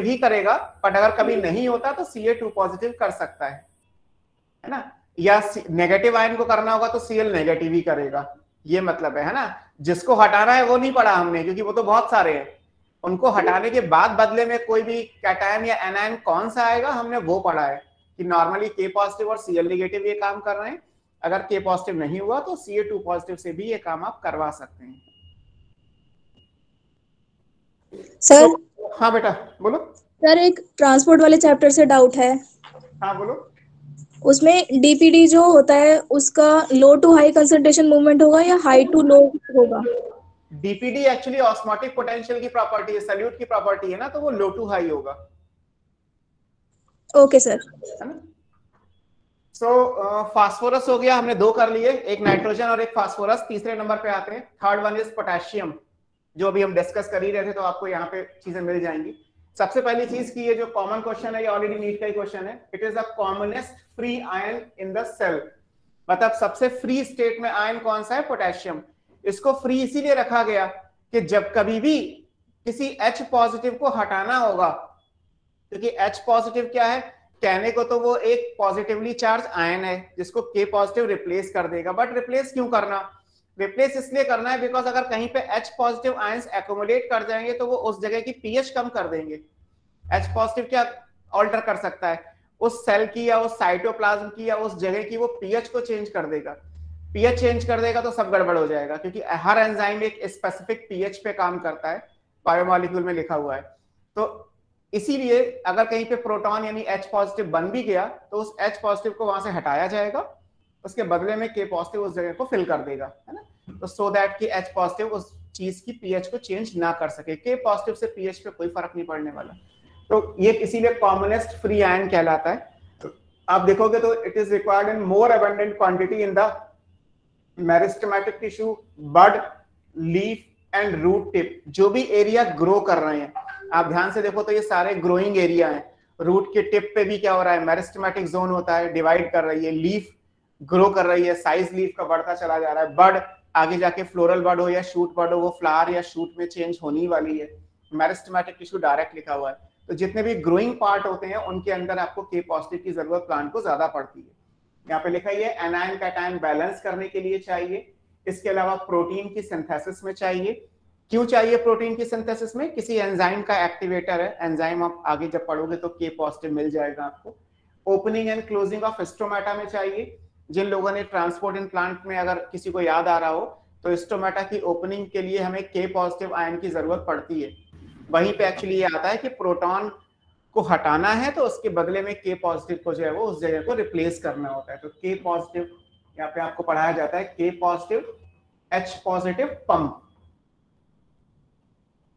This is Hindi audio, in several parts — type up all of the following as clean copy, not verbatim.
ही करेगा, बट अगर कभी नहीं होता तो Ca2 पॉजिटिव कर सकता है ना, या नेगेटिव आयन को करना होगा तो Cl नेगेटिव ही करेगा, ये मतलब है ना। जिसको हटाना है वो नहीं पढ़ा हमने, क्योंकि वो तो बहुत सारे हैं। उनको हटाने के बाद बदले में कोई भी कैटायन या एनायन कौन सा आएगा, हमने वो पढ़ा है कि नॉर्मली K पॉजिटिव और Cl नेगेटिव ये काम कर रहे हैं। अगर K पॉजिटिव नहीं हुआ तो Ca2 पॉजिटिव से भी ये काम आप करवा सकते हैं। सर तो हाँ बेटा बोलो। सर एक ट्रांसपोर्ट वाले चैप्टर से डाउट है। हाँ बोलो। उसमें डीपीडी जो होता है उसका लो टू हाई कंसंट्रेशन मूवमेंट होगा या हाई टू लो होगा? डीपीडी एक्चुअली ऑस्मोटिक पोटेंशियल की प्रॉपर्टी है, सॉल्यूट की प्रॉपर्टी है ना, तो वो लो टू हाई होगा। Okay sir. है ना। सो फास्फोरस हो गया, हमने 2 कर लिए, एक नाइट्रोजन और एक फास्फोरस। तीसरे नंबर पे आते हैं, थर्ड वन इज पोटेशियम, जो अभी हम डिस्कस कर ही रहे थे, तो आपको यहाँ पे चीजें मिल जाएंगी। सबसे पहली चीज की ये जो कॉमन क्वेश्चन है, ये ऑलरेडी नीट का ही क्वेश्चन है। It is the commonest free ion in the cell, मतलब सबसे फ्री स्टेट में आयन कौन सा है, पोटेशियम। इसको फ्री इसीलिए रखा गया कि जब कभी भी किसी H पॉजिटिव को हटाना होगा, क्योंकि H पॉजिटिव क्या है, कहने को तो वो एक पॉजिटिवली चार्ज आयन है जिसको K पॉजिटिव रिप्लेस कर देगा, बट रिप्लेस क्यों करना, रिप्लेस इसलिए करना है बिकॉज अगर कहीं पे H पॉजिटिव आयंस एक्युमुलेट कर जाएंगे तो वो उस जगह की पीएच कम कर देंगे। H पॉजिटिव क्या ऑल्टर कर सकता है, उस सेल की या उस साइटोप्लाज्म की या उस जगह की वो पीएच को चेंज कर देगा। पीएच चेंज कर देगा तो सब गड़बड़ हो जाएगा, क्योंकि हर एंजाइम एक स्पेसिफिक पीएच पे काम करता है, बायोमोलिक्यूल में लिखा हुआ है। तो इसीलिए अगर कहीं पे प्रोटॉन यानी H पॉजिटिव बन भी गया तो उस H पॉजिटिव को वहां से हटाया जाएगा, उसके बदले में K पॉजिटिव उस जगह को फिल कर देगा, है ना। तो सो दैट कि H पॉजिटिव उस चीज की पीएच को चेंज ना कर सके, K पॉजिटिव से पीएच पे कोई फर्क नहीं पड़ने वाला। तो ये इसीलिए कॉमनेस्ट फ्री आयन कहलाता है। तो आप देखोगे तो it is required in more abundant quantity in the meristematic tissue, bud, leaf and root tip, जो भी एरिया ग्रो कर रहे हैं। आप ध्यान से देखो तो ये सारे ग्रोइंग एरिया हैं। रूट के टिप पे भी क्या हो रहा है, मेरिस्टेमेटिक जोन होता है, डिवाइड कर रही है, लीफ ग्रो कर रही है, साइज लीफ का बढ़ता चला जा रहा है, बड आगे जाके फ्लोरल बड हो या शूट बड हो, वो फ्लावर या शूट में चेंज होने वाली है। मेरिस्टेमेटिक टिश्यू डायरेक्ट लिखा हुआ है। तो जितने भी ग्रोइंग पार्ट होते हैं उनके अंदर आपको K पॉजिटिव की जरूरत प्लांट को ज्यादा पड़ती है। यहाँ पे लिखा है एनायन कैटायन बैलेंस करने के लिए चाहिए, इसके अलावा प्रोटीन की सिंथेसिस में चाहिए। क्यों चाहिए प्रोटीन की सिंथेसिस में, किसी एंजाइम का एक्टिवेटर है, एंजाइम आप आगे जब पढ़ोगे तो K पॉजिटिव मिल जाएगा आपको। Opening and closing of stomata में चाहिए, जिन लोगों ने ट्रांसपोर्ट इन प्लांट में अगर किसी को याद आ रहा हो तो स्टोमेटा की ओपनिंग के लिए हमें K पॉजिटिव आयन की जरूरत पड़ती है। वहीं पे एक्चुअली ये आता है कि प्रोटॉन को हटाना है तो उसके बदले में K पॉजिटिव को जो है वो उस जगह को रिप्लेस करना होता है। तो K पॉजिटिव यहाँ पे आपको पढ़ाया जाता है, K positive H positive pump.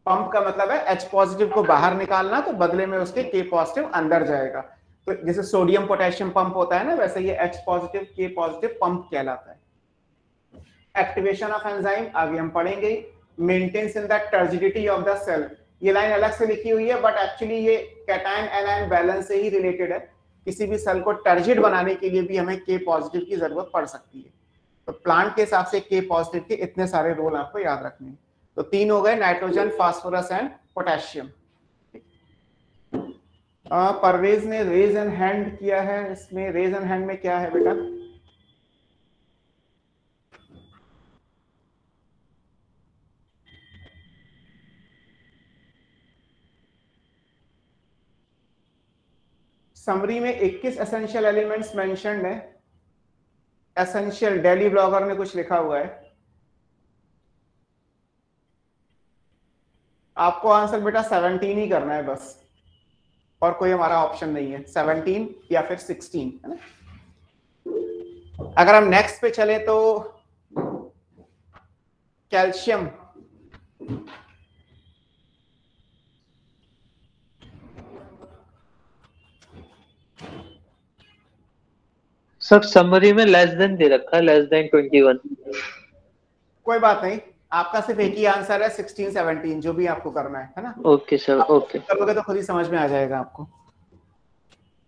Pump का मतलब है H पॉजिटिव को बाहर निकालना, तो बदले में उसके K पॉजिटिव अंदर जाएगा। तो जैसे सोडियम पोटेशियम पंप होता है ना, वैसे ये H positive K positive pump कहलाता है। एक्टिवेशन ऑफ एंजाइम आगे हम पढ़ेंगे। Maintenance in the turgidity of the cell, ये लाइन अलग से लिखी हुई है बट एक्चुअली ये कैटायन एनायन बैलेंस से ही रिलेटेड है। किसी भी सेल को टर्जिड बनाने के लिए भी हमें K पॉजिटिव की जरूरत पड़ सकती है। तो प्लांट के हिसाब से K पॉजिटिव के इतने सारे रोल आपको याद रखने हैं। तो 3 हो गए, nitrogen, phosphorus and potassium. Parvez ने रेज एंड हैंड किया है, इसमें रेज एंड हैंड में क्या है बेटा? समरी में 21 एसेंशियल एलिमेंट्स मेंशन्ड है। एसेंशियल डेली ब्लॉगर ने कुछ लिखा हुआ है। आपको आंसर बेटा 17 ही करना है बस, और कोई हमारा ऑप्शन नहीं है, 17 या फिर 16, है ना। अगर हम नेक्स्ट पे चले तो कैल्शियम, सर समरी में लेस देन दे रखा है, लेस देन 21। कोई बात नहीं, आपका सिर्फ एक ही आंसर है, 16 17 जो भी आपको करना है ना। Okay sir, okay. करोगे तो खुद ही समझ में आ जाएगा आपको।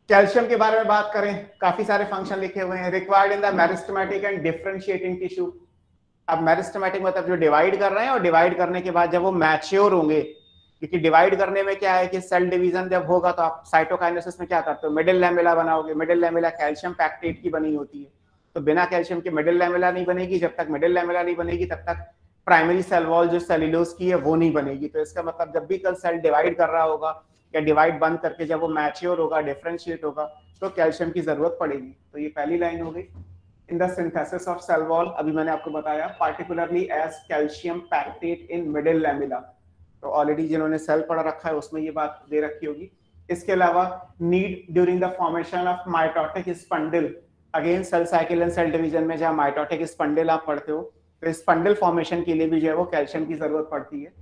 कैल्शियम के बारे में बात करें, काफी सारे फंक्शन लिखे हुए हैं। Required in the meristematic and differentiating tissue. अब मेरिस्टेमेटिक मतलब जो डिवाइड कर रहे हैं, और डिवाइड करने के बाद जब वो मैच्योर होंगे क्योंकि डिवाइड करने में क्या है कि सेल डिवीजन जब होगा तो आप साइटोकाइनेसिस में क्या करते हो, मिडिल लैमेला बनाओगे। मिडिल लैमेला कैल्शियम पैक्टेट की बनी होती है, तो बिना कैल्शियम के मिडिल लैमेला नहीं बनेगी। जब तक मिडिल लैमेला नहीं बनेगी तब तक प्राइमरी सेल वॉल जो सेल्यूलोज की है वो नहीं बनेगी। तो इसका मतलब जब भी कल सेल डिवाइड कर रहा होगा या डिवाइड बंद करके जब वो मैच्योर होगा, डिफरेंशिएट होगा, तो कैल्शियम की जरूरत पड़ेगी। तो ये पहली लाइन हो गई। In the synthesis of cell wall, अभी मैंने आपको बताया, particularly as calcium pectate in middle lamella. तो ऑलरेडी जिन्होंने सेल पढ़ा रखा है उसमें ये बात दे रखी होगी। इसके अलावा need during the formation of mitotic spindle, again cell cycle and cell division में जहां माइटोटिक स्पंडल आप पढ़ते हो, तो स्पंडल फॉर्मेशन के लिए भी जो है वो कैल्शियम की जरूरत पड़ती है।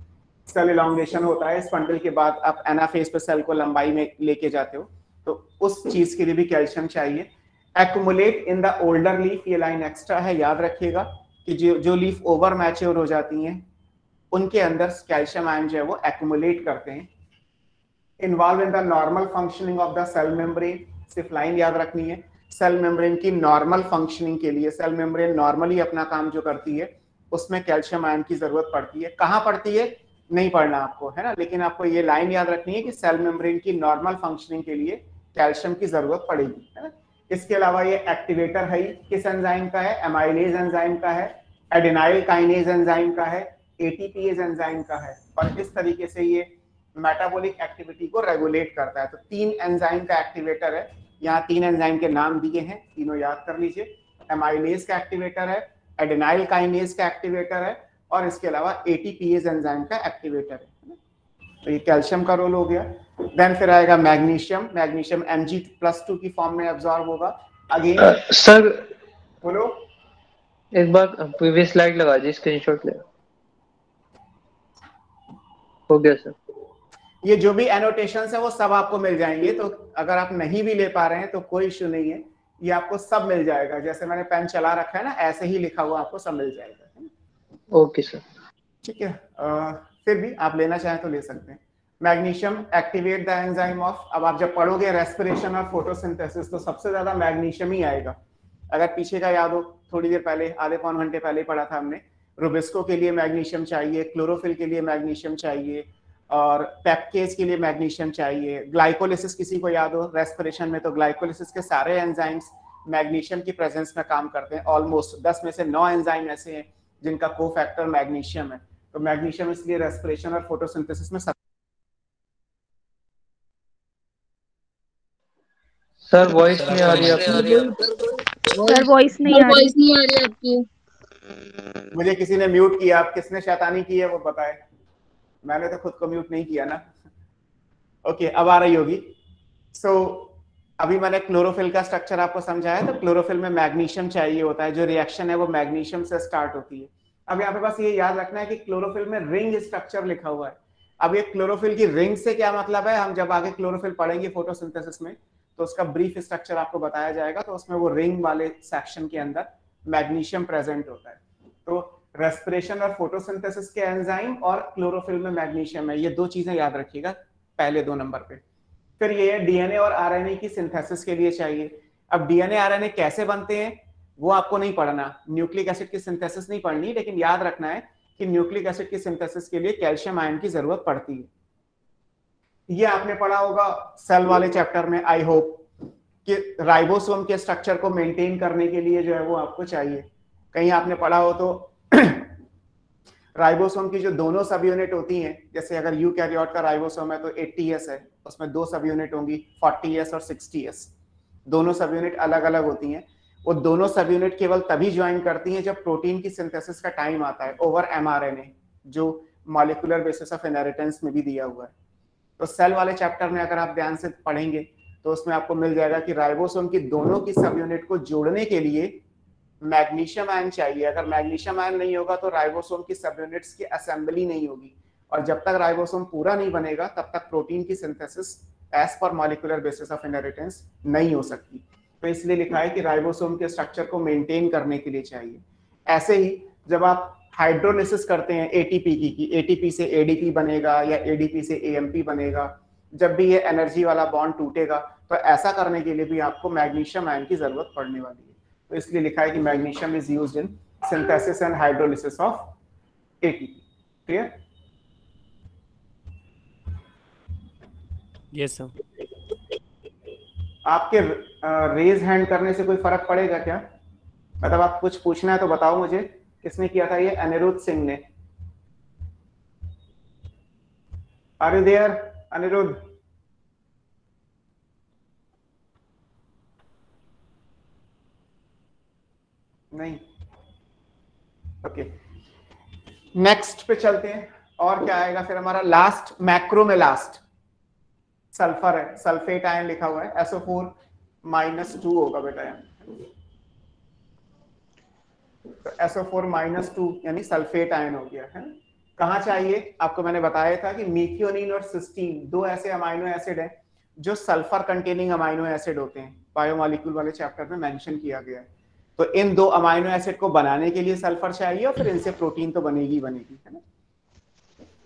सेल इलॉन्गेशन होता है, स्पंडल के बाद आप एनाफेज पे सेल को लंबाई में लेके जाते हो, तो उस चीज के लिए भी कैल्शियम चाहिए। Accumulate in the older leaf, ये लाइन एक्स्ट्रा है, याद रखिएगा कि जो लीफ ओवर मैच्योर हो जाती हैं उनके अंदर कैल्शियम आयन जो है वो एक्युमुलेट करते हैं। Involve in the normal functioning of the cell membrane, सिर्फ लाइन याद रखनी है। सेल मेम्ब्रेन की नॉर्मल फंक्शनिंग के लिए, सेल मेम्ब्रेन नॉर्मली अपना काम जो करती है उसमें कैल्शियम आयन की जरूरत पड़ती है। कहाँ पड़ती है नहीं पढ़ना आपको, है ना, लेकिन आपको ये लाइन याद रखनी है कि सेल मेम्ब्रेन की नॉर्मल फंक्शनिंग के लिए कैल्शियम की जरूरत पड़ेगी, है ना। इसके अलावा ये एक्टिवेटर है, किस एंजाइम का है, एमाइलेज एंजाइम का है, एडेनाइल काइनेज एंजाइम का है, एटीपीएज एंजाइम का है, और इस तरीके से ये मेटाबॉलिक एक्टिविटी को रेगुलेट करता है। तो 3 एंजाइम का एक्टिवेटर है, यहाँ 3 एंजाइम के नाम दिए हैं, तीनों याद कर लीजिए। एमाइलेज का एक्टिवेटर है, एडेनाइल काइनेज का एक्टिवेटर है, और इसके अलावा एटीपीएज एंजाइम का एक्टिवेटर है। तो ये कैल्शियम का रोल हो गया। देन फिर आएगा मैग्नीशियम, मैग्नीशियम Mg+2 की फॉर्म में एब्जॉर्ब होगा। अगेन सर बोलो, एक बार प्रीवियस स्लाइड लगा दी, स्क्रीनशॉट ले। हो गया सर। ये जो भी एनोटेशंस है वो सब आपको मिल जाएंगे, तो अगर आप नहीं भी ले पा रहे हैं तो कोई इश्यू नहीं है, ये आपको सब मिल जाएगा। जैसे मैंने पेन चला रखा है ना, ऐसे ही लिखा हुआ आपको सब मिल जाएगा। ओके सर, ठीक है। फिर भी आप लेना चाहें तो ले सकते हैं। Magnesium activate the enzyme of, अब आप जब पढ़ोगे रेस्पिरेशन और फोटोसिंथेसिस तो सबसे ज्यादा मैग्नीशियम ही आएगा। अगर पीछे का याद हो, थोड़ी देर पहले, आधे पौन घंटे पहले पढ़ा था हमने, रुबिस्को के लिए मैग्नीशियम चाहिए, क्लोरोफिल के लिए मैग्नीशियम चाहिए, और पेप्केज के लिए मैग्नीशियम चाहिए। ग्लाइकोलिसिस किसी को याद हो रेस्पिरेशन में, तो ग्लाइकोलिसिस के सारे एंजाइम्स मैग्नीशियम की प्रेजेंस में काम करते हैं। ऑलमोस्ट 10 में से 9 एंजाइम ऐसे हैं जिनका कोफैक्टर मैग्नीशियम है। तो मैग्नीशियम इसलिए रेस्पिरेशन और फोटोसिंथेसिस में सर वॉइस नहीं आ रही आपकी। सर वॉइस नहीं आ रही आपकी। मुझे किसी ने म्यूट किया, आप किसने शैतानी की है वो बताए, मैंने तो खुद को म्यूट नहीं किया ना। ओके, अब आ रही होगी। सो अभी मैंने क्लोरोफिल का स्ट्रक्चर आपको समझाया, तो क्लोरोफिल में मैग्नीशियम चाहिए होता है, जो रिएक्शन है वो मैग्नीशियम से स्टार्ट होती है। अब यहाँ पे बस ये याद रखना है कि क्लोरोफिल में रिंग स्ट्रक्चर लिखा हुआ है। अब ये क्लोरोफिल की रिंग से क्या मतलब है, हम जब आगे क्लोरोफिल पढ़ेंगे फोटोसिंथेसिस में तो उसका ब्रीफ स्ट्रक्चर आपको बताया जाएगा, तो उसमें वो रिंग वाले सेक्शन के अंदर मैग्नीशियम प्रेजेंट होता है। तो रेस्पिरेशन और फोटोसिंथेसिस के एंजाइम और क्लोरोफिल में मैग्नीशियम है, ये 2 चीजें याद रखिएगा पहले 2 नंबर पे। फिर ये डीएनए और आरएनए की सिंथेसिस के लिए चाहिए। अब डीएनए आरएनए कैसे बनते हैं वो आपको नहीं पढ़ना, न्यूक्लिक एसिड की सिंथेसिस नहीं पढ़नी, लेकिन याद रखना है कि न्यूक्लिक एसिड की सिंथेसिस के लिए कैल्शियम आयन की जरूरत पड़ती है। ये आपने पढ़ा होगा सेल वाले चैप्टर में, आई होप, कि राइबोसोम के स्ट्रक्चर को मेंटेन करने के लिए जो है वो आपको चाहिए। कहीं आपने पढ़ा हो तो राइबोसोम की जो दोनों सब यूनिट होती हैं, जैसे अगर यूकैरियोट का राइबोसोम है तो 80S है, उसमें 2 सब यूनिट होंगी, 40S और 60S। दोनों सब यूनिट अलग अलग होती हैं। वो दोनों सब यूनिट केवल तभी ज्वाइन करती हैं जब प्रोटीन की सिंथेसिस का टाइम आता है ओवर एमआरएनए, जो मॉलिक्यूलर बेसिस ऑफ इनहेरिटेंस में भी दिया हुआ है। तो सेल वाले चैप्टर में अगर आप ध्यान से पढ़ेंगे तो उसमें आपको मिल जाएगा कि राइबोसोम की दोनों की सब यूनिट को जोड़ने के लिए मैग्नीशियम आयन चाहिए। अगर मैग्नीशियम आयन नहीं होगा तो राइबोसोम की सब यूनिट्स की असेंबली नहीं होगी, और जब तक राइबोसोम पूरा नहीं बनेगा तब तक प्रोटीन की synthesis as per molecular basis of inheritance नहीं हो सकती। तो इसलिए लिखा है कि राइबोसोम के स्ट्रक्चर को मेंटेन करने के लिए चाहिए। ऐसे ही जब आप हाइड्रोलिसिस करते हैं एटीपी की, एटीपी से एडीपी बनेगा या एडीपी से एएमपी बनेगा, जब भी ये एनर्जी वाला बॉन्ड टूटेगा तो ऐसा करने के लिए भी आपको मैग्नीशियम आयन की जरूरत पड़ने वाली है। तो इसलिए लिखा है कि magnesium is used in synthesis and hydrolysis of ATP. Clear? Yes sir. आपके रेज हैंड करने से कोई फर्क पड़ेगा क्या? मतलब आप कुछ पूछना है तो बताओ मुझे। किसने किया था ये? अनिरुद्ध सिंह ने। Are you there Aniruddh? नहीं। ओके, नेक्स्ट पे चलते हैं। और क्या आएगा फिर हमारा? लास्ट, मैक्रो में लास्ट सल्फर है, सल्फेट आयन लिखा हुआ है, SO4-2 होगा बेटा यहाँ। तो SO4-2 यानी सल्फेट आयन हो गया है। कहाँ चाहिए आपको? मैंने बताया था कि मीथियोनिन और सिस्टीन दो ऐसे अमाइनो एसिड हैं जो सल्फर कंटेनिंग अमाइनो एसिड होते हैं, बायोमॉलिक्यूल वाले चैप्टर में मेंशन किया गया है। तो इन दो अमाइनो एसिड को बनाने के लिए सल्फर चाहिए और फिर इनसे प्रोटीन तो बनेगी बनेगी, है ना।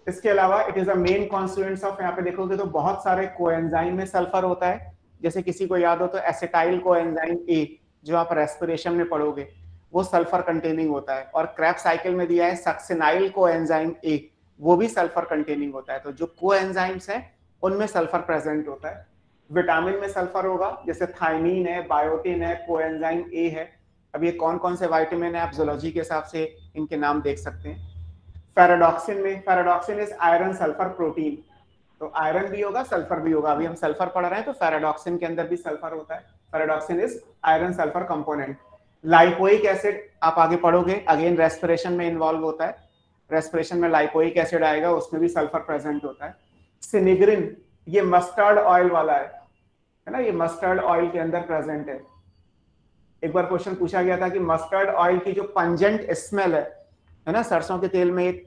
इसके अलावा it is a main constituents of, यहाँ पे देखोगे तो बहुत सारे कोएंजाइम में सल्फर होता है। जैसे किसी को याद हो तो एसिटाइल कोएंजाइम ए, जो आप रेस्पिरेशन में पढ़ोगे, वो सल्फर कंटेनिंग होता है। और क्रेब्स साइकिल में दिया है सक्सिनाइल कोएंजाइम ए, वो भी सल्फर कंटेनिंग होता है। तो जो कोएंजाइम्स हैं उनमें सल्फर प्रेजेंट होता है। विटामिन में सल्फर होगा, जैसे थायमीन है, बायोटिन है, कोएंजाइम ए है। अब ये कौन कौन से विटामिन है आप जूलॉजी के हिसाब से इनके नाम देख सकते हैं। पैराडॉक्सिन में, pyridoxine is iron sulphur protein, तो आयरन भी होगा सल्फर भी होगा। अभी हम सल्फर पढ़ रहे हैं तो पैराडॉक्सिन के अंदर भी सल्फर होता है। Ferredoxin is iron sulphur component. Lipoic acid आप आगे पढ़ोगे, अगेन रेस्पिरेशन में इन्वॉल्व होता है। रेस्पिरेशन में लाइपोइक एसिड आएगा, उसमें भी सल्फर प्रेजेंट होता है। सिनिग्रिन, ये मस्टर्ड ऑयल वाला है ना, ये मस्टर्ड ऑयल के अंदर प्रेजेंट है। एक बार क्वेश्चन पूछा गया था कि मस्टर्ड ऑयल की जो पंजेंट स्मेल है ना, सरसों के तेल में एक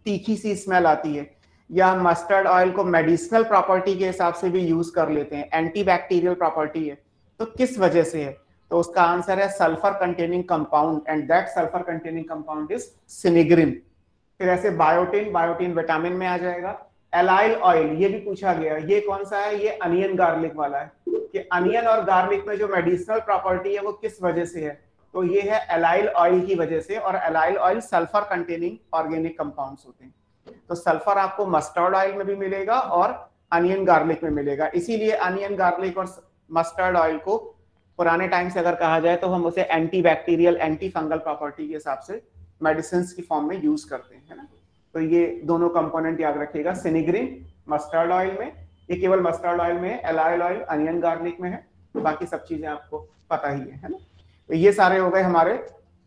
तीखी सी स्मेल आती है, या मस्टर्ड ऑयल को मेडिसिनल प्रॉपर्टी के हिसाब से भी यूज कर लेते हैं, एंटीबैक्टीरियल प्रॉपर्टी है, तो किस वजह से है? तो उसका आंसर है sulphur containing compound, and that sulphur containing compound is sinigrin. फिर ऐसे बायोटिन, बायोटिन विटामिन में आ जाएगा। एलाइल ऑयल, ये भी पूछा गया, ये कौन सा है? ये अनियन गार्लिक वाला है, कि अनियन और गार्लिक में जो मेडिसिनल प्रॉपर्टी है वो किस वजह से है? तो ये है एलाइल ऑयल की वजह से, और allyl oil sulphur containing organic compounds होते हैं। तो सल्फर आपको मस्टर्ड ऑयल में भी मिलेगा और अनियन गार्लिक में मिलेगा। इसीलिए अनियन गार्लिक और मस्टर्ड ऑयल को पुराने टाइम से अगर कहा जाए तो हम उसे एंटीबैक्टीरियल, एंटी फंगल प्रॉपर्टी के हिसाब से मेडिसिन की फॉर्म में यूज करते हैं, है ना। तो ये दोनों कंपोनेंट याद रखिएगा, सिनिग्रिन मस्टर्ड ऑयल में, ये केवल मस्टर्ड ऑयल में है, एलाइल ऑयल अनियन गार्लिक में है, बाकी सब चीजें आपको पता ही है ना। तो ये सारे हो गए हमारे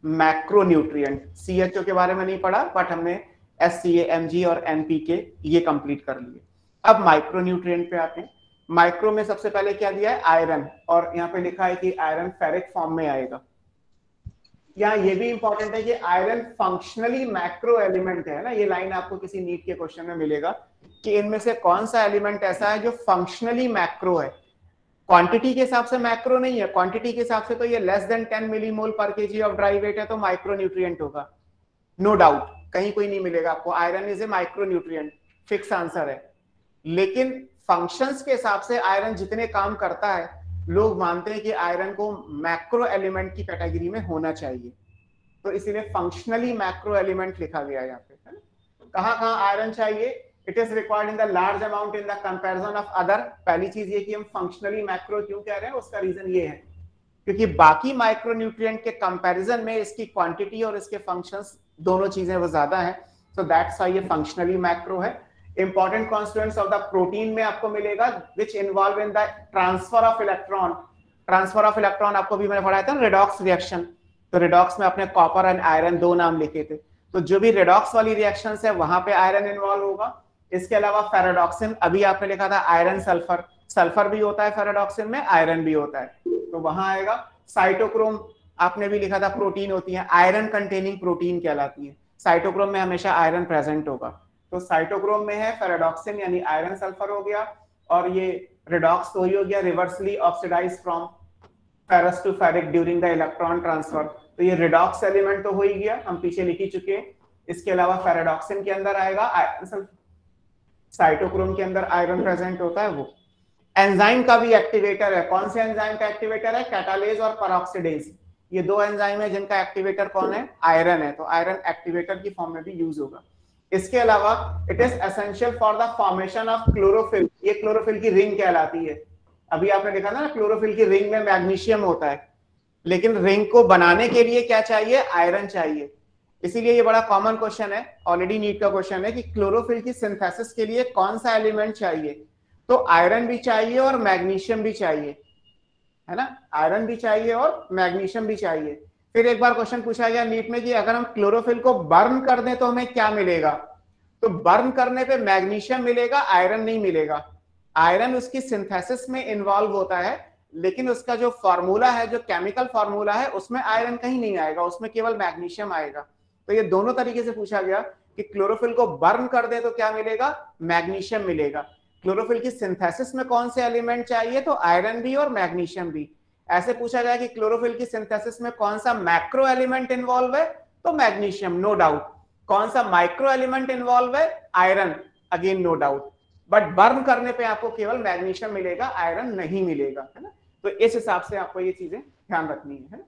मैक्रोन्यूट्रिएंट। CHO के बारे में नहीं पढ़ा, बट हमने SCA, Mg और NPK ये कंप्लीट कर लिए। अब माइक्रोन्यूट्रिएंट पे आते हैं। माइक्रो में सबसे पहले क्या दिया है? आयरन, और यहाँ पे लिखा है कि आयरन फेरिक फॉर्म में आएगा। यहाँ ये भी इंपॉर्टेंट है कि आयरन फंक्शनली मैक्रो एलिमेंट है ना, ये लाइन आपको किसी नीट के क्वेश्चन में मिलेगा कि इनमें से कौन सा एलिमेंट ऐसा है जो फंक्शनली मैक्रो है। क्वांटिटी के हिसाब से मैक्रो नहीं है, क्वांटिटी के हिसाब से तो ये लेस देन 10 मिलीमोल पर केजी ऑफ ड्राई वेट है, तो माइक्रोन्यूट्रिएंट होगा, नो डाउट, कहीं कोई नहीं मिलेगा आपको। Iron is a micronutrient, fix answer है। लेकिन फंक्शंस के हिसाब से आयरन जितने काम करता है, लोग मानते हैं कि आयरन को मैक्रो एलिमेंट की कैटेगरी में होना चाहिए, तो इसीलिए फंक्शनली मैक्रो एलिमेंट लिखा गया है यहाँ पे, है ना। कहाँ कहाँ आयरन चाहिए? It is required in the large amount in the comparison of other. पहली चीज ये कि हम फंक्शनली मैक्रो क्यों कह रहे हैं, उसका रीजन ये है क्योंकि बाकी माइक्रोन्यूट्रिएंट के कंपैरिजन में इसकी क्वांटिटी और इसके फंक्शंस दोनों चीजें वो ज्यादा हैं, सो दैट्स व्हाई ये फंक्शनली मैक्रो है। Important constituents of the protein में आपको मिलेगा which involve in the transfer of electron. Transfer of electron आपको भी मैंने पढ़ाया था, रेडॉक्स रिएक्शन। तो रेडॉक्स में अपने कॉपर एंड आयरन दो नाम लिखे थे, तो जो भी रेडॉक्स वाली रिएक्शंस है वहां पे आयरन इन्वॉल्व होगा। इसके अलावा फेराडॉक्सिन, अभी आपने लिखा था आयरन सल्फर, सल्फर भी होता है फेराडॉक्सिन में, आयरन भी होता है, तो वहां आएगा। साइटोक्रोम आपने भी लिखा था, प्रोटीन होती है, आयरन कंटेनिंग प्रोटीन कहलाती है। साइटोक्रोम में हमेशा आयरन प्रेजेंट होगा, तो साइटोक्रोम में है फेराडॉक्सिन यानी आयरन सल्फर हो गया, और ये रेडॉक्स तो ही हो गया, reversibly oxidise from ferrous to ferric during the electron transfer, तो ये रेडॉक्स एलिमेंट तो हो ही गया, हम पीछे लिख ही चुके हैं। इसके अलावा फेराडॉक्सिन के अंदर आएगा आयरन सल्फर, साइटोक्रोम के अंदर आयरन प्रेजेंट होता है वो। एंजाइम का भी एक्टिवेटर है, कौन से एंजाइम का एक्टिवेटर है? कैटालेज और परऑक्सीडेज, ये दो एंजाइम है जिनका एक्टिवेटर कौन है? आयरन है, तो आयरन एक्टिवेटर की फॉर्म में भी यूज होगा। इसके अलावा it is essential for the formation of chlorophyll, ये क्लोरोफिल की रिंग कहलाती है। अभी आपने देखा ना क्लोरोफिल की रिंग में मैग्नीशियम होता है, लेकिन रिंग को बनाने के लिए क्या चाहिए, आयरन चाहिए। इसीलिए ये बड़ा कॉमन क्वेश्चन है, ऑलरेडी नीट का क्वेश्चन है कि क्लोरोफिल की सिंथेसिस के लिए कौन सा एलिमेंट चाहिए, तो आयरन भी चाहिए और मैग्नीशियम भी चाहिए, है ना, आयरन भी चाहिए और मैग्नीशियम भी चाहिए। फिर एक बार क्वेश्चन पूछा गया नीट में कि अगर हम क्लोरोफिल को बर्न कर दें तो हमें क्या मिलेगा, तो बर्न करने पे मैग्नीशियम मिलेगा, आयरन नहीं मिलेगा। आयरन उसकी सिंथेसिस में इन्वॉल्व होता है, लेकिन उसका जो फॉर्मूला है, जो केमिकल फॉर्मूला है, उसमें आयरन कहीं नहीं आएगा, उसमें केवल मैग्नीशियम आएगा। तो ये दोनों तरीके से पूछा गया कि क्लोरोफिल को बर्न कर दे तो क्या मिलेगा, मैग्नीशियम मिलेगा। क्लोरोफिल की सिंथेसिस में कौन से एलिमेंट चाहिए, तो आयरन भी और मैग्नीशियम भी। ऐसे पूछा गया कि क्लोरोफिल की सिंथेसिस में कौन सा मैक्रो एलिमेंट इन्वॉल्व है, तो मैग्नीशियम, नो डाउट। कौन सा माइक्रो एलिमेंट इन्वॉल्व है, iron, again no doubt. But burn करने पे आपको केवल मैग्नीशियम मिलेगा, आयरन नहीं मिलेगा, है ना। तो इस हिसाब से आपको ये चीजें ध्यान रखनी है।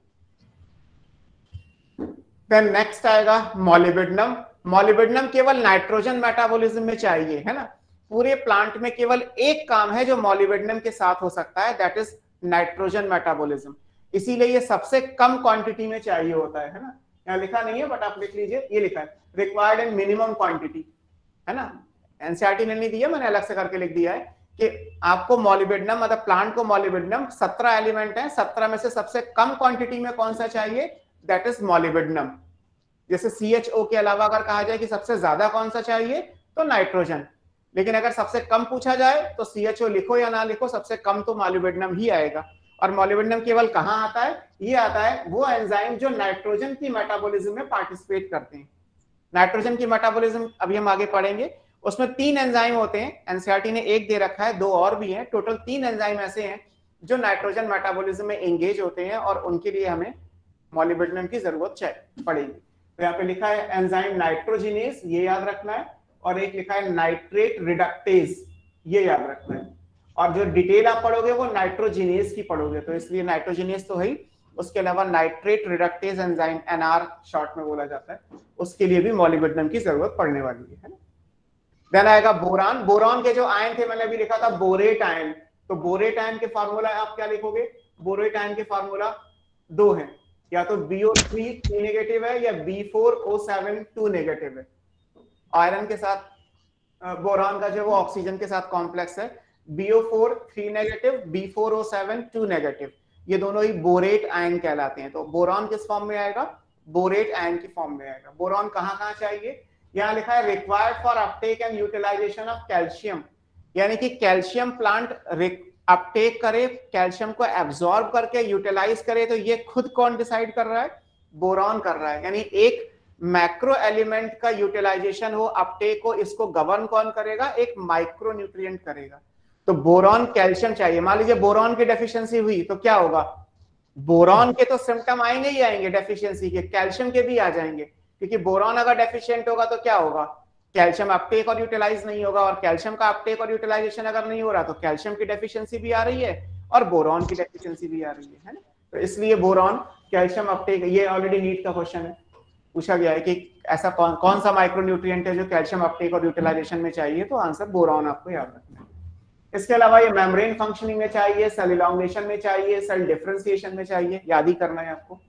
देन नेक्स्ट आएगा मॉलिब्डेनम। मॉलिब्डेनम केवल नाइट्रोजन मेटाबॉलिज्म में चाहिए, है ना। पूरे प्लांट में केवल एक काम है जो मॉलिब्डेनम के साथ हो सकता है, दैट इज नाइट्रोजन मेटाबॉलिज्म। इसीलिए ये सबसे कम क्वांटिटी में चाहिए होता है ना। यहाँ लिखा नहीं है बट आप लिख लीजिए, ये लिखा है रिक्वायर्ड इन मिनिमम क्वांटिटी, है ना। एनसीईआरटी ने नहीं दिया, मैंने अलग से करके लिख दिया है कि आपको मॉलिब्डेनम, मतलब प्लांट को मॉलिब्डेनम 17 एलिमेंट है, 17 में से सबसे कम क्वांटिटी में कौन सा चाहिए, दैट इज मॉलिब्डेनम। जैसे CHO के अलावा अगर कहा जाए कि सबसे ज्यादा कौन सा चाहिए, तो नाइट्रोजन। लेकिन अगर सबसे कम पूछा जाए तो CHO लिखो या ना लिखो, सबसे कम तो मॉलिब्डेनम ही आएगा। और मॉलिब्डेनम केवल कहां आता है, ये आता है वो एंजाइम जो नाइट्रोजन की मेटाबॉलिज्म में पार्टिसिपेट करते हैं। नाइट्रोजन की मेटाबॉलिज्म अभी हम आगे पढ़ेंगे, उसमें 3 एंजाइम होते हैं। एनसीईआरटी ने 1 दे रखा है, 2 और भी हैं, टोटल 3 एंजाइम ऐसे हैं जो नाइट्रोजन मेटाबॉलिज्म में एंगेज होते हैं, और उनके लिए हमें मॉलिब्डेनम की जरूरत पड़ेगी। तो यहाँ पे लिखा है एंजाइम नाइट्रोजिनेस, ये याद रखना है, और एक लिखा है नाइट्रेट रिडक्टेज, ये याद रखना है। और जो डिटेल आप पढ़ोगे वो नाइट्रोजिनेस की पढ़ोगे, तो इसलिए नाइट्रोजिनेस तो है ही, उसके अलावा nitrate reductase enzyme, NR short में बोला जाता है, उसके लिए भी मॉलिब्डेनम की जरूरत पड़ने वाली है ना। देन आएगा बोरान। बोरान के जो आयन थे मैंने अभी लिखा था बोरेट आयन, तो बोरेट आयन के फार्मूला आप क्या लिखोगे, बोरेट आयन के फार्मूला 2 हैं, या तो BO3 3 नेगेटिव है या B4O7 2 नेगेटिव है। आयरन के साथ बोरान का जो वो ऑक्सीजन के साथ कॉम्प्लेक्स है, BO4 3 नेगेटिव, B4O7 2 नेगेटिव, ये दोनों ही बोरेट आयन कहलाते हैं। तो बोरान किस फॉर्म में आएगा, बोरेट आयन की फॉर्म में आएगा। बोरान कहाँ चाहिए, यहाँ लिखा है required for uptake and utilisation of calcium, यानी कि कैल्शियम प्लांट अपटेक करे, कैल्शियम को एब्जॉर्ब करके यूटिलाइज करे, तो ये खुद कौन डिसाइड कर रहा है, बोरॉन कर रहा है। यानी एक मैक्रो एलिमेंट का यूटिलाइजेशन हो, अपटेक हो, इसको गवर्न कौन करेगा, एक माइक्रो न्यूट्रिएंट करेगा। तो बोरॉन कैल्शियम चाहिए। मान लीजिए बोरॉन की डेफिशिएंसी हुई तो क्या होगा, बोरॉन के तो सिम्टम आएंगे ही आएंगे डेफिशिएंसी के, कैल्शियम के भी आ जाएंगे, क्योंकि बोरॉन अगर डेफिशिएंट होगा तो क्या होगा, कैल्शियम अपटेक और यूटिलाइज नहीं होगा, और कैल्शियम का अपटेक और यूटिलाइजेशन अगर नहीं हो रहा तो कैल्शियम की डेफिशिएंसी भी आ रही है और बोरॉन की डेफिशिएंसी भी आ रही है ना। तो इसलिए बोरॉन कैल्शियम अपटेक, ये ऑलरेडी नीट का क्वेश्चन है, पूछा गया है कि ऐसा कौन सा माइक्रोन्यूट्रिएंट है जो कैल्शियम अपटेक और यूटिलाइजेशन में चाहिए, तो आंसर बोरॉन आपको याद रखना है। इसके अलावा ये मेम्ब्रेन फंक्शनिंग में चाहिए, सेल इलॉन्गेशन में चाहिए, सेल डिफरेंशिएशन में चाहिए, याद ही करना है आपको।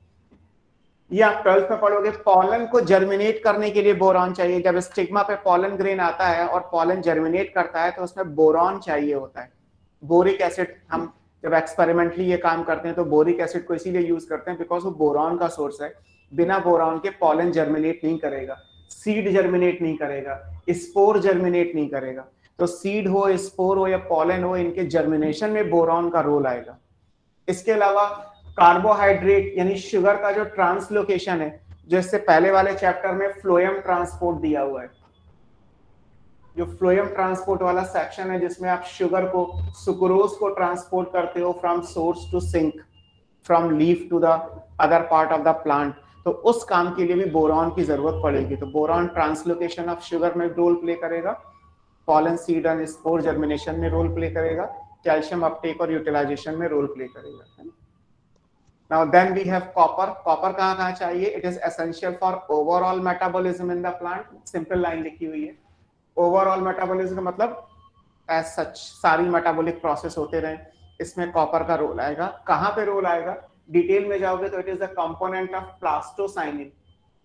ये आप 12th में पढ़ोगे। पॉलन को जर्मिनेट करने के लिए बोरॉन चाहिए। जब स्टिग्मा पे पॉलन ग्रेन आता है और पॉलन जर्मिनेट करता है तो उसमें बोरॉन चाहिए होता है। बोरिक एसिड, हम जब एक्सपेरिमेंटली ये काम करते हैं तो बोरिक एसिड को इसीलिए यूज करते हैं बिकॉज वो बोरॉन का सोर्स है। बिना बोरॉन के पॉलन जर्मिनेट नहीं करेगा, सीड जर्मिनेट नहीं करेगा, स्पोर जर्मिनेट नहीं करेगा। तो सीड हो, स्पोर हो या पॉलन हो, इनके जर्मिनेशन में बोरॉन का रोल आएगा। इसके अलावा कार्बोहाइड्रेट यानी शुगर का जो ट्रांसलोकेशन है, जो इससे पहले वाले चैप्टर में फ्लोएम ट्रांसपोर्ट दिया हुआ है, जो फ्लोएम ट्रांसपोर्ट वाला सेक्शन है जिसमें आप शुगर को, सुक्रोज को ट्रांसपोर्ट करते हो from source to sink, from leaf to the other part of the plant, तो उस काम के लिए भी बोरॉन की जरूरत पड़ेगी। तो बोरॉन ट्रांसलोकेशन ऑफ शुगर में रोल प्ले करेगा, pollen, seed and spore germination में रोल प्ले करेगा, कैल्शियम अपटेक और यूटिलाइजेशन में रोल प्ले करेगा। Now then we have copper. Copper कहाँ कहाँ चाहिए? It is essential for overall metabolism in the plant. Simple line लिखी हुई है. ओवरऑल मेटाबॉलिज्म का मतलब एज सच सारी मेटाबॉलिक प्रोसेस होते रहे, इसमें कॉपर का रोल आएगा. कहाँ पे रोल आएगा? डिटेल में जाओगे तो it is the component of plastocyanin.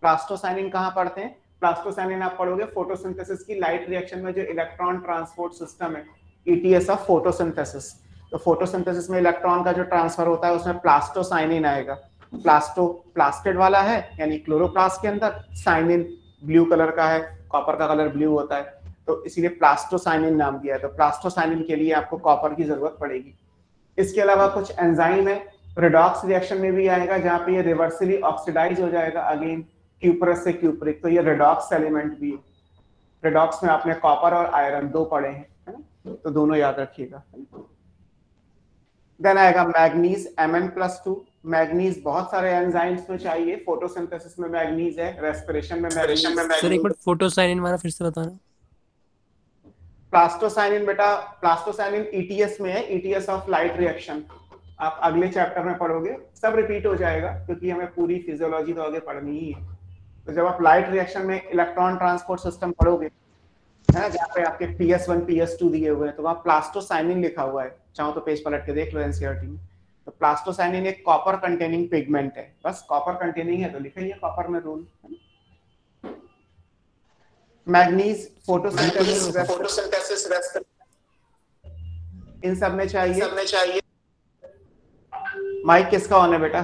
Plastocyanin कहाँ पढ़ते हैं? प्लास्टोसाइनिन आप पढ़ोगे फोटोसिंथेसिस की लाइट रिएक्शन में जो इलेक्ट्रॉन ट्रांसपोर्ट सिस्टम है, ईटीएस ऑफ फोटोसिंथेसिस. तो फोटोसिंथेसिस में इलेक्ट्रॉन का जो ट्रांसफर होता है उसमें प्लास्टोसाइनिन आएगा. प्लास्टिड वाला है यानी क्लोरोप्लास्ट के अंदर, साइनिन ब्लू कलर का है, कॉपर का कलर ब्लू होता है, तो इसीलिए प्लास्टोसाइनिन नाम दिया है. तो प्लास्टोसाइनिन के लिए आपको कॉपर की जरूरत पड़ेगी. इसके अलावा कुछ एंजाइम है, रेडॉक्स रिएक्शन में भी आएगा जहां पे ये रिवर्सली ऑक्सीडाइज हो जाएगा अगेन क्यूपरस से क्यूपरिक, तो ये रेडॉक्स एलिमेंट भी है. रेडॉक्स में आपने कॉपर और आयरन दो पढ़े हैं, है ना, तो दोनों याद रखिएगा. देन आएगा मैग्नीज, Mn+2. मैग्नीज बहुत सारे एंजाइम्स में चाहिए. फोटोसिंथेसिस में मैग्नीज है, रेस्पिरेशन में मैग्नीज. सर एक मिनट, फोटोसाइनिन वाला फिर से बताना. प्लास्टोसाइनिन बेटा, प्लास्टोसाइनिन ईटीएस में है, ईटीएस ऑफ लाइट रिएक्शन. आप अगले चैप्टर में पढ़ोगे, सब रिपीट हो जाएगा क्योंकि हमें पूरी फिजियोलॉजी तो आगे पढ़नी ही है. तो जब आप लाइट रिएक्शन में इलेक्ट्रॉन ट्रांसपोर्ट सिस्टम पढ़ोगे, है जहाँ पे आपके PS1 PS2 दिए हुए हैं, तो वहाँ प्लास्टोसाइनिन लिखा हुआ है. चाहो तो पेज पलट के देख लो एनसीईआरटी में. तो प्लास्टोसाइनिन एक कॉपर कंटेनिंग पिगमेंट है. बस कॉपर कंटेनिंग है तो लिखा ही है कॉपर में रोल. मैग्नीज फोटोसिंथेसिस इन सब में चाहिए. माइक किसका ऑन है बेटा?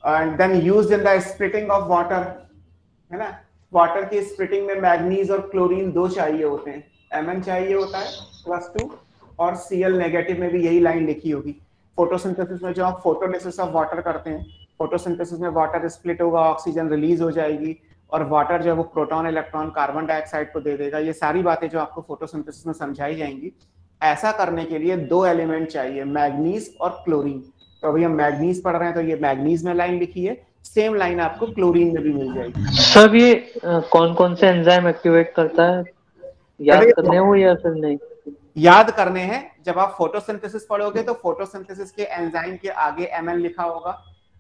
And then used in the splitting of water, है ना. वाटर की स्प्लिटिंग में मैग्नीज और क्लोरीन दो चाहिए होते हैं. Mn चाहिए होता है +2 और Cl नेगेटिव में भी यही लाइन लिखी होगी. फोटोसिंथेसिस में जो आप फोटोलिसिस ऑफ वाटर करते हैं, फोटोसिंथेसिस में वाटर स्प्लिट होगा, ऑक्सीजन रिलीज हो जाएगी और वाटर जो है वो प्रोटॉन इलेक्ट्रॉन कार्बन डाइऑक्साइड को दे देगा. ये सारी बातें जो आपको फोटोसिंथेसिस में समझाई जाएंगी. ऐसा करने के लिए दो एलिमेंट चाहिए, मैग्नीज और क्लोरीन. तो अभी हम मैग्नीज पढ़ रहे हैं तो ये मैग्नीज में लाइन लिखी है, सेम लाइन आपको क्लोरीन में भी मिल जाएगी. सब ये कौन कौन से एंजाइम एक्टिवेट करता है, याद करने हो या फिर नहीं? याद करने हैं. जब आप फोटोसिंथेसिस पढ़ोगे तो फोटोसिंथेसिस के एंजाइम के आगे Mn लिखा होगा.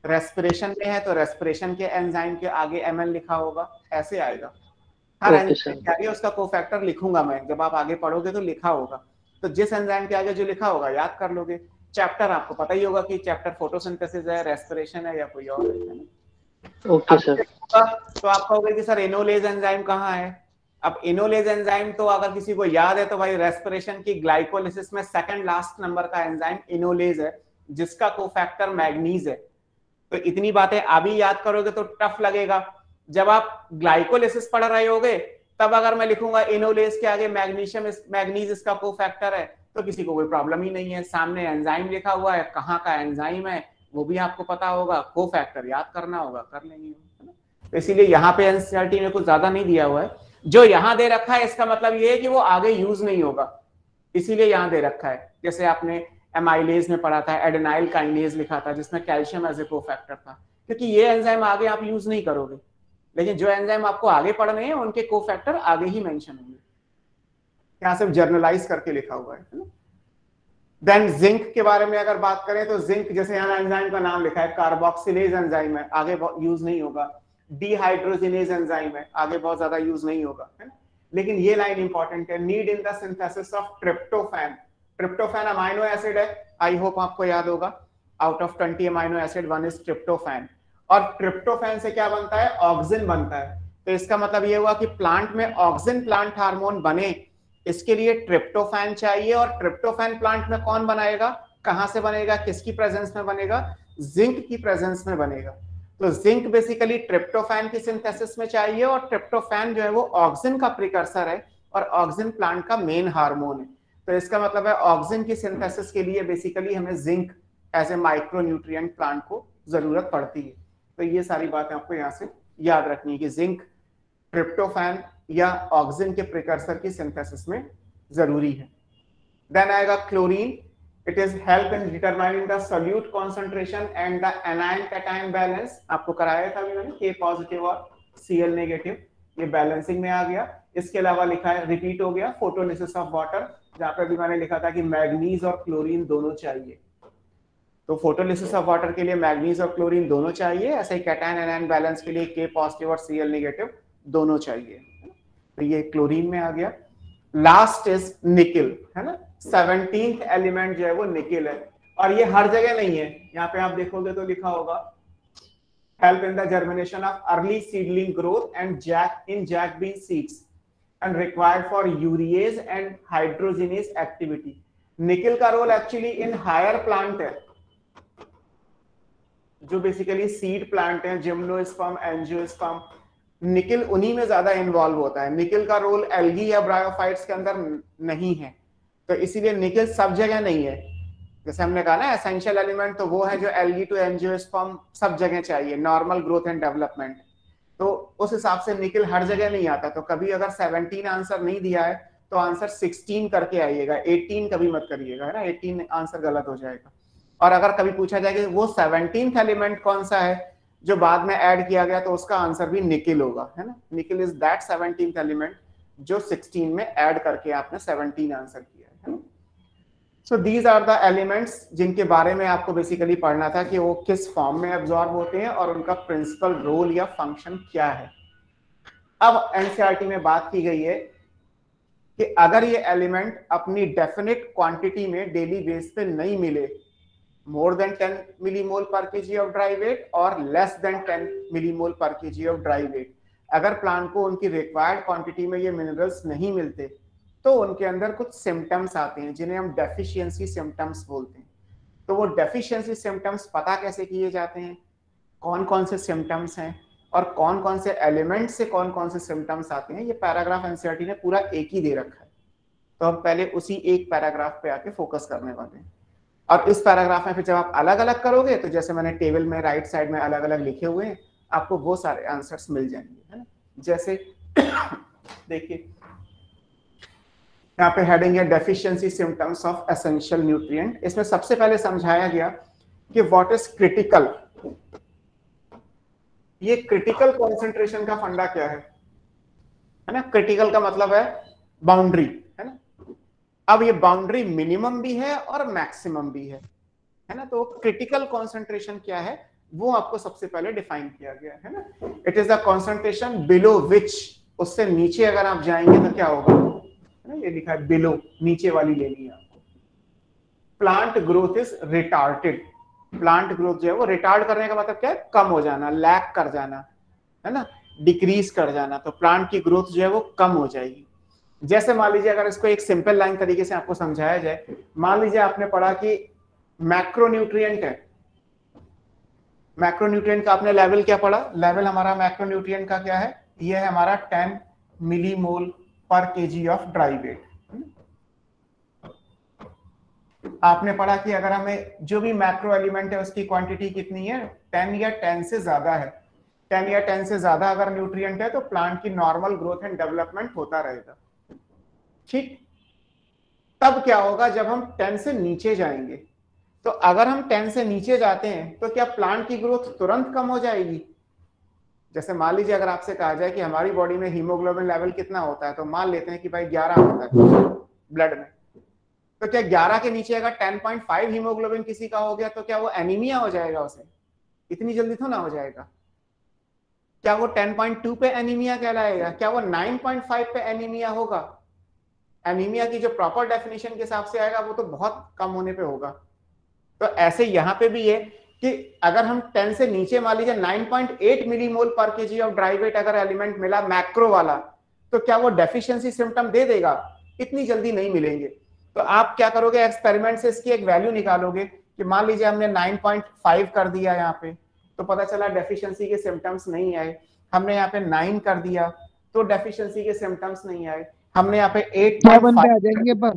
रेस्पिरेशन में है तो रेस्पिरेशन के एंजाइम के आगे Mn लिखा होगा. ऐसे आएगा. हर एंजाइम के आगे उसका कोफैक्टर लिखूंगा मैं, जब आप आगे पढ़ोगे तो लिखा होगा. तो जिस एंजाइम के आगे जो लिखा होगा याद कर लोगे. चैप्टर आपको पता ही होगा कि चैप्टर फोटोसिंथेसिस है, रेस्पिरेशन है या कोई और है. Okay sir. तो आप कहोगे कि सर इनोलेज एंजाइम कहाँ है? अब इनोलेज एंजाइम तो अगर किसी को याद है तो भाई रेस्पिरेशन की ग्लाइकोलिसिस में सेकंड लास्ट नंबर का एंजाइम इनोलेज है जिसका कोफैक्टर मैग्नीज है. तो इतनी बातें अभी याद करोगे तो टफ लगेगा. जब आप ग्लाइकोलिसिस पढ़ रहे होगे तब अगर मैं लिखूंगा इनोलेज के आगे मैग्नीज इसका कोफैक्टर है तो किसी को कोई प्रॉब्लम ही नहीं है. सामने एंजाइम लिखा हुआ है, कहाँ का एंजाइम है वो भी आपको पता होगा, कोफैक्टर याद करना होगा, कर लेंगे. तो इसीलिए यहाँ पे एनसीईआरटी में कुछ ज्यादा नहीं दिया हुआ है. जो यहाँ दे रखा है इसका मतलब ये है कि वो आगे यूज नहीं होगा, इसीलिए यहाँ दे रखा है. जैसे आपने एमाइलेज में पढ़ा था, एडेनाइल काइनेज लिखा था जिसमें कैल्शियम एज ए कोफैक्टर था, क्योंकि ये एंजाइम आगे आप यूज नहीं करोगे. लेकिन जो एंजाइम आपको आगे पढ़ने हैं उनके कोफैक्टर आगे ही मेंशन होंगे. यहाँ सिर्फ जर्नलाइज करके लिखा हुआ है ना. देन जिंक के बारे में अगर बात करें तो जिंक जैसे यहाँ एंजाइम का नाम लिखा है, कार्बोक्सिलेज एंजाइम है, आगे यूज नहीं होगा. डिहाइड्रोजिनेज एंजाइम है, आगे बहुत ज्यादा यूज नहीं होगा, है ना. लेकिन ये लाइन इंपॉर्टेंट है, need in the synthesis of tryptophan. Tryptophan amino acid है, आई होप आपको याद होगा. Out of 20 amino acid 1 is tryptophan. और ट्रिप्टोफैन से क्या बनता है? ऑक्सिन बनता है. तो इसका मतलब ये हुआ कि प्लांट में ऑक्सिन प्लांट हार्मोन बने, इसके लिए ट्रिप्टोफैन चाहिए. और ट्रिप्टोफैन प्लांट में कौन बनाएगा, कहां से बनेगा, किसकी प्रेजेंस में बनेगा? जिंक की प्रेजेंस में बनेगा. तो जिंक बेसिकली ट्रिप्टोफैन की सिंथेसिस में चाहिए और ट्रिप्टोफैन जो है वो ऑक्सिन का प्रिकर्सर है और ऑक्सिन प्लांट का मेन हार्मोन है. तो इसका मतलब है ऑक्सिन की सिंथेसिस के लिए बेसिकली हमें zinc as a micronutrient plant को जरूरत पड़ती है. तो ये सारी बातें आपको यहाँ से याद रखनी है कि जिंक ट्रिप्टोफैन या ऑक्सिन के प्रिकर्सर की सिंथेसिस में जरूरी है. देन आएगा chlorine. It is help in determining the solute concentration and the anion cation balance. आपको कराया था मैंने, K पॉजिटिव और Cl नेगेटिव, ये बैलेंसिंग में आ गया. इसके अलावा लिखा है, रिपीट हो गया, फोटोलिसिस ऑफ वाटर, जहां पर भी मैंने लिखा था कि मैग्नीज और क्लोरीन दोनों चाहिए. तो फोटोलिसिस ऑफ वाटर के लिए मैग्नीज और क्लोरीन दोनों चाहिए, ऐसे ही कैटायन एनायन बैलेंस के लिए के पॉजिटिव और सीएल नेगेटिव दोनों चाहिए। तो ये क्लोरीन में आ गया। लास्ट इज निकिल, है ना, 17th एलिमेंट जो है वो निकिल है, और ये हर जगह नहीं है। यहाँ पे आप देखोगे तो लिखा होगा help in the germination of early seedling growth and jack bean seeds and required for urease and hydrogenase activity. Nickel का role actually in higher plant है, जो बेसिकली सीड प्लांट है, जिम्नोस्पर्म, एंजियोस्पर्म, निकिल उन्हीं में ज्यादा इन्वॉल्व होता है। निकिल का रोल एल्गी या ब्रायोफाइट्स के अंदर नहीं है, तो इसीलिए निकिल सब जगह नहीं है। जैसे हमने कहा ना एसेंशियल एलिमेंट, तो वो है जो एल्गी टू एंजियोस्पर्म सब जगह चाहिए, नॉर्मल ग्रोथ एंड डेवलपमेंट। तो उस हिसाब से निकिल हर जगह नहीं आता। तो कभी अगर 17 आंसर नहीं दिया है तो आंसर 16 करके आइएगा, 18 कभी मत करिएगा, है ना, 18 आंसर गलत हो जाएगा। और अगर कभी पूछा जाए कि वो 17th एलिमेंट कौन सा है जो बाद में ऐड किया गया, तो उसका आंसर भी निकिल होगा, है ना। Nickel is that 17th element जो 16 में ऐड करके आपने 17 आंसर किया है ना। So these are the elements जिनके बारे में आपको बेसिकली पढ़ना था कि वो किस फॉर्म में एब्जॉर्ब होते हैं और उनका प्रिंसिपल रोल या फंक्शन क्या है। अब एनसीईआरटी में बात की गई है कि अगर ये एलिमेंट अपनी डेफिनेट क्वांटिटी में डेली बेस पे नहीं मिले, more than 10 millimole per kg of dry weight और less than 10 millimole per kg of dry weight, अगर प्लांट को उनकी रिक्वायर्ड क्वांटिटी में ये मिनरल्स नहीं मिलते तो उनके अंदर कुछ सिम्टम्स आते हैं जिन्हें हम डेफिशिएंसी सिम्टम्स बोलते हैं। तो वो डेफिशिएंसी सिम्टम्स पता कैसे किए जाते हैं, कौन कौन से सिम्टम्स हैं और कौन कौन से एलिमेंट से कौन कौन से सिम्टम्स आते हैं, ये पैराग्राफ एनसीईआरटी ने पूरा एक ही दे रखा है। तो हम पहले उसी एक पैराग्राफ पे आके फोकस करने वाले हैं। और इस पैराग्राफ में फिर जब आप अलग अलग करोगे तो जैसे मैंने टेबल में राइट साइड में अलग अलग लिखे हुए हैं, आपको वो सारे आंसर्स मिल जाएंगे, है ना। जैसे देखिए यहाँ पे हेडिंग है deficiency symptoms of essential nutrient. इसमें सबसे पहले समझाया गया कि व्हाट इज क्रिटिकल। ये क्रिटिकल कॉन्सेंट्रेशन का फंडा क्या है ना। क्रिटिकल का मतलब है बाउंड्री, है ना। अब ये बाउंड्री मिनिमम भी है और मैक्सिमम भी है ना। तो क्रिटिकल कॉन्सेंट्रेशन क्या है वो आपको सबसे पहले डिफाइन किया गया है ना। It is the concentration below which, उससे नीचे अगर आप जाएंगे तो क्या होगा, है ना, ये लिखा है बिलो, नीचे वाली लेनी है आपको। Plant growth is retarded. Plant growth जो है वो रिटार्ड करने का मतलब क्या है, कम हो जाना, लैग कर जाना, है ना, डिक्रीज कर जाना। तो प्लांट की ग्रोथ जो है वो कम हो जाएगी। जैसे मान लीजिए अगर इसको एक सिंपल लाइन तरीके से आपको समझाया जाए, मान लीजिए आपने पढ़ा कि मैक्रोन्यूट्रिएंट है। मैक्रोन्यूट्रिएंट का आपने लेवल क्या पढ़ा, लेवल हमारा मैक्रोन्यूट्रिएंट का क्या है, ये है हमारा 10 मिलीमोल पर केजी ऑफ ड्राई वेट। आपने पढ़ा कि अगर हमें जो भी मैक्रो एलिमेंट है उसकी क्वांटिटी कितनी है, 10 या 10 से ज्यादा है। 10 या 10 से ज्यादा अगर न्यूट्रिएंट है तो प्लांट की नॉर्मल ग्रोथ एंड डेवलपमेंट होता रहेगा, ठीक। तब क्या होगा जब हम 10 से नीचे जाएंगे, तो अगर हम 10 से नीचे जाते हैं तो क्या प्लांट की ग्रोथ तुरंत कम हो जाएगी। जैसे मान लीजिए अगर आपसे कहा जाए कि हमारी बॉडी में हीमोग्लोबिन लेवल कितना होता है, तो मान लेते हैं कि भाई 11 होता है ब्लड में। तो क्या 11 के नीचे अगर 10.5 हीमोग्लोबिन किसी का हो गया तो क्या वो एनीमिया हो जाएगा, उसे इतनी जल्दी तो ना हो जाएगा। क्या वो 10.2 पे एनीमिया कहलाएगा, क्या वो 9.5 पे एनीमिया होगा। एनीमिया की जो प्रॉपर डेफिनेशन के हिसाब से आएगा वो तो बहुत कम होने पे होगा। तो ऐसे यहाँ पे भी है कि अगर हम 10 से नीचे मान लीजिए 9.8 मिलीमोल पर केजी ऑफ ड्राई वेट अगर एलिमेंट मिला मैक्रो वाला, तो क्या वो डेफिशिएंसी सिम्टम दे देगा, इतनी जल्दी नहीं मिलेंगे। तो आप क्या करोगे, एक्सपेरिमेंट से इसकी एक वैल्यू निकालोगे कि मान लीजिए हमने 9.5 कर दिया यहाँ पे, तो पता चला डेफिशिएंसी के सिम्टम्स नहीं आए। हमने यहाँ पे 9 कर दिया तो डेफिशिएंसी के सिम्टम्स नहीं आए। हमने यहाँ पे 8.5 आ जाएंगे पर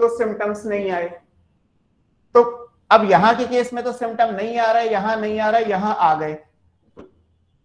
तो सिम्टम्स नहीं आए। तो अब यहाँ के केस में तो सिम्टम नहीं आ रहा है, यहाँ नहीं आ रहा है, यहाँ आ गए।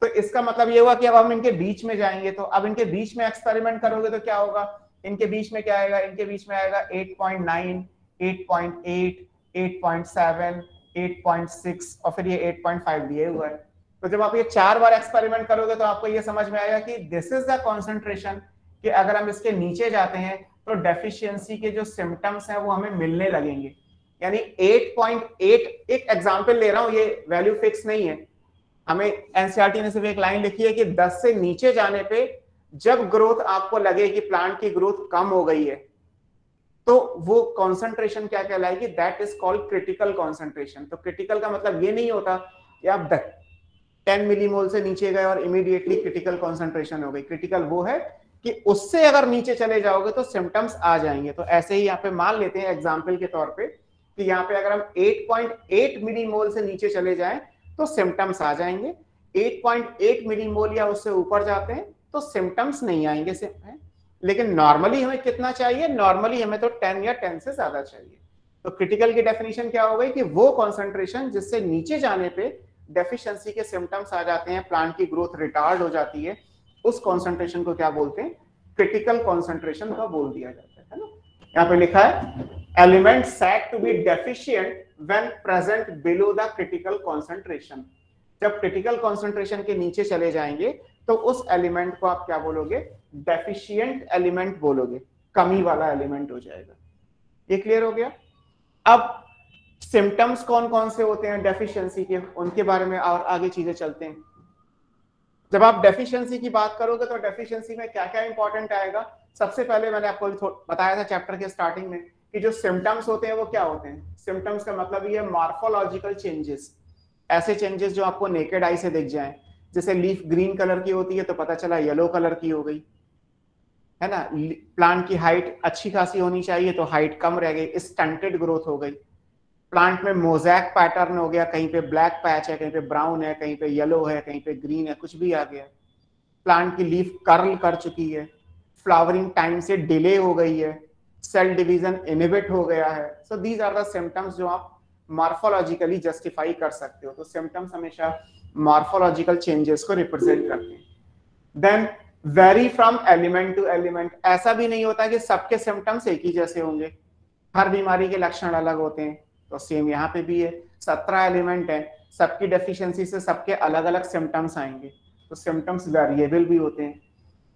तो इसका मतलब ये हुआ कि अब हम इनके बीच में जाएंगे। तो अब इनके बीच में एक्सपेरिमेंट करोगे तो क्या होगा, इनके बीच में क्या आएगा, इनके बीच में आएगा 8.9, 8.8, 8.7, 8.6 और फिर ये 8.5 दिए हुआ है। तो जब आप ये 4 बार एक्सपेरिमेंट करोगे तो आपको ये समझ में आएगा कि दिस इज द कॉन्सेंट्रेशन, कि अगर हम इसके नीचे जाते हैं तो डेफिशिएंसी के जो सिम्टम्स हैं वो हमें मिलने लगेंगे। यानी 8.8, एक एग्जांपल ले रहा हूं, ये वैल्यू फिक्स नहीं है, हमें एनसीईआरटी ने सिर्फ एक लाइन लिखी है कि 10 से नीचे जाने पे जब ग्रोथ आपको लगे कि प्लांट की ग्रोथ कम हो गई है तो वो कॉन्सेंट्रेशन क्या कहलाएगी, that is called critical concentration. तो क्रिटिकल का मतलब ये नहीं होता कि आप 10 मिलीमोल से नीचे गए और इमीडिएटली क्रिटिकल कॉन्सेंट्रेशन हो गई। क्रिटिकल वो है कि उससे अगर नीचे चले जाओगे तो सिम्टम्स आ जाएंगे। तो ऐसे ही यहाँ पे मान लेते हैं एग्जाम्पल के तौर पे कि यहाँ पे अगर हम 8.8 मिलीमोल से नीचे चले जाएं तो सिम्टम्स आ जाएंगे, 8.8 मिलीमोल या उससे ऊपर जाते हैं तो सिम्टम्स नहीं आएंगे। लेकिन नॉर्मली हमें कितना चाहिए, नॉर्मली हमें तो 10 या 10 से ज्यादा चाहिए। तो क्रिटिकल की डेफिनेशन क्या हो गई कि वो कॉन्सेंट्रेशन जिससे नीचे जाने पे डेफिशिएंसी के सिम्टम्स आ जाते हैं, प्लांट की ग्रोथ रिटार्ड हो जाती है, उस कॉन्सेंट्रेशन को क्या बोलते हैं, क्रिटिकल कॉन्सेंट्रेशन का बोल दिया जाता है ना। यहाँ पे लिखा है element said to be deficient when present below the critical concentration. जब क्रिटिकल कॉन्सेंट्रेशन के नीचे चले जाएंगे तो उस एलिमेंट को आप क्या बोलोगे, डेफिशिएंट एलिमेंट बोलोगे, कमी वाला एलिमेंट हो जाएगा। ये क्लियर हो गया। अब सिम्टम्स कौन कौन से होते हैं डेफिशिएंसी के, उनके बारे में और आगे चीजें चलते हैं। जब आप डेफिशिएंसी की बात करोगे तो डेफिशिएंसी में क्या क्या इंपॉर्टेंट आएगा। सबसे पहले मैंने आपको बताया था चैप्टर के स्टार्टिंग में कि जो सिम्टम्स होते हैं वो क्या होते हैं। सिम्टम्स का मतलब ये मॉर्फोलॉजिकल चेंजेस, ऐसे चेंजेस जो आपको नेकेड आई से दिख जाएं। जैसे लीफ ग्रीन कलर की होती है तो पता चला येलो कलर की हो गई, है ना। प्लांट की हाइट अच्छी खासी होनी चाहिए तो हाइट कम रह गई, स्टंटेड ग्रोथ हो गई। प्लांट में मोज़ैक पैटर्न हो गया, कहीं पे ब्लैक पैच है, कहीं पे ब्राउन है, कहीं पे येलो है, कहीं पे ग्रीन है, कुछ भी आ गया। प्लांट की लीफ कर्ल कर चुकी है, फ्लावरिंग टाइम से डिले हो गई है, सेल डिवीजन इनहिबिट हो गया है। So these are the symptoms जो आप मॉर्फोलॉजिकली जस्टिफाई कर सकते हो। तो सिम्टम्स हमेशा मॉर्फोलॉजिकल चेंजेस को रिप्रेजेंट करते हैं। Then vary from element to element, ऐसा भी नहीं होता कि सबके सिम्टम्स एक ही जैसे होंगे, हर बीमारी के लक्षण अलग होते हैं। तो सेम यहाँ पे भी है, 17 एलिमेंट है, सबकी डेफिशिएंसी से सबके अलग अलग सिम्टम्स आएंगे, तो सिम्टम्स वेरिएबल भी होते हैं।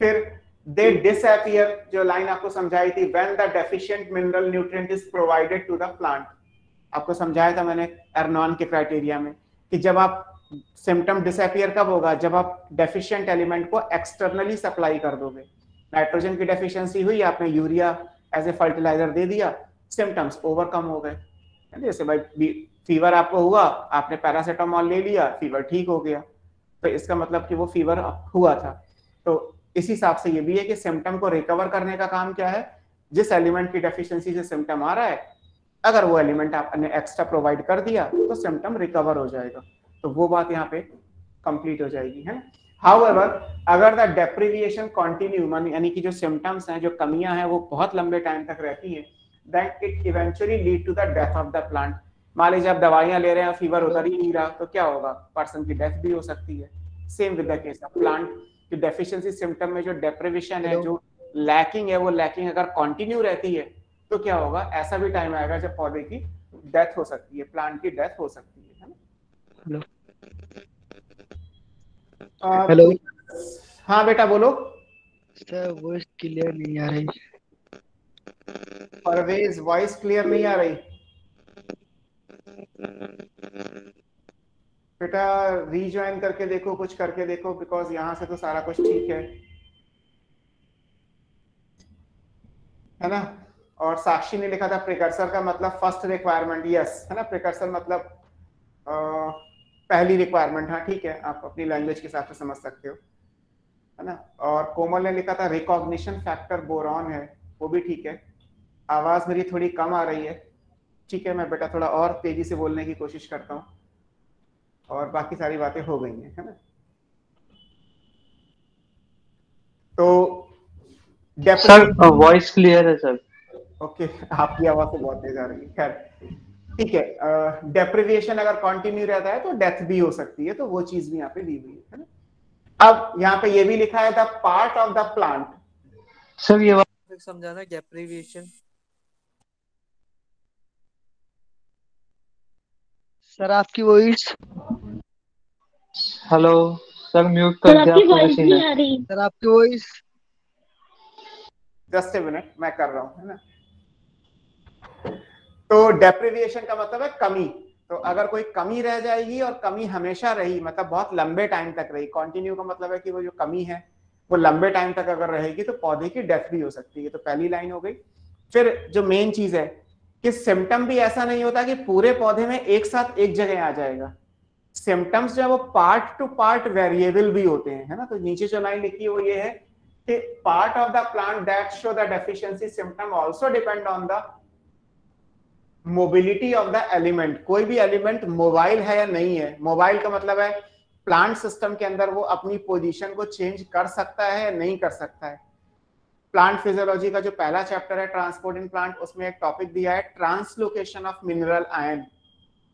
फिर दे डिसअपीयर, जो लाइन आपको समझाई थी, when the deficient mineral nutrient is provided to the plant, आपको समझाया था मैंने एर्नॉन के क्राइटेरिया में कि जब आप सिम्टम डिसअपीयर कब होगा, जब आप डेफिशिएंट एलिमेंट को एक्सटर्नली सप्लाई कर दोगे। नाइट्रोजन की डेफिशिएंसी हुई, आपने यूरिया एज ए फर्टिलाइजर दे दिया, सिम्टम्स ओवरकम हो गए। जैसे भाई फीवर आपको हुआ, आपने पैरासिटामोल ले लिया, फीवर ठीक हो गया, तो इसका मतलब कि वो फीवर हुआ था। तो इस हिसाब से ये भी है कि सिम्टम को रिकवर करने का काम क्या है, जिस एलिमेंट की डेफिशिएंसी से सिम्टम आ रहा है, अगर वो एलिमेंट आपने एक्स्ट्रा प्रोवाइड कर दिया तो सिम्टम रिकवर हो जाएगा। तो वो बात यहाँ पे कंप्लीट हो जाएगी, है। हाउएवर अगर द डेप्रिविएशन कंटिन्यू, यानी कि जो सिम्टम्स हैं, जो कमियां हैं, वो बहुत लंबे टाइम तक रहती है, then it eventually lead to the death of the plant। मान लीजिए आप दवाइयां ले रहे हैं, फीवर उतर ही नहीं रहा, तो क्या होगा, पर्सन की डेथ भी हो सकती है। Same with the case of plant की डेफिशिएंसी सिम्टम में जो डेप्रिवेशन है, जो लैकिंग है, वो लैकिंग अगर कंटिन्यू रहती है तो क्या होगा, ऐसा भी टाइम आएगा जब पौधे की डेथ हो सकती है, प्लांट की डेथ हो सकती है ना। हेलो। हाँ बेटा बोलो। सर वॉइस क्लियर नहीं आ रही। परवेज वॉइस क्लियर नहीं आ रही बेटा, रीज्वाइन करके देखो, कुछ करके देखो, बिकॉज यहाँ से तो सारा कुछ ठीक है ना। और साक्षी ने लिखा था प्रिकर्सर का मतलब फर्स्ट रिक्वायरमेंट, यस, है ना। प्रिकर्सर मतलब पहली रिक्वायरमेंट, हाँ ठीक है, आप अपनी लैंग्वेज के हिसाब से समझ सकते हो, है ना। और कोमल ने लिखा था रिकॉग्निशन फैक्टर बोरॉन है, वो भी ठीक है। आवाज मेरी थोड़ी कम आ रही है, ठीक है, मैं बेटा थोड़ा और तेजी से बोलने की कोशिश करता हूँ, और बाकी सारी बातें हो गई हैं, है ना। तो सर वॉइस क्लियर है सर। ओके, आपकी आवाज तो बहुत तेज आ रही है, खैर ठीक है। डेप्रिविएशन अगर कंटिन्यू रहता है तो डेथ भी हो सकती है, तो वो चीज भी यहाँ पे दी हुई है ना। अब यहाँ पे ये भी लिखा है the part of the plant. Sir ये बात समझाना, डेप्रिविएशन। सर आपकी वॉइस, हेलो सर, म्यूट कर दिया आपको किसी ने। सर आपकी वॉइस, जस्ट ए मिनट, मैं कर रहा हूँ, है ना। तो डेप्रिविएशन का मतलब है कमी। तो अगर कोई कमी रह जाएगी और कमी हमेशा रही, मतलब बहुत लंबे टाइम तक रही, कंटिन्यू का मतलब है कि वो जो कमी है वो लंबे टाइम तक अगर रहेगी तो पौधे की डेथ भी हो सकती है। तो पहली लाइन हो गई। फिर जो मेन चीज है कि सिम्टम भी ऐसा नहीं होता कि पूरे पौधे में एक साथ एक जगह आ जाएगा। सिम्टम्स जो है वो पार्ट टू पार्ट वेरिएबल भी होते हैं, है ना। तो नीचे जो लाइन लिखी है वो ये है कि part of the plant that show the deficiency symptom also depend on the mobility of the element. कोई भी एलिमेंट मोबाइल है या नहीं है, मोबाइल का मतलब है प्लांट सिस्टम के अंदर वो अपनी पोजीशन को चेंज कर सकता है या नहीं कर सकता है। प्लांट फिजियोलॉजी का जो पहला चैप्टर है ट्रांसपोर्ट इन प्लांट, उसमें एक टॉपिक दिया है translocation of mineral ion.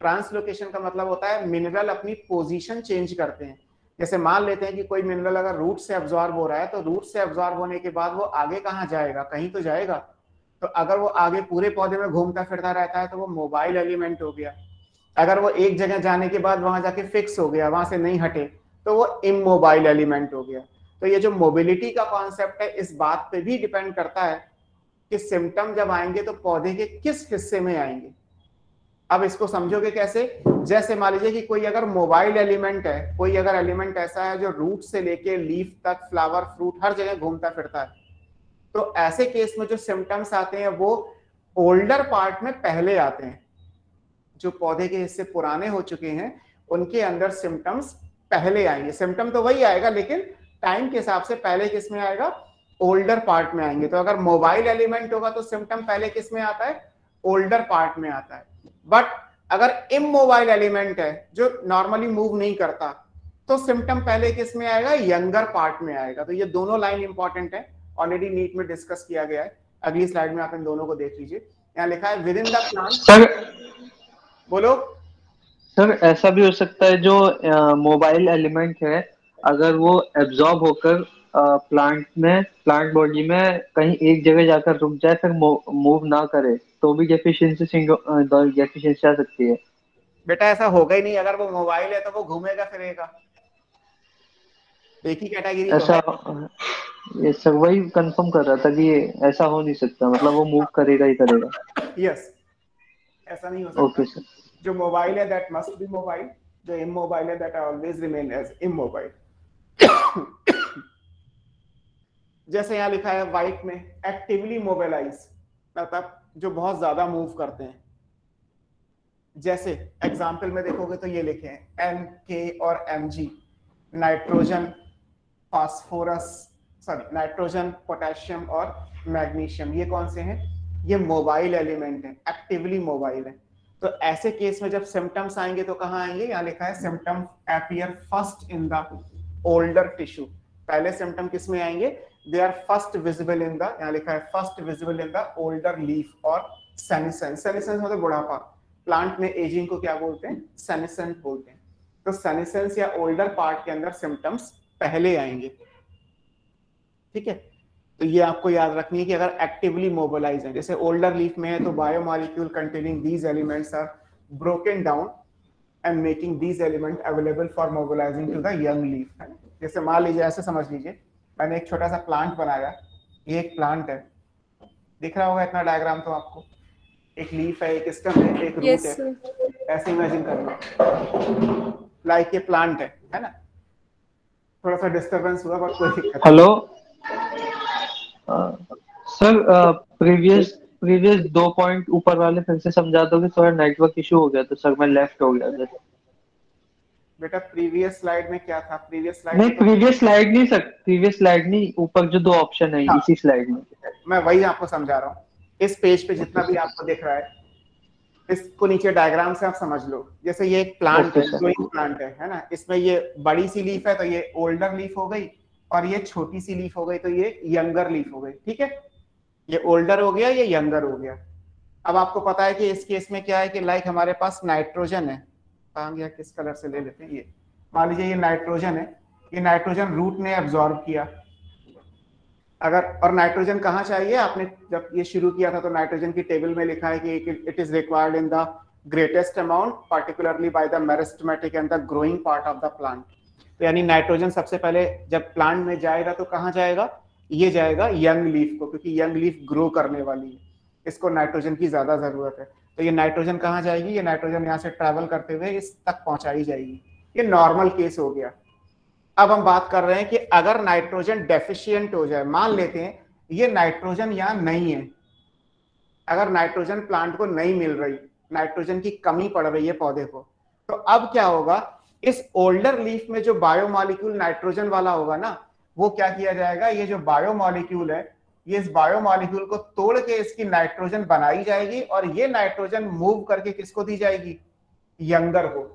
Translocation का मतलब होता है मिनरल अपनी पोजीशन चेंज करते हैं। जैसे मान लेते हैं कि कोई मिनरल अगर रूट से अब्सॉर्ब हो रहा है, तो रूट से अब्सॉर्ब होने के बाद वो आगे कहाँ जाएगा, कहीं तो जाएगा। तो अगर वो आगे पूरे पौधे में घूमता फिरता रहता है तो वो मोबाइल एलिमेंट हो गया। अगर वो एक जगह जाने के बाद वहां जाके फिक्स हो गया, वहां से नहीं हटे, तो वो इमोबाइल एलिमेंट हो गया। तो ये जो मोबिलिटी का कॉन्सेप्ट है इस बात पे भी डिपेंड करता है कि सिम्टम जब आएंगे तो पौधे के किस हिस्से में आएंगे। अब इसको समझोगे कैसे? जैसे मान लीजिए कि कोई अगर मोबाइल एलिमेंट है, कोई अगर एलिमेंट ऐसा है जो रूट से लेके लीफ तक, फ्लावर, फ्रूट हर जगह घूमता फिरता है, तो ऐसे केस में जो सिम्टम्स आते हैं वो ओल्डर पार्ट में पहले आते हैं। जो पौधे के हिस्से पुराने हो चुके हैं उनके अंदर सिम्टम्स पहले आएंगे। सिम्टम तो वही आएगा लेकिन टाइम के हिसाब से पहले किस में आएगा, ओल्डर पार्ट में आएंगे। तो अगर मोबाइल एलिमेंट होगा तो सिम्टम पहले किस में आता है, ओल्डर पार्ट में आता है। बट अगर इमोबाइल एलिमेंट है जो नॉर्मली मूव नहीं करता, तो सिम्टम पहले किस में आएगा, यंगर पार्ट में आएगा। तो ये दोनों लाइन इंपॉर्टेंट है, ऑलरेडी नीट में डिस्कस किया गया है। अगली स्लाइड में आप इन दोनों को देख लीजिए। यहाँ लिखा है with in the plant. Sir बोलो सर, ऐसा भी हो सकता है जो मोबाइल एलिमेंट है, अगर वो एब्जॉर्ब होकर प्लांट बॉडी में कहीं एक जगह जाकर रुक जाए, फिर मूव ना करे, तो भी डेफिशिएंसी आ सकती है। बेटा ऐसा होगा ही नहीं। अगर वो मोबाइल है तो वो घूमेगा फिरेगा, एक ही कैटेगरी तो ऐसा है। ये सर वही कंफर्म कर रहा था कि ये ऐसा हो नहीं सकता, मतलब वो मूव करेगा ही करेगा। यस, ऐसा नहीं हो सकता। Okay sir. जो मोबाइल है दैट मस्ट बी मोबाइल, जो इमोबाइल है that always remain as immobile. जैसे यहाँ लिखा है व्हाइट में एक्टिवली मोबिलाइज, मतलब जो बहुत ज्यादा मूव करते हैं। जैसे एग्जाम्पल में देखोगे तो ये लिखे हैं एन, के और MG, nitrogen, phosphorus, sorry nitrogen, potassium और मैग्नीशियम। ये कौन से हैं, ये मोबाइल एलिमेंट है, एक्टिवली मोबाइल है। तो ऐसे केस में जब सिम्टम्स आएंगे तो कहाँ आएंगे, यहाँ लिखा है symptom appear first in the older tissue. पहले सिम्टम किस में आएंगे, they are first visible in the, यहाँ लिखा है first visible in the older leaf और सेनिसेंस। सेनिसेंस मतलब बुढ़ापा। प्लांट में एजिंग को क्या बोलते हैं, सेनिसेंस बोलते हैं। तो सेनिसेंस या ओल्डर पार्ट के अंदर सिम्टम्स पहले आएंगे। ठीक है, तो ये आपको याद रखनी है कि अगर एक्टिवली मोबिलाइज है, जैसे ओल्डर लीफ में है तो biomolecule containing these elements are broken down and making these element available for mobilising to the young leaf. जैसे मान लीजिए, ऐसे समझ लीजिए मैंने एक छोटा सा प्लांट बनाया, ये एक प्लांट है, दिख रहा होगा इतना डायग्राम तो आपको, एक लीफ है, एक स्टेम है, एक रूट है। ऐसे इमेजिन कर लो लाइक ये प्लांट है ना। थोड़ा सा डिस्टरबेंस हुआ पर कोई दिक्कत नहीं। हेलो सर, प्रीवियस 2 पॉइंट ऊपर वाले फिर से समझा दोगे, थोड़ा नेटवर्क इशू हो गया तो सर मैं लेफ्ट हो गया। बेटा प्रीवियस स्लाइड में क्या था, प्रीवियस स्लाइड नहीं, में तो प्रीवियस स्लाइड नहीं, ऊपर जो 2 ऑप्शन है इसी स्लाइड में। मैं वही आपको समझा रहा हूँ। इस पेज पे जितना भी आपको दिख रहा है, इसको नीचे डायग्राम से आप समझ लो। जैसे ये एक प्लांट है, ग्रोइंग प्लांट है ना, इसमें ये बड़ी सी लीफ है तो ये ओल्डर लीफ हो गई, और ये छोटी सी लीफ हो गई तो ये यंगर लीफ हो गई। ठीक है, ये ओल्डर हो गया, ये यंगर हो गया। अब आपको पता है कि इस केस में क्या है कि लाइक हमारे पास नाइट्रोजन है, कहाँ गया, किस कलर से ले लेते हैं, ये मान लीजिए ये नाइट्रोजन है, ये नाइट्रोजन रूट ने एब्जॉर्ब किया। अगर और नाइट्रोजन कहाँ चाहिए, आपने जब ये शुरू किया था तो नाइट्रोजन की टेबल में लिखा है कि it is required in the greatest amount particularly by the meristematic and the growing part of the plant. तो यानी नाइट्रोजन सबसे पहले जब प्लांट में जाएगा तो कहाँ जाएगा, ये जाएगा यंग लीफ को, क्योंकि यंग लीफ ग्रो करने वाली है, इसको नाइट्रोजन की ज्यादा जरूरत है। तो ये नाइट्रोजन कहाँ जाएगी, ये नाइट्रोजन यहाँ से ट्रैवल करते हुए इस तक पहुंचाई जाएगी। ये नॉर्मल केस हो गया। अब हम बात कर रहे हैं कि अगर नाइट्रोजन डेफिशिएंट हो जाए, मान लेते हैं ये नाइट्रोजन यहाँ नहीं है, अगर नाइट्रोजन प्लांट को नहीं मिल रही, नाइट्रोजन की कमी पड़ रही है पौधे को, तो अब क्या होगा, इस ओल्डर लीफ में जो बायोमॉलिक्यूल नाइट्रोजन वाला होगा ना, वो क्या किया जाएगा, ये जो बायोमॉलिक्यूल है, ये इस बायोमॉलिक्यूल को तोड़ के इसकी नाइट्रोजन बनाई जाएगी और ये नाइट्रोजन मूव करके किसको दी जाएगी, यंगर को।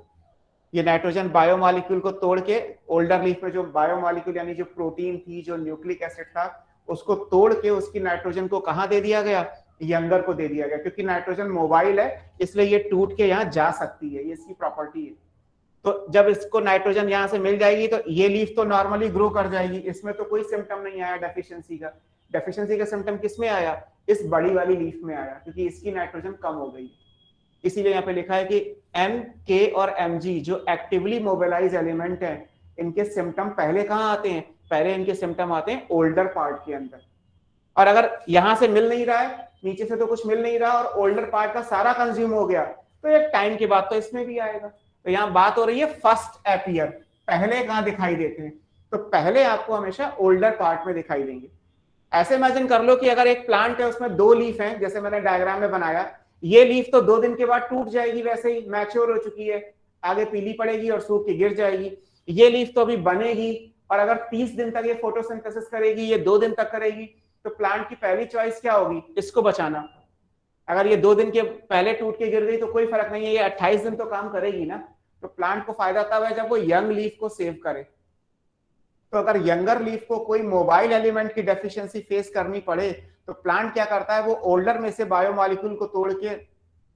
ये नाइट्रोजन बायोमॉलिक्यूल को तोड़ के ओल्डर लीफ में जो बायोमॉलिक्यूल यानी जो प्रोटीन थी, जो न्यूक्लिक एसिड था, उसको तोड़ के उसकी नाइट्रोजन को कहां दे दिया गया, यंगर को दे दिया गया। क्योंकि नाइट्रोजन मोबाइल है इसलिए ये टूट के यहाँ जा सकती है, ये इसकी प्रॉपर्टी है। तो जब इसको नाइट्रोजन यहाँ से मिल जाएगी तो ये लीफ तो नॉर्मली ग्रो कर जाएगी, इसमें तो कोई सिम्टम नहीं आया डेफिशिएंसी का। डेफिशिएंसी का सिम्टम किस में आया, इस बड़ी वाली लीफ में आया, क्योंकि इसकी नाइट्रोजन कम हो गई। इसीलिए यहाँ पे लिखा है कि एम, के और एमजी जो एक्टिवली मोबिलाइज एलिमेंट है, इनके सिम्टम पहले कहाँ आते हैं, पहले इनके सिम्टम आते हैं ओल्डर पार्ट के अंदर। और अगर यहां से मिल नहीं रहा है, नीचे से तो कुछ मिल नहीं रहा और ओल्डर पार्ट का सारा कंज्यूम हो गया, तो एक टाइम के बाद तो इसमें भी आएगा। तो यहाँ बात हो रही है फर्स्ट एपियर, पहले कहाँ दिखाई देते हैं, तो पहले आपको हमेशा ओल्डर पार्ट में दिखाई देंगे। ऐसे इमेजिन कर लो कि अगर एक प्लांट है उसमें 2 लीफ हैं, जैसे मैंने डायग्राम में बनाया, ये लीफ तो 2 दिन के बाद टूट जाएगी, वैसे ही मैच्योर हो चुकी है, आगे पीली पड़ेगी और सूख के गिर जाएगी। ये लीफ तो अभी बनेगी और अगर 30 दिन तक ये फोटोसिंथेसिस करेगी, ये 2 दिन तक करेगी, तो प्लांट की पहली चॉइस क्या होगी, इसको बचाना। अगर ये 2 दिन के पहले टूट के गिर गई तो कोई फर्क नहीं है, ये 28 दिन तो काम करेगी ना। तो प्लांट को फायदा तब है जब वो यंग लीफ को सेव करे। तो अगर यंगर लीफ को कोई मोबाइल एलिमेंट की डेफिशिएंसी फेस करनी पड़े तो प्लांट क्या करता है, वो ओल्डर में से बायोमॉलिक्यूल को तोड़ के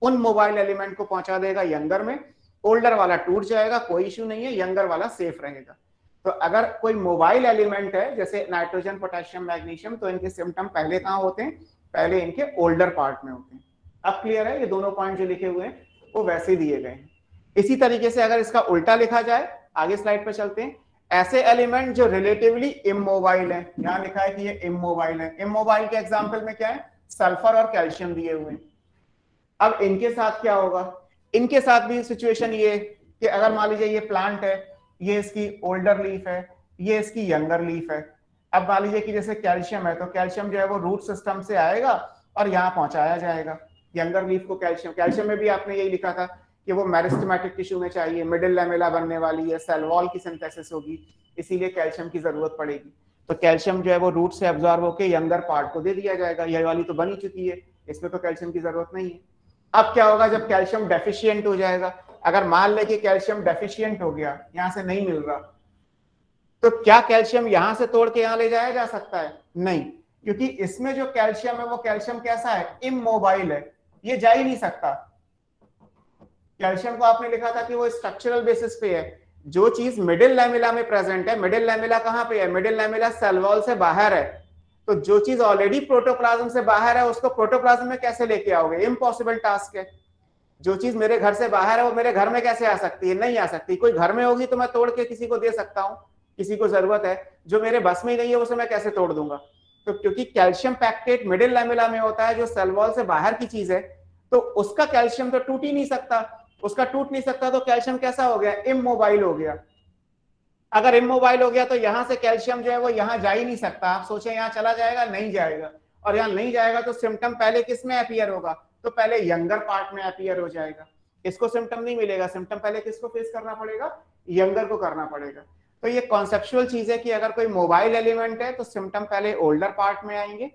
उन मोबाइल एलिमेंट को पहुंचा देगा यंगर में। ओल्डर वाला टूट जाएगा, कोई इश्यू नहीं है, यंगर वाला सेफ रहेगा। तो अगर कोई मोबाइल एलिमेंट है जैसे नाइट्रोजन, पोटेशियम, मैग्नीशियम, तो इनके सिम्टम पहले कहाँ होते हैं, पहले इनके ओल्डर पार्ट में होते हैं। अब क्लियर है, ये दोनों पॉइंट जो लिखे हुए हैं वो वैसे दिए गए हैं। इसी तरीके से अगर इसका उल्टा लिखा जाए, आगे स्लाइड पर चलते हैं, ऐसे एलिमेंट जो रिलेटिवली इमोबाइल है, यहाँ लिखा है कि ये इमोबाइल है। इमोबाइल के एग्जाम्पल में क्या है, सल्फर और कैल्शियम दिए हुए हैं। अब इनके साथ क्या होगा, इनके साथ भी सिचुएशन ये कि अगर मान लीजिए ये प्लांट है, ये इसकी ओल्डर लीफ है, ये इसकी यंगर लीफ है। अब मान लीजिए कि जैसे कैल्शियम है, तो कैल्शियम जो है वो रूट सिस्टम से आएगा और यहाँ पहुंचाया जाएगा यंगर लीफ को। कैल्शियम में भी आपने यही लिखा था कि वो मेरिस्टेमेटिक टिश्यू में चाहिए, मिडिल लैमेला बनने वाली है, सेल वॉल की सिंथेसिस होगी, इसीलिए कैल्शियम की जरूरत पड़ेगी। तो कैल्शियम जो है वो रूट से एब्जॉर्ब होकर यंगर पार्ट को दे दिया जाएगा। ये वाली तो बनी चुकी है, इसमें तो कैल्शियम की जरूरत नहीं है। अब क्या होगा जब कैल्शियम डेफिशिएंट हो जाएगा, अगर मान ले कि कैल्शियम डेफिशिएंट हो गया, यहां से नहीं मिल रहा, तो क्या कैल्शियम यहां से तोड़ के यहां ले जाया जा सकता है, नहीं, क्योंकि इसमें जो कैल्शियम है वो कैल्शियम कैसा है, इमोबाइल है, ये जा ही नहीं सकता। कैल्शियम को आपने लिखा था कि वो स्ट्रक्चरल बेसिस पे है। जो चीज मिडिल लैमेला में प्रेजेंट है, मिडिल लैमेला कहां पे है, मिडिल लैमेला सेल वॉल से बाहर है, तो जो चीज ऑलरेडी प्रोटोप्लाज्म से बाहर है उसको प्रोटोप्लाज्म में कैसे लेके आओगे, इम्पॉसिबल टास्क है। जो चीज मेरे घर से बाहर है वो मेरे घर में कैसे आ सकती है, नहीं आ सकती। कोई घर में होगी तो मैं तोड़ के किसी को दे सकता हूँ, किसी को जरूरत है, जो मेरे बस में ही नहीं है उसे मैं कैसे तोड़ दूंगा। तो क्योंकि कैल्शियम पैक्टेट मिडिल लैमेला में होता है, जो सेल वॉल से बाहर की चीज है, तो उसका कैल्शियम तो टूट ही नहीं सकता, उसका टूट नहीं सकता, तो कैल्शियम कैसा हो गया, इमोबाइल हो गया। अगर इमोबाइल हो गया तो यहां से कैल्शियम जो है वो यहां जा ही नहीं सकता। आप सोचे यहां चला जाएगा, नहीं जाएगा, और यहां नहीं जाएगा तो सिम्टम पहले किस में अपीयर होगा, तो पहले यंगर पार्ट में अपीयर हो जाएगा। इसको सिम्टम नहीं मिलेगा, सिम्टम पहले किसको फेस करना पड़ेगा, यंगर को करना पड़ेगा। तो ये कॉन्सेप्चुअल चीज है कि अगर कोई मोबाइल एलिमेंट है तो सिम्टम पहले ओल्डर पार्ट में आएंगे,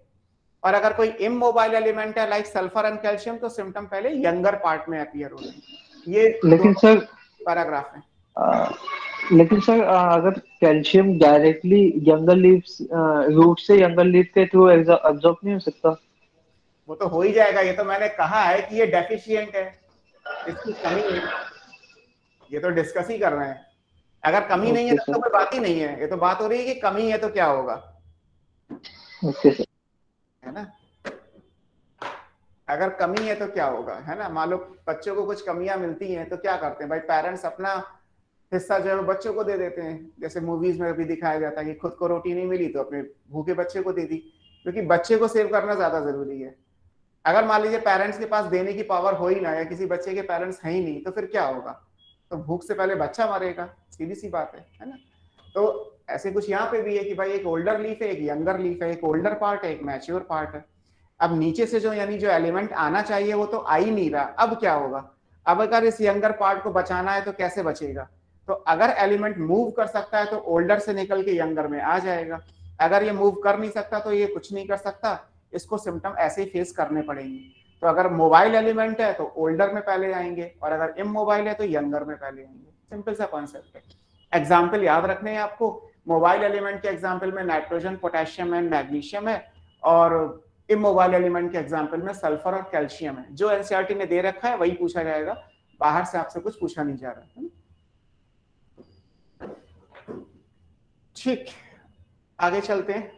और अगर कोई इमोबाइल एलिमेंट है लाइक सल्फर एंड कैल्शियम तो सिम्टम पहले यंगर पार्ट में अपीयर हो जाएंगे। ये लेकिन सर पैराग्राफ है। लेकिन सर अगर calcium directly younger leaves root से यंगर लीफ के थ्रू एब्जॉर्ब नहीं हो सकता? वो तो हो ही जाएगा, ये तो मैंने कहा है कि ये डेफिशिएंट है, इसकी कमी है, ये तो डिस्कस ही कर रहे हैं। अगर कमी नहीं है तो कोई बात ही नहीं है, ये तो बात हो रही है कि कमी है तो क्या होगा। ओके सर, है ना, अगर कमी है तो क्या होगा, है ना। मान लो बच्चों को कुछ कमियां मिलती हैं तो क्या करते हैं भाई, पेरेंट्स अपना हिस्सा जो है वो बच्चों को दे देते हैं। जैसे मूवीज में भी दिखाया जाता है कि खुद को रोटी नहीं मिली तो अपने भूखे बच्चे को दे दी, क्योंकि बच्चे को सेव करना ज्यादा जरूरी है। अगर मान लीजिए पेरेंट्स के पास देने की पावर हो ही ना, या किसी बच्चे के पेरेंट्स है ही नहीं, तो फिर क्या होगा? तो भूख से पहले बच्चा मरेगा, सीधी सी बात है ना? तो ऐसे कुछ यहाँ पे भी है कि भाई एक ओल्डर लीफ है, एक यंगर लीफ है, एक ओल्डर पार्ट है, एक मैच्योर पार्ट है। अब नीचे से जो यानी जो एलिमेंट आना चाहिए वो तो आ ही नहीं रहा, अब क्या होगा? अब अगर इस यंगर पार्ट को बचाना है तो कैसे बचेगा? तो अगर एलिमेंट मूव कर सकता है तो ओल्डर से निकल के यंगर में आ जाएगा, अगर ये मूव कर नहीं सकता तो ये कुछ नहीं कर सकता, इसको सिम्टम ऐसे ही फेस करने पड़ेंगे। तो अगर मोबाइल एलिमेंट है तो ओल्डर में पहले आएंगे, और अगर इमोबाइल है तो यंगर में पहले आएंगे। सिंपल सा कॉन्सेप्ट है। एग्जाम्पल याद रखने हैं आपको। मोबाइल एलिमेंट के एग्जाम्पल में नाइट्रोजन, पोटेशियम एंड मैग्नीशियम है, और इमोबाइल एलिमेंट के एग्जाम्पल में सल्फर और कैल्शियम है। जो एनसीईआरटी ने दे रखा है वही पूछा जाएगा, बाहर से आपसे कुछ पूछा नहीं जा रहा है। ठीक, आगे चलते हैं।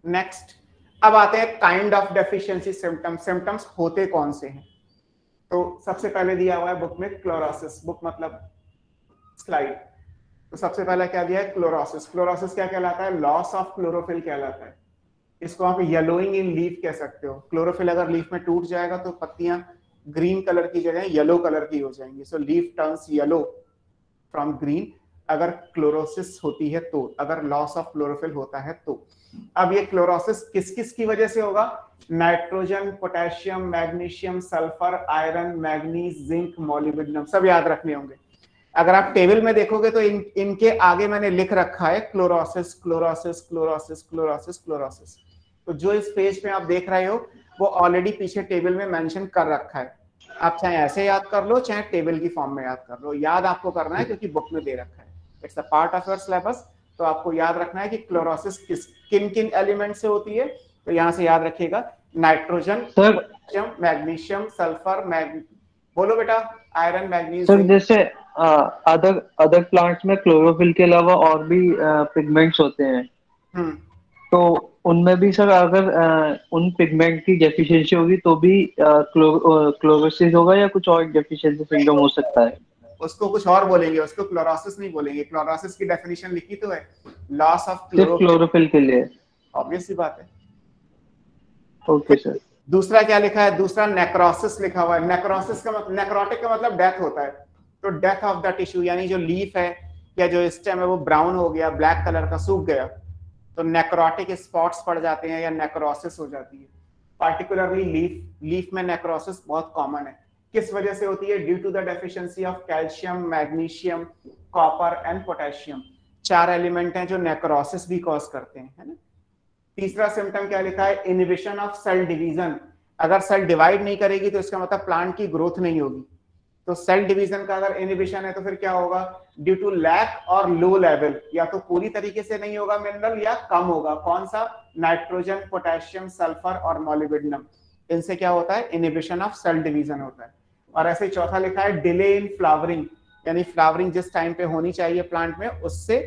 नेक्स्ट अब आते हैं kind of deficiency symptoms. Symptoms होते कौन से हैं? तो सबसे पहले दिया हुआ है बुक में क्लोरोसिस, बुक मतलब स्लाइड। तो सबसे पहले क्या दिया है? क्लोरोसिस। क्लोरोसिस क्या कहलाता है? लॉस ऑफ क्लोरोफिल कहलाता है। इसको आप येलोइंग इन लीफ कह सकते हो। क्लोरोफिल अगर लीफ में टूट जाएगा तो पत्तियां ग्रीन कलर की जगह येलो कलर की हो जाएंगी। So leaf turns yellow from green अगर क्लोरोसिस होती है तो, अगर लॉस ऑफ क्लोरोफिल होता है तो। अब ये क्लोरोसिस किस किस की वजह से होगा? Nitrogen, potassium, magnesium, sulphur, iron, manganese, zinc, molybdenum, सब याद रखने होंगे। अगर आप टेबल में देखोगे तो इनके आगे मैंने लिख रखा है chlorosis, chlorosis, chlorosis, chlorosis, chlorosis. तो जो इस पेज पे आप देख रहे हो वो ऑलरेडी पीछे टेबल में मेंशन कर रखा है। आप चाहे ऐसे याद कर लो, चाहे टेबल की फॉर्म में याद कर लो, याद आपको करना है क्योंकि बुक में दे रखा है। It's a part of your syllabus. तो आपको याद रखना है कि क्लोरोसिस किन किन एलिमेंट से होती है। तो यहाँ से याद रखिएगा, नाइट्रोजन, पोटेशियम, मैग्नीशियम, सल्फर, बोलो बेटा, आयरन, मैग्नीज। सर जैसे अदर प्लांट्स में क्लोरोफिल के अलावा और भी पिगमेंट्स होते हैं, तो उनमें भी सर अगर उन पिगमेंट की डेफिशिएंसी होगी तो भी क्लोरोसिस होगा, या कुछ और डेफिशिएंसी सिंड्रोम हो सकता है? उसको कुछ और बोलेंगे, उसको क्लोरोसिस नहीं बोलेंगे। क्लोरोसिस की डेफिनेशन लिखी तो है, लॉस ऑफ सिर्फ क्लोरोफिल के लिए। ऑब्वियस सी बात है। Okay sir. दूसरा क्या लिखा है? दूसरा नेक्रोसिस लिखा हुआ है। नेक्रोसिस का मतलब, नेक्रोटिक का मतलब डेथ होता है। तो डेथ ऑफ द टिश्यू, यानी जो लीफ है या जो स्टेम है वो ब्राउन हो गया, ब्लैक कलर का सूख गया, तो नेक्रोटिक स्पॉट्स पड़ जाते हैं या नेक्रोसिस हो जाती है। पार्टिकुलरली लीफ में नेक्रोसिस बहुत कॉमन है। किस वजह से होती है? Due to the deficiency of calcium, magnesium, copper and potassium. 4 element हैं जो नेक्रोसिस भी कॉज करते हैं, है ना। तीसरा सिम्टम क्या लिखा है? Inhibition of cell division. अगर सेल डिवाइड नहीं करेगी तो इसका मतलब प्लांट की ग्रोथ नहीं होगी। तो सेल डिवीजन का अगर इनहिबिशन है तो फिर क्या होगा? ड्यू टू लैक और लो लेवल, या तो पूरी तरीके से नहीं होगा मिनरल या कम होगा। कौन सा? नाइट्रोजन, पोटेशियम, सल्फर और मॉलिब्डेनम। इनसे क्या होता है? इनहिबिशन ऑफ सेल डिवीजन होता है। और ऐसे चौथा लिखा है डिले इन फ्लावरिंग, यानी फ्लावरिंग जिस टाइम पे होनी चाहिए प्लांट में उससे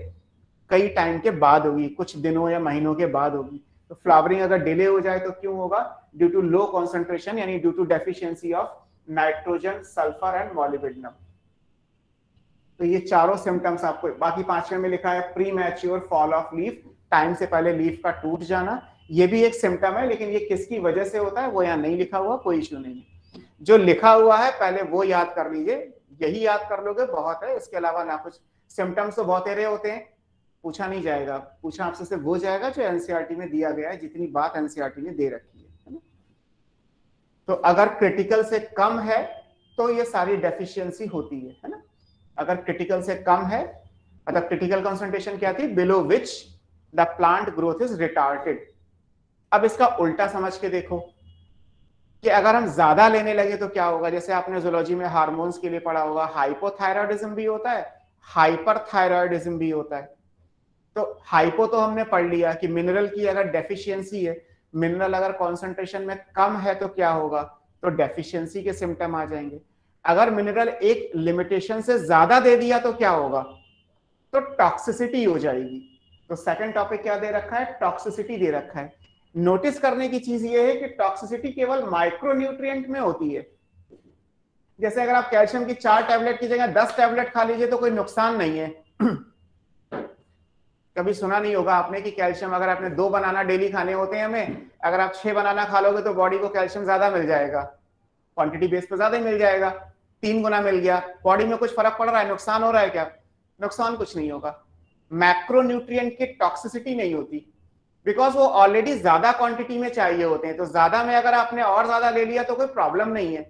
कई टाइम के बाद होगी, कुछ दिनों या महीनों के बाद होगी। तो फ्लावरिंग अगर डिले हो जाए तो क्यों होगा? ड्यू टू लो कॉन्सेंट्रेशन, यानी due to deficiency of nitrogen, sulphur and molybdenum. तो ये चारों सिम्टम्स आपको, बाकी 5वें में लिखा है pre mature fall of leaf, time से पहले लीफ का टूट जाना। ये भी एक सिम्टम है, लेकिन ये किसकी वजह से होता है वो यहाँ नहीं लिखा हुआ, कोई इश्यू नहीं है। जो लिखा हुआ है पहले वो याद कर लीजिए, यही याद कर लोगे बहुत है, इसके अलावा ना कुछ। सिम्टम्स तो बहुत सारे होते हैं, पूछा नहीं जाएगा, पूछा आपसे सिर्फ वो जाएगा जो एनसीईआरटी में दिया गया है, जितनी बात एनसीईआरटी ने दे रखी है। तो अगर क्रिटिकल से कम है तो ये सारी डेफिशिएंसी होती है ना। अगर क्रिटिकल से कम है, मतलब क्रिटिकल कंसंट्रेशन क्या थी? Below which the plant growth is retarded. अब इसका उल्टा समझ के देखो कि अगर हम ज्यादा लेने लगे तो क्या होगा? जैसे आपने जूलॉजी में हार्मोन्स के लिए पढ़ा होगा, हाइपोथायरॉयडिज्म भी होता है, हाइपरथायरॉयडिज्म भी होता है। तो हाइपो तो हमने पढ़ लिया कि मिनरल की अगर डेफिशिएंसी है, मिनरल अगर कॉन्सेंट्रेशन में कम है तो क्या होगा? तो डेफिशिएंसी के सिम्टम आ जाएंगे। अगर मिनरल एक लिमिटेशन से ज्यादा दे दिया तो क्या होगा? तो टॉक्सिसिटी हो जाएगी। तो सेकंड टॉपिक क्या दे रखा है? टॉक्सिसिटी दे रखा है। नोटिस करने की चीज ये है कि टॉक्सिसिटी केवल माइक्रोन्यूट्रिएंट में होती है। जैसे अगर आप कैल्शियम की 4 टैबलेट की जगह 10 टैबलेट खा लीजिए तो कोई नुकसान नहीं है। कभी सुना नहीं होगा आपने कि कैल्शियम अगर आपने 2 बनाना डेली खाने होते हैं हमें, अगर आप 6 बनाना खा लोगे तो बॉडी को कैल्शियम ज्यादा मिल जाएगा, क्वांटिटी बेस पे ज्यादा ही मिल जाएगा, 3 गुना मिल गया। बॉडी में कुछ फर्क पड़ रहा है, नुकसान हो रहा है क्या? नुकसान कुछ नहीं होगा। मैक्रोन्यूट्रिएंट की टॉक्सिसिटी नहीं होती, बिकॉज वो ऑलरेडी ज्यादा क्वांटिटी में चाहिए होते हैं। तो ज्यादा में अगर आपने और ज्यादा ले लिया तो कोई प्रॉब्लम नहीं है।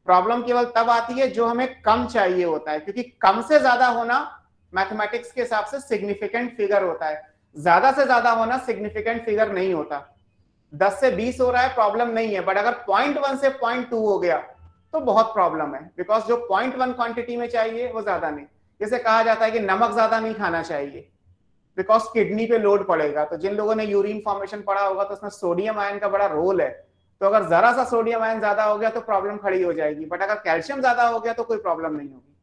प्रॉब्लम केवल तब आती है जो हमें कम चाहिए होता है, क्योंकि कम से ज्यादा होना मैथमेटिक्स के हिसाब से सिग्निफिकेंट फिगर होता है, ज्यादा से ज्यादा होना सिग्निफिकेंट फिगर नहीं होता। 10 से 20 हो रहा है प्रॉब्लम नहीं है, बट अगर 0.1 से 0.2 हो गया तो बहुत प्रॉब्लम है, बिकॉज जो 0.1 क्वांटिटी में चाहिए वो ज्यादा नहीं। जैसे कहा जाता है कि नमक ज्यादा नहीं खाना चाहिए, बिकॉज किडनी पे लोड पड़ेगा। तो जिन लोगों ने यूरिन फॉर्मेशन पढ़ा होगा तो उसमें सोडियम आयन का बड़ा रोल है। तो अगर जरा सा सोडियम आयन ज्यादा हो गया तो प्रॉब्लम खड़ी हो जाएगी, बट अगर कैल्शियम ज्यादा हो गया तो कोई प्रॉब्लम नहीं होगी।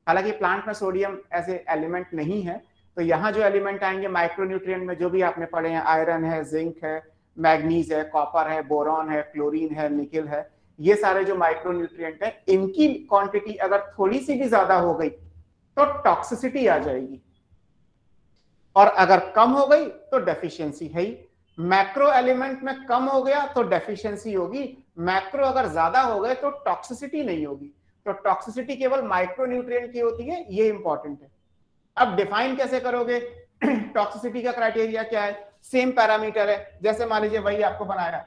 हालांकि प्लांट में सोडियम ऐसे एलिमेंट नहीं है, तो यहाँ जो एलिमेंट आएंगे माइक्रोन्यूट्रिएंट में जो भी आपने पढ़े हैं, आयरन है, जिंक है, मैग्नीज है, कॉपर है, बोरॉन है, क्लोरीन है, निकेल है, ये सारे जो माइक्रोन्यूट्रिएंट है, इनकी क्वांटिटी अगर थोड़ी सी भी ज्यादा हो गई तो टॉक्सिसिटी आ जाएगी, और अगर कम हो गई तो डेफिशिएंसी है ही। मैक्रो एलिमेंट में कम हो गया तो डेफिशिएंसी होगी, मैक्रो अगर ज्यादा हो गए तो टॉक्सिसिटी नहीं होगी। तो टॉक्सिसिटी केवल माइक्रोन्यूट्रिएंट की होती है, ये इंपॉर्टेंट है। अब डिफाइन कैसे करोगे? टॉक्सिसिटी का क्राइटेरिया क्या है? सेम पैरामीटर है, जैसे मान लीजिए वही आपको बनाया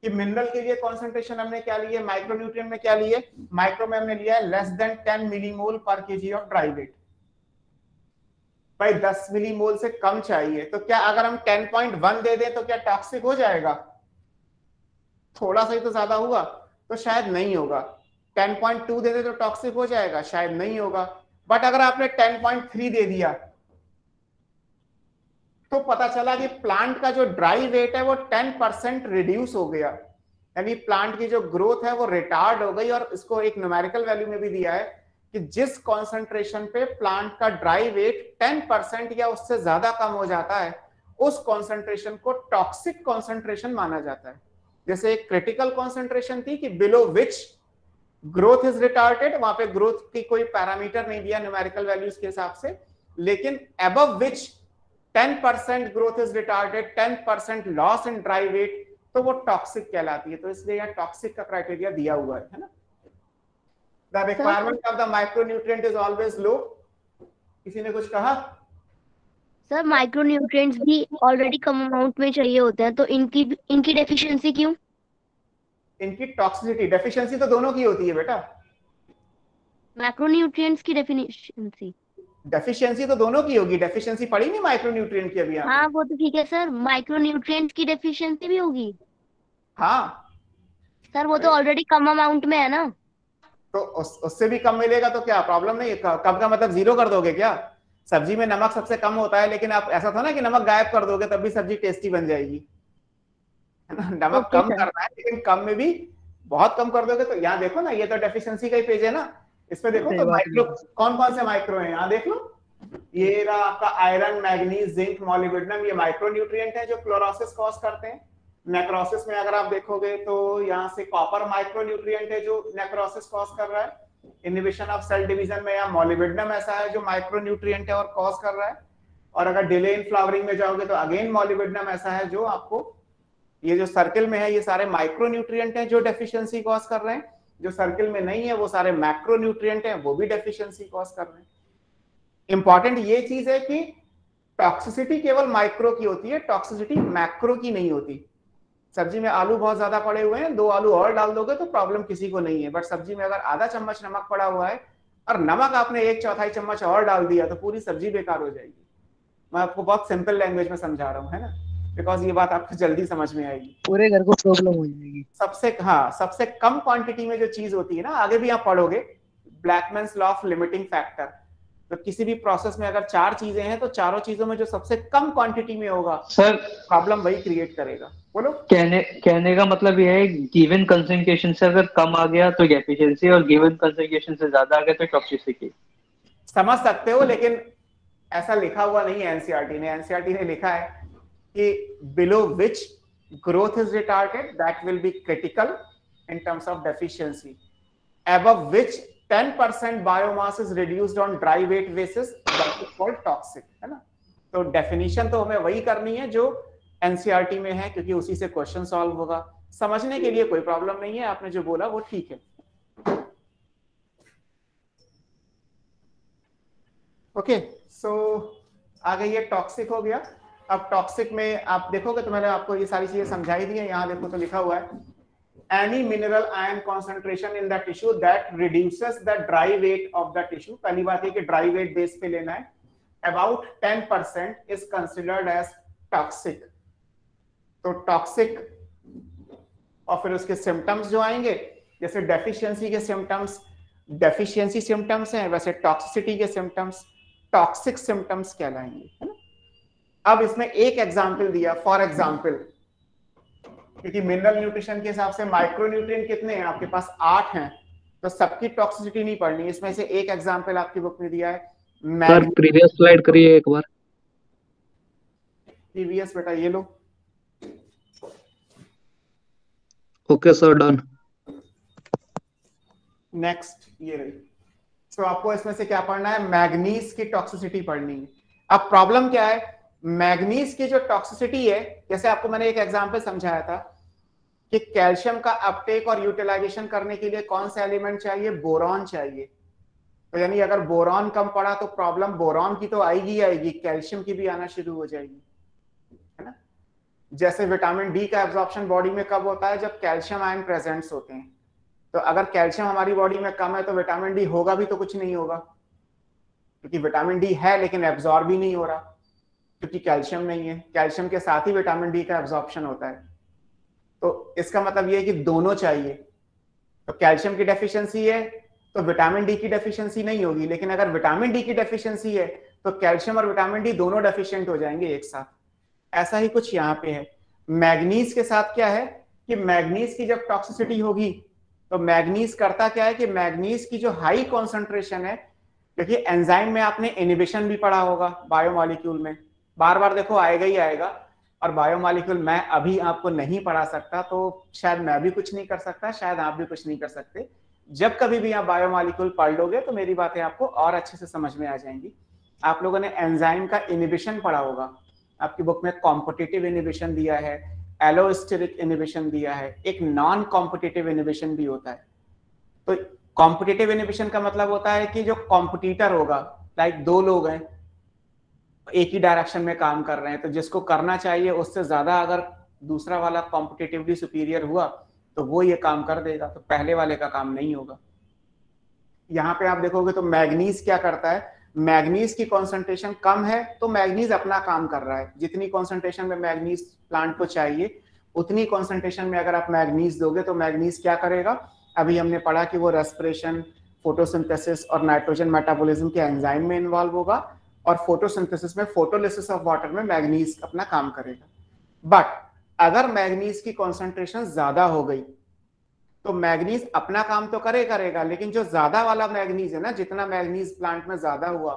कि मिनरल के लिए कॉन्सेंट्रेशन हमने क्या लिए, माइक्रोन्यूट्रिएंट में क्या लिए, माइक्रो में हमने लिया है लेस देन 10 मिलीमोल पर केजी ऑफ ड्राई वेट। भाई 10 मिलीमोल से कम चाहिए, तो क्या अगर हम 10.1 दे दें तो क्या टॉक्सिक हो जाएगा? थोड़ा सा ही तो ज्यादा हुआ, तो शायद नहीं होगा। 10.2 दे दे तो टॉक्सिक हो जाएगा? शायद नहीं होगा। बट अगर आपने 10.3 दे दिया तो पता चला कि प्लांट का जो ड्राई वेट है वो 10% रिड्यूस हो गया, यानी प्लांट की जो ग्रोथ है वो रिटार्ड हो गई। और इसको एक न्यूमेरिकल वैल्यू में भी दिया है कि जिस कॉन्सेंट्रेशन पे प्लांट का ड्राई वेट 10% या उससे ज्यादा कम हो जाता है, उस कॉन्सेंट्रेशन को टॉक्सिक कॉन्सेंट्रेशन माना जाता है। जैसे एक क्रिटिकल कॉन्सेंट्रेशन थी कि below which growth is retarded, वहां पे ग्रोथ की कोई पैरामीटर नहीं दिया न्यूमेरिकल वैल्यूज के हिसाब से, लेकिन above which 10% growth is retarded, 10% loss in dry weight, तो वो टॉक्सिक कहलाती है। तो इसलिए यह टॉक्सिक का क्राइटेरिया दिया हुआ है ना। The requirement of the micronutrient is always low. किसी ने कुछ कहा? सर माइक्रोन्यूट्रिएंट्स भी ऑलरेडी कम अमाउंट में चाहिए होते हैं, तो इनकी डेफिशिएंसी क्यों? इनकी टॉक्सिसिटी डेफिशिएंसी तो दोनों की होती है बेटा। मैक्रोन्यूट्रिएंट्स की डेफिशिएंसी तो दोनों की होगी। डेफिशिएंसी पड़ी नहीं माइक्रोन्यूट्रिएंट की अभी? हाँ वो तो ठीक है सर, माइक्रोन्यूट्रिएंट्स की डेफिशिएंसी भी होगी? हाँ सर वो तो ऑलरेडी कम अमाउंट में है ना। तो उससे भी कम मिलेगा तो क्या प्रॉब्लम नहीं है? कम का मतलब जीरो कर दोगे क्या? सब्जी में नमक सबसे कम होता है, लेकिन आप ऐसा था ना कि नमक गायब कर दोगे तब भी सब्जी टेस्टी बन जाएगी, है ना। नमक कम करना है, लेकिन कम में भी बहुत कम कर दोगे तो यहाँ देखो ना, ये तो डेफिशिएंसी का ही पेज है ना, इसमें देखो तो माइक्रो कौन कौन से माइक्रो है यहाँ देख लो। ये रहा आपका आयरन, मैग्नीज, जिंक, मॉलिब्डेनम, ये माइक्रोन्यूट्रिएंट है जो क्लोरोसिस कॉज करते हैं। नेक्रोसिस में अगर आप देखोगे तो यहाँ से कॉपर माइक्रोन्यूट्रिएंट है जो नेक्रोसिस कॉज कर रहा है। इनहिबिशन ऑफ सेल डिवीजन में यहाँ मॉलिब्डेनम ऐसा है जो माइक्रोन्यूट्रिएंट है और कॉज कर रहा है। और अगर डिले इन फ्लावरिंग में जाओगे तो अगेन मॉलिब्डेनम ऐसा है जो आपको, ये जो सर्किल में है ये सारे माइक्रोन्यूट्रिएंट हैं जो डेफिशिएंसी कॉज कर रहे हैं। जो सर्किल में नहीं है वो सारे मैक्रोन्यूट्रिएंट हैं, वो भी डेफिशिएंसी कॉज कर रहे हैं। इंपॉर्टेंट ये चीज है कि टॉक्सिसिटी केवल माइक्रो की होती है, टॉक्सिसिटी मैक्रो की नहीं होती। सब्जी में आलू बहुत ज्यादा पड़े हुए हैं, 2 आलू और डाल दोगे तो प्रॉब्लम किसी को नहीं है, बट सब्जी में अगर आधा चम्मच नमक पड़ा हुआ है और नमक आपने 1/4 चम्मच और डाल दिया तो पूरी सब्जी बेकार हो जाएगी। मैं आपको बहुत सिंपल लैंग्वेज में समझा रहा हूँ, है ना, बिकॉज ये बात आपको जल्दी समझ में आएगी। पूरे घर को प्रॉब्लम हो जाएगी। सबसे कम क्वांटिटी में जो चीज होती है ना, आगे भी आप पढ़ोगे ब्लैकमैन्स लॉ ऑफ लिमिटिंग फैक्टर, तो किसी भी प्रोसेस में अगर 4 चीजें हैं तो चारों चीजों में जो सबसे कम क्वांटिटी में होगा सर प्रॉब्लम वही क्रिएट करेगा। बोलो। कहने का मतलब यह है गिवन कंसंट्रेशन से अगर कम आ गया तो एफिशिएंसी, और गिवन कंसंट्रेशन से ज्यादा आ गया तो टॉक्सिसिटी। समझ सकते हो, लेकिन ऐसा लिखा हुआ नहीं है एनसीईआरटी ने। एनसीईआरटी ने लिखा है कि below which growth is retarded that will be critical in terms of deficiency, above which 10% biomass is reduced on dry weight basis, that is called toxic, है ना। तो डेफिनेशन तो हमें वही करनी है जो एनसीईआरटी में है, क्योंकि उसी से क्वेश्चन सॉल्व होगा। समझने के लिए कोई प्रॉब्लम नहीं है, आपने जो बोला वो ठीक है। ओके, सो आगे ये टॉक्सिक हो गया। अब टॉक्सिक में आप देखोगे तो मैंने आपको ये सारी चीजें समझाई दी है। यहाँ देखो तो लिखा हुआ है any mineral ion concentration in the tissue that reduces the dry weight of the tissue। पहली बात है कि ड्राई वेट बेस पे लेना है। about 10% is considered as toxic। तो टॉक्सिक और फिर उसके सिम्टम्स जो आएंगे, जैसे डेफिशिएंसी के सिम्टम्स डेफिशिएंसी सिम्टम्स हैं, वैसे टॉक्सिसिटी के सिम्टम्स टॉक्सिक सिम्टम्स कहलाएंगे, है ना। अब इसमें एक एग्जांपल दिया, फॉर एग्जांपल, क्योंकि मिनरल न्यूट्रिशन के हिसाब से माइक्रो न्यूट्रिएंट कितने हैं आपके पास, 8 हैं, तो सबकी टॉक्सिसिटी नहीं पढ़नी। इसमें से एक एग्जांपल आपकी बुक में दिया है। सर प्रीवियस स्लाइड करिए एक बार। प्रीवियस बेटा ये लो। Okay sir, done. नेक्स्ट ये रही। तो आपको इसमें से क्या पढ़ना है, मैग्नीज की टॉक्सिसिटी पढ़नी है। अब प्रॉब्लम क्या है, मैग्नीज की जो टॉक्सिसिटी है, जैसे आपको मैंने एक एग्जांपल समझाया था कि कैल्शियम का अपटेक और यूटिलाइजेशन करने के लिए कौन सा एलिमेंट चाहिए, बोरॉन चाहिए। तो यानी अगर बोरॉन कम पड़ा तो प्रॉब्लम बोरॉन की तो आएगी आएगी, कैल्शियम की भी आना शुरू हो जाएगी, है ना। जैसे विटामिन डी का एब्जॉर्प्शन बॉडी में कब होता है, जब कैल्शियम आयन प्रेजेंट्स होते हैं। तो अगर कैल्शियम हमारी बॉडी में कम है तो विटामिन डी होगा भी तो कुछ नहीं होगा, क्योंकि विटामिन डी है लेकिन एब्जॉर्ब भी नहीं हो रहा, क्योंकि कैल्शियम नहीं है। कैल्शियम के साथ ही विटामिन डी का एब्जॉर्प्शन होता है। तो इसका मतलब ये है कि दोनों चाहिए। तो कैल्शियम की डेफिशिएंसी है तो विटामिन डी की डेफिशिएंसी नहीं होगी, लेकिन अगर विटामिन डी की डेफिशिएंसी है तो कैल्शियम और विटामिन डी दोनों डेफिशिएंट हो जाएंगे एक साथ। ऐसा ही कुछ यहाँ पे है। मैग्नीज के साथ क्या है कि मैग्नीज की जब टॉक्सिसिटी होगी तो मैग्नीज करता क्या है कि मैग्नीज की जो हाई कॉन्सेंट्रेशन है, क्योंकि एंजाइम में आपने इनिबिशन भी पढ़ा होगा बायोमॉलिक्यूल में, बार बार देखो आएगा ही आएगा। और बायोमॉलिक्यूल मैं अभी आपको नहीं पढ़ा सकता, तो शायद मैं भी कुछ नहीं कर सकता, शायद आप भी कुछ नहीं कर सकते। जब कभी भी आप बायोमॉलिक्यूल पढ़ लोगे तो मेरी बातें आपको और अच्छे से समझ में आ जाएंगी। आप लोगों ने एंजाइम का इनिबिशन पढ़ा होगा, आपकी बुक में कॉम्पिटिटिव इनिबिशन दिया है, एलोस्टेरिक इनिबिशन दिया है, एक नॉन कॉम्पिटिटिव इनिबिशन भी होता है। तो कॉम्पिटिटिव इनिबिशन का मतलब होता है कि जो कॉम्पिटिटर होगा, लाइक दो लोग हैं एक ही डायरेक्शन में काम कर रहे हैं, तो जिसको करना चाहिए उससे ज्यादा अगर दूसरा वाला कॉम्पिटिटिवली सुपीरियर हुआ तो वो ये काम कर देगा, तो पहले वाले का काम नहीं होगा। यहाँ पे आप देखोगे तो मैग्नीज क्या करता है, मैग्नीज की कॉन्सेंट्रेशन कम है तो मैग्नीज अपना काम कर रहा है। जितनी कॉन्सेंट्रेशन में मैग्नीज प्लांट को चाहिए उतनी कॉन्सेंट्रेशन में अगर आप मैग्नीज दोगे तो मैग्नीज क्या करेगा, अभी हमने पढ़ा कि वो रेस्पिरेशन, फोटोसिंथेसिस और नाइट्रोजन मेटाबॉलिज्म के एंजाइम में इन्वॉल्व होगा, और फोटोसिंथेसिस में, फोटोलिसिस ऑफ वाटर में मैग्नीज अपना काम करेगा। बट अगर मैग्नीज की कॉन्सेंट्रेशन ज्यादा हो गई तो मैग्नीज अपना काम तो करेगा, लेकिन जो ज्यादा वाला मैग्नीज है ना, जितना मैग्नीज प्लांट में ज्यादा हुआ,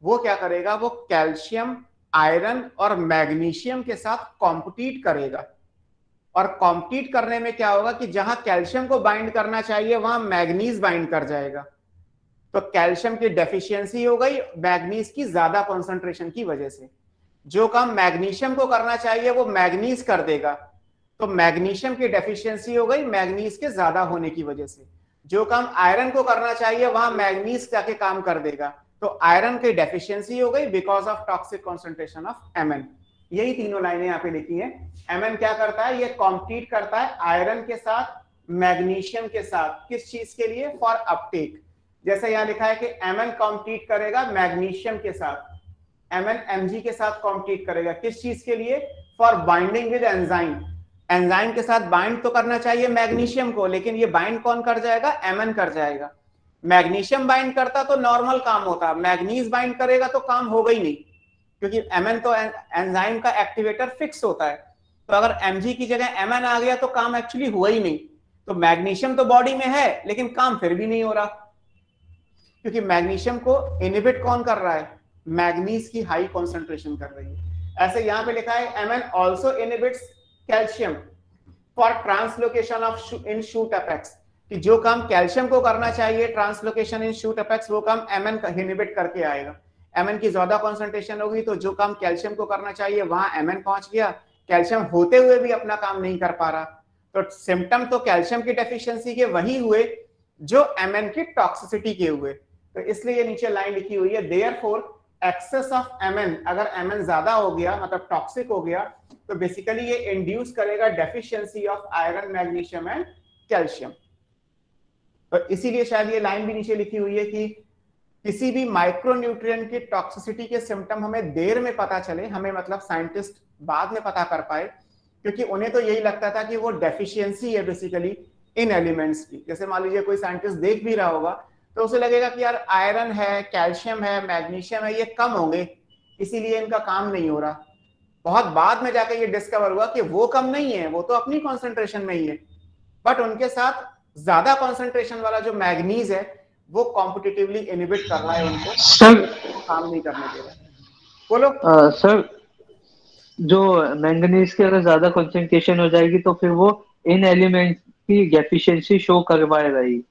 वो क्या करेगा, वो कैल्शियम, आयरन और मैग्नीशियम के साथ कॉम्पिटिट करेगा। और कॉम्पिटिट करने में क्या होगा कि जहां कैल्शियम को बाइंड करना चाहिए वहां मैग्नीज बाइंड कर जाएगा। तो कैल्शियम की डेफिशिएंसी हो गई मैग्नीज की ज्यादा कॉन्सेंट्रेशन की वजह से। जो काम मैग्नीशियम को करना चाहिए वो मैग्नीज कर देगा, तो मैग्नीशियम की डेफिशिएंसी हो गई मैग्नीज के ज्यादा होने की वजह से। जो काम आयरन को करना चाहिए वहां मैग्नीज जाके काम कर देगा, तो आयरन की डेफिशिएंसी हो गई because of toxic concentration of Mn। यही तीनों लाइनें यहाँ पे लिखी हैं। Mn क्या करता है, ये कॉम्पिटिट करता है आयरन के साथ, मैग्नीशियम के साथ, किस चीज के लिए, फॉर अपटेक। जैसे यहाँ लिखा है कि Mn कॉम्पिटिट करेगा मैग्नीशियम के साथ, Mn Mg के साथ कॉम्पिटिट करेगा, किस चीज के लिए, for binding with enzyme. Enzyme के साथ बाइंड तो करना चाहिए मैग्नीशियम को, लेकिन ये बाइंड कौन कर जाएगा, Mn कर जाएगा। मैग्नीशियम बाइंड करता तो नॉर्मल काम होता, मैग्नीज बाइंड करेगा तो काम होगा ही नहीं, क्योंकि Mn तो एंजाइम का एक्टिवेटर फिक्स होता है। तो अगर Mg की जगह Mn आ गया तो काम एक्चुअली हुआ ही नहीं। तो मैग्नीशियम तो बॉडी में है लेकिन काम फिर भी नहीं हो रहा, क्योंकि मैग्नीशियम को इनिबिट कौन कर रहा है, मैग्नीज की हाई कॉन्सेंट्रेशन कर रही है। ऐसे यहां पे लिखा है Mn also inhibits calcium for translocation of in shoot apex, कि जो काम कैल्शियम को करना चाहिए ट्रांसलोकेशन इन शूट अपेक्स, वो काम Mn इनिबिट करके आएगा। Mn की ज्यादा कॉन्सेंट्रेशन होगी तो जो काम कैल्शियम को करना चाहिए वहां Mn पहुंच गया, कैल्शियम होते हुए भी अपना काम नहीं कर पा रहा। तो सिम्टम तो कैल्शियम की डेफिशिएंसी के वही हुए जो Mn की टॉक्सिसिटी के हुए। तो इसलिए ये नीचे लाइन लिखी हुई है, देयरफॉर एक्सेस ऑफ Mn, अगर Mn ज्यादा हो गया मतलब टॉक्सिक हो गया तो बेसिकली ये इंड्यूस करेगा deficiency of iron, magnesium and calcium. तो इसीलिए शायद ये लाइन भी नीचे लिखी हुई है कि किसी भी माइक्रोन्यूट्रिएंट की टॉक्सिसिटी के सिम्टम हमें देर में पता चले, हमें मतलब साइंटिस्ट बाद में पता कर पाए, क्योंकि उन्हें तो यही लगता था कि वो डेफिशिएंसी है बेसिकली इन एलिमेंट्स की। जैसे मान लीजिए कोई साइंटिस्ट देख भी रहा होगा तो उसे लगेगा कि यार आयरन है, कैल्शियम है, मैग्नीशियम है, ये कम होंगे इसीलिए इनका काम नहीं हो रहा। बहुत बाद में जाकर ये डिस्कवर हुआ कि वो कम नहीं है, वो तो अपनी कॉन्सेंट्रेशन में ही है, बट उनके साथ ज्यादा कॉन्सेंट्रेशन वाला जो मैग्नीज है वो कॉम्पिटिटिवली इनहिबिट कर रहा है उनको, सर काम नहीं करने दे रहा है। बोलो। सर, जो मैंगनीज की अगर ज्यादा कंसंट्रेशन हो जाएगी तो फिर वो इन एलिमेंट की डेफिशिएंसी शो करवाएगा ही।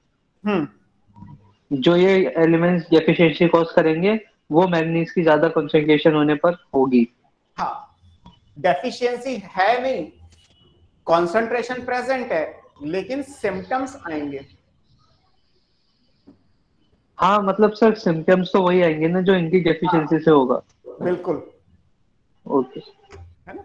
जो ये एलिमेंट्स डेफिशिएंसी कॉज करेंगे वो मैंगनीज की ज्यादा कंसंट्रेशन होने पर होगी। हाँ, डेफिशिएंसी है नहीं, कंसंट्रेशन प्रेजेंट है लेकिन सिम्टम्स आएंगे। हाँ मतलब सर सिम्टम्स तो वही आएंगे ना जो इनकी डेफिशिएंसी से होगा। बिल्कुल, ओके, है ना।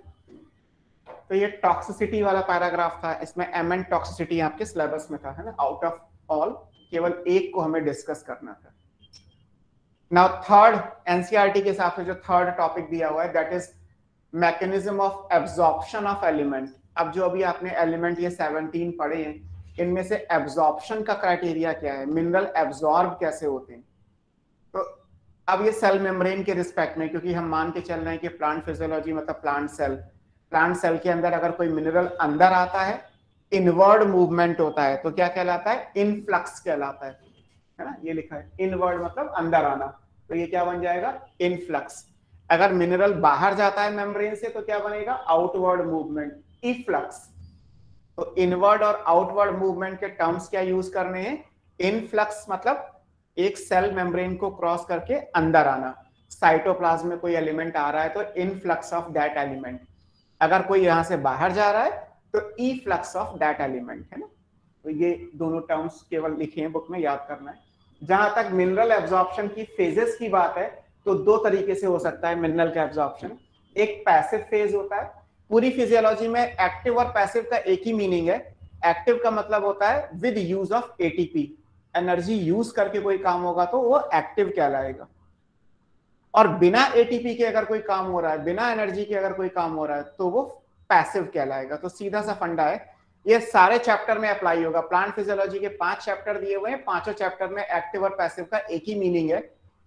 तो ये टॉक्सिसिटी वाला पैराग्राफ था, इसमें Mn टॉक्सिसिटी आपके सिलेबस में था, है ना। आउट ऑफ ऑल केवल एक को हमें डिस्कस करना था। नाउ थर्ड, एनसीईआरटी के हिसाब से जो थर्ड टॉपिक दिया हुआ है that is mechanism of absorption of element. अब जो अभी आपने एलिमेंट ये 17 पढ़े हैं, इनमें से एब्जॉर्प्शन का क्राइटेरिया क्या है, मिनरल एब्जॉर्ब कैसे होते हैं। तो अब ये सेल मेम्ब्रेन के रिस्पेक्ट में, क्योंकि हम मान के चल रहे हैं कि प्लांट फिजियोलॉजी मतलब प्लांट सेल के अंदर अगर कोई मिनरल अंदर आता है, इनवर्ड मूवमेंट होता है तो क्या कहलाता है, इनफ्लक्स कहलाता है ना। ये लिखा है इनवर्ड मतलब अंदर आना, तो ये क्या बन जाएगा, इनफ्लक्स। अगर मिनरल बाहर जाता है मेम्ब्रेन से तो क्या बनेगा, आउटवर्ड मूवमेंट, इफ्लक्स। तो इनवर्ड और आउटवर्ड मूवमेंट के टर्म्स क्या यूज करने हैं, इनफ्लक्स मतलब एक सेल मेम्ब्रेन को क्रॉस करके अंदर आना। साइटोप्लाज्म में कोई एलिमेंट आ रहा है तो इनफ्लक्स ऑफ दैट एलिमेंट, अगर कोई यहां से बाहर जा रहा है तो ई फ्लक्स ऑफ दैट एलिमेंट, है ना। तो ये दोनों टर्म्स केवल लिखे हैं बुक में, याद करना है। जहां तक मिनरल एब्जॉर्प्शन की फेजेस की बात है तो दो तरीके से हो सकता है मिनरल का एब्जॉर्प्शन। एक पैसिव फेज होता है, पूरी फिजियोलॉजी में एक्टिव और पैसिव का एक ही मीनिंग है। एक्टिव का मतलब होता है with use of ATP, energy use करके कोई काम होगा तो वो एक्टिव कहलाएगा। और बिना एटीपी के अगर कोई काम हो रहा है, बिना एनर्जी के अगर कोई काम हो रहा है तो वो पैसिव कहलाएगा। तो सीधा सा फंडा है, ये सारे चैप्टर में अप्लाई होगा। प्लांट फिजियोलॉजी के 5 चैप्टर दिए हुए हैं, पांचों चैप्टर में एक्टिव और पैसिव का एक ही मीनिंग है।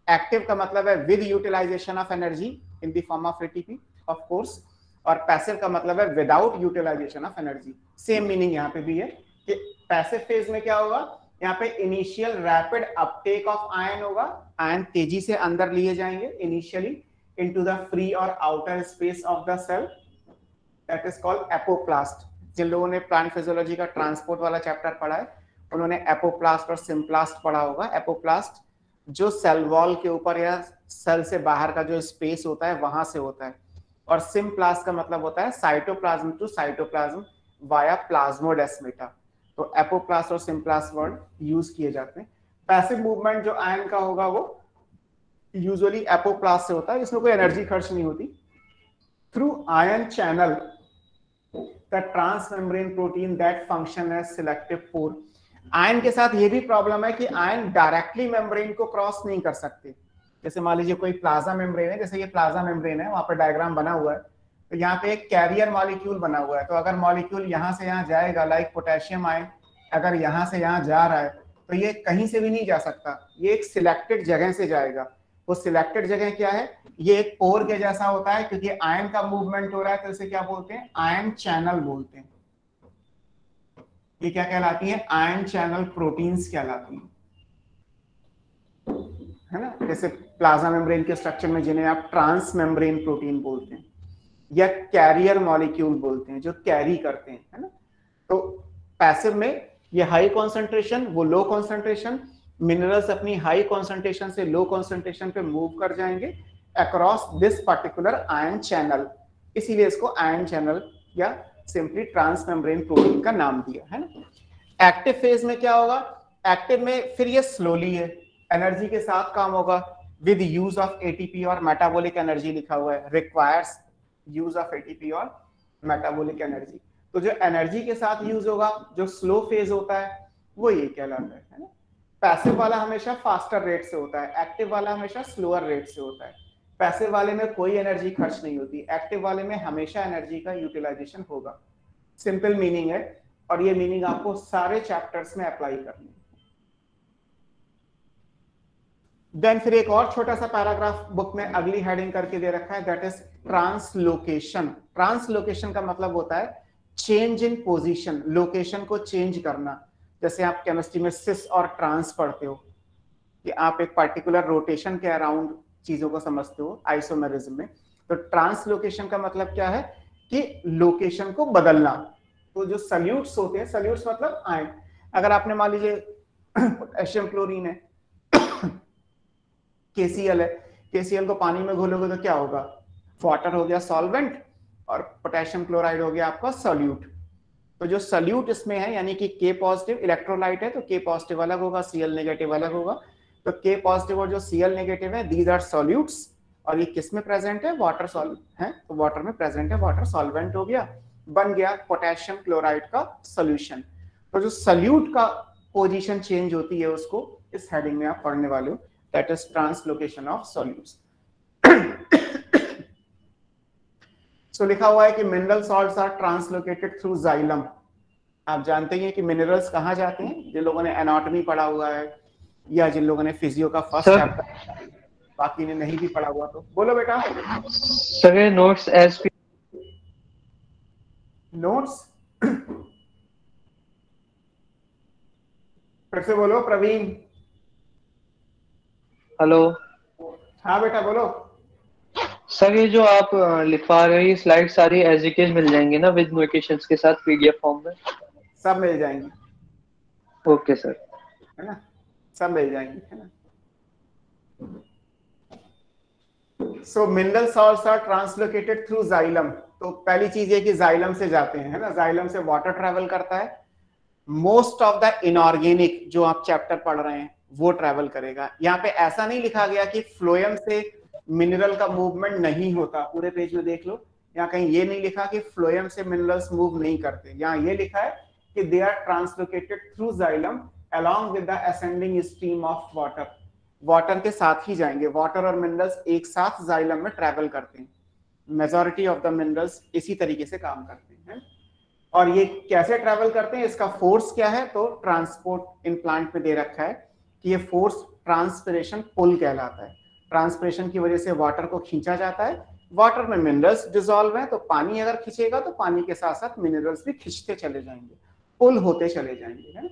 एक्टिव का मतलब है with utilisation of energy in the form of ATP of course, और पैसिव का मतलब है without utilisation of energy. Same meaning यहाँ पे भी है कि पैसिव फेज में क्या होगा, यहाँ पे initial rapid uptake of ion होगा, आयन तेजी से अंदर लिए जाएंगे इनिशियली इनटू द फ्री और outer space of the cell, that is called apoplast. जिन लोगों ने प्लांट फिजियोलॉजी का ट्रांसपोर्ट वाला चैप्टर पढ़ा है उन्होंने एपोप्लास्ट और सिम्प्लास्ट पढ़ा होगा। एपोप्लास्ट जो सेल वॉल के ऊपर या सेल से बाहर का जो स्पेस होता है वहां से होता है, और सिम्प्लास्ट का मतलब होता है cytoplasm to cytoplasm via plasmodesmata. तो एपोप्लास्ट और सिम्प्लास्ट वर्ड यूज किए जाते हैं। पैसिव मूवमेंट जो आयन का होगा वो यूजुअली एपोप्लास्ट से होता है, इसमें कोई एनर्जी खर्च नहीं होती। Through ion channel the transmembrane protein that function as selective pore. Ion के साथ ये भी प्रॉब्लम है कि आयन डायरेक्टली मेम्ब्रेन को क्रॉस नहीं कर सकते। जैसे मान लीजिए कोई प्लाज्मा मेम्ब्रेन है, जैसे ये प्लाज्मा मेम्ब्रेन है, वहां पर डायग्राम बना हुआ है, तो यहाँ पे एक कैरियर मॉलिक्यूल बना हुआ है। तो अगर मॉलिक्यूल यहाँ से यहाँ जाएगा, लाइक पोटेशियम आयन अगर यहाँ से यहाँ जा रहा है तो ये कहीं से भी नहीं जा सकता, ये एक सिलेक्टेड जगह से जाएगा। वो सिलेक्टेड जगह क्या है, ये एक पोर के जैसा होता है, क्योंकि आयन का मूवमेंट हो रहा है तो इसे क्या बोलते हैं, आयन चैनल बोलते हैं। ये क्या कहलाती है, आयन चैनल प्रोटीन्स कहलाती हैं, है ना। जैसे प्लाज्मा मेम्ब्रेन के स्ट्रक्चर में जिन्हें आप ट्रांस मेम्ब्रेन प्रोटीन बोलते हैं या कैरियर मॉलिक्यूल बोलते हैं, जो कैरी करते हैं, है ना। तो पैसिव में ये हाई कॉन्सेंट्रेशन, वो लो कॉन्सेंट्रेशन, मिनरल्स अपनी हाई कॉन्सेंट्रेशन से लो कॉन्सेंट्रेशन पे मूव कर जाएंगे across this particular ion channel, इसीलिए इसको आयन चैनल या सिंपली ट्रांसमेम्ब्रेन प्रोटीन का नाम दिया है ना। एक्टिव फेज में क्या होगा, एक्टिव में फिर ये स्लोली है, एनर्जी के साथ काम होगा विद यूज ऑफ एटीपी और मेटाबॉलिक एनर्जी लिखा हुआ है, रिक्वायर्स यूज ऑफ एटीपी और मेटाबॉलिक एनर्जी। तो जो एनर्जी के साथ यूज होगा, जो स्लो फेज होता है वो ये कहलाता है ना। पैसिव वाला हमेशा फास्टर रेट से होता है, एक्टिव वाला हमेशा स्लोअर रेट से होता है। पैसिव वाले में कोई एनर्जी खर्च नहीं होती, एक्टिव वाले में हमेशा एनर्जी का यूटिलाइजेशन होगा। सिंपल मीनिंग है, और ये मीनिंग आपको सारे चैप्टर्स में अप्लाई करनी है। देन फिर एक और छोटा सा पैराग्राफ बुक में अगली हेडिंग करके दे रखा है, दैट इज ट्रांसलोकेशन। ट्रांसलोकेशन का मतलब होता है चेंज इन पोजीशन, लोकेशन को चेंज करना। जैसे आप केमिस्ट्री में सिस और ट्रांस पढ़ते हो कि आप एक पर्टिकुलर रोटेशन के अराउंड चीजों को समझते हो आइसोमेरिज्म में। तो ट्रांसलोकेशन का मतलब क्या है कि लोकेशन को बदलना। तो जो सल्यूट्स होते हैं, सल्यूट्स मतलब आयन, अगर आपने मान लीजिए पोटेशियम क्लोरीन है, KCl है, KCl को पानी में घोलोगे तो क्या होगा, वाटर हो गया सॉल्वेंट और पोटेशियम क्लोराइड हो गया आपका सॉल्यूट। तो जो सॉल्यूट इसमें है यानी कि K पॉजिटिव इलेक्ट्रोलाइट है तो K पॉजिटिव अलग होगा, Cl नेगेटिव अलग होगा। तो K पॉजिटिव और जो Cl नेगेटिव है दीज आर सॉल्यूट्स, और ये किस में प्रेजेंट है, वाटर सॉल्वेंट है, तो वाटर में प्रेजेंट है, वाटर सॉल्वेंट हो गया, बन गया पोटेशियम क्लोराइड का सॉल्यूशन। तो जो सॉल्यूट का पोजीशन चेंज होती है उसको इस हेडिंग में आप पढ़ने वाले हो, that is translocation of solutes. So लिखा हुआ है कि mineral salts are translocated through xylem. आप जानते हैं कि मिनरल्स कहाँ जाते हैं, जिन लोगों ने एनाटॉमी पढ़ा हुआ है या जिन लोगों ने फिजियो का फर्स्ट चैप्टर, बाकी ने नहीं भी पढ़ा हुआ तो बोलो बेटा। सर ये नोट्स एज नोट्स फिर से बोलो प्रवीण। हेलो हाँ बेटा बोलो। सर ये जो आप लिखवा रहे हैं स्लाइड सारी एज इट इज मिल जाएंगी ना विद नोटेशंस के साथ PDF फॉर्म में? सब मिल जाएंगी। ओके सर, है ना, सब मिल जाएंगी, है ना। So mineral salts are translocated through xylem. तो पहली चीज ये कि जाइलम से जाते हैं, है ना, जाइलम से वाटर ट्रेवल करता है। मोस्ट ऑफ द इनऑर्गेनिक जो आप चैप्टर पढ़ रहे हैं वो ट्रेवल करेगा। यहाँ पे ऐसा नहीं लिखा गया कि फ्लोएम से मिनरल का मूवमेंट नहीं होता, पूरे पेज में देख लो, यहाँ कहीं ये नहीं लिखा कि फ्लोएम से मिनरल्स मूव नहीं करते। यहाँ ये लिखा है कि they are translocated through xylem along with the ascending stream of water. Water के साथ ही जाएंगे, वाटर और मिनरल्स एक साथ जाइलम में ट्रेवल करते हैं। मेजॉरिटी ऑफ द मिनरल्स इसी तरीके से काम करते हैं। और ये कैसे ट्रेवल करते हैं, इसका फोर्स क्या है, तो ट्रांसपोर्ट इन प्लांट पे दे रखा है कि ये फोर्स ट्रांसपिरेशन पुल कहलाता है। ट्रांसपिरेशन की वजह से वाटर को खींचा जाता है, वाटर में मिनरल्स डिसॉल्व है तो पानी अगर खींचेगा तो पानी के साथ साथ मिनरल्स भी खींचते चले जाएंगे, पुल होते चले जाएंगे, है ना।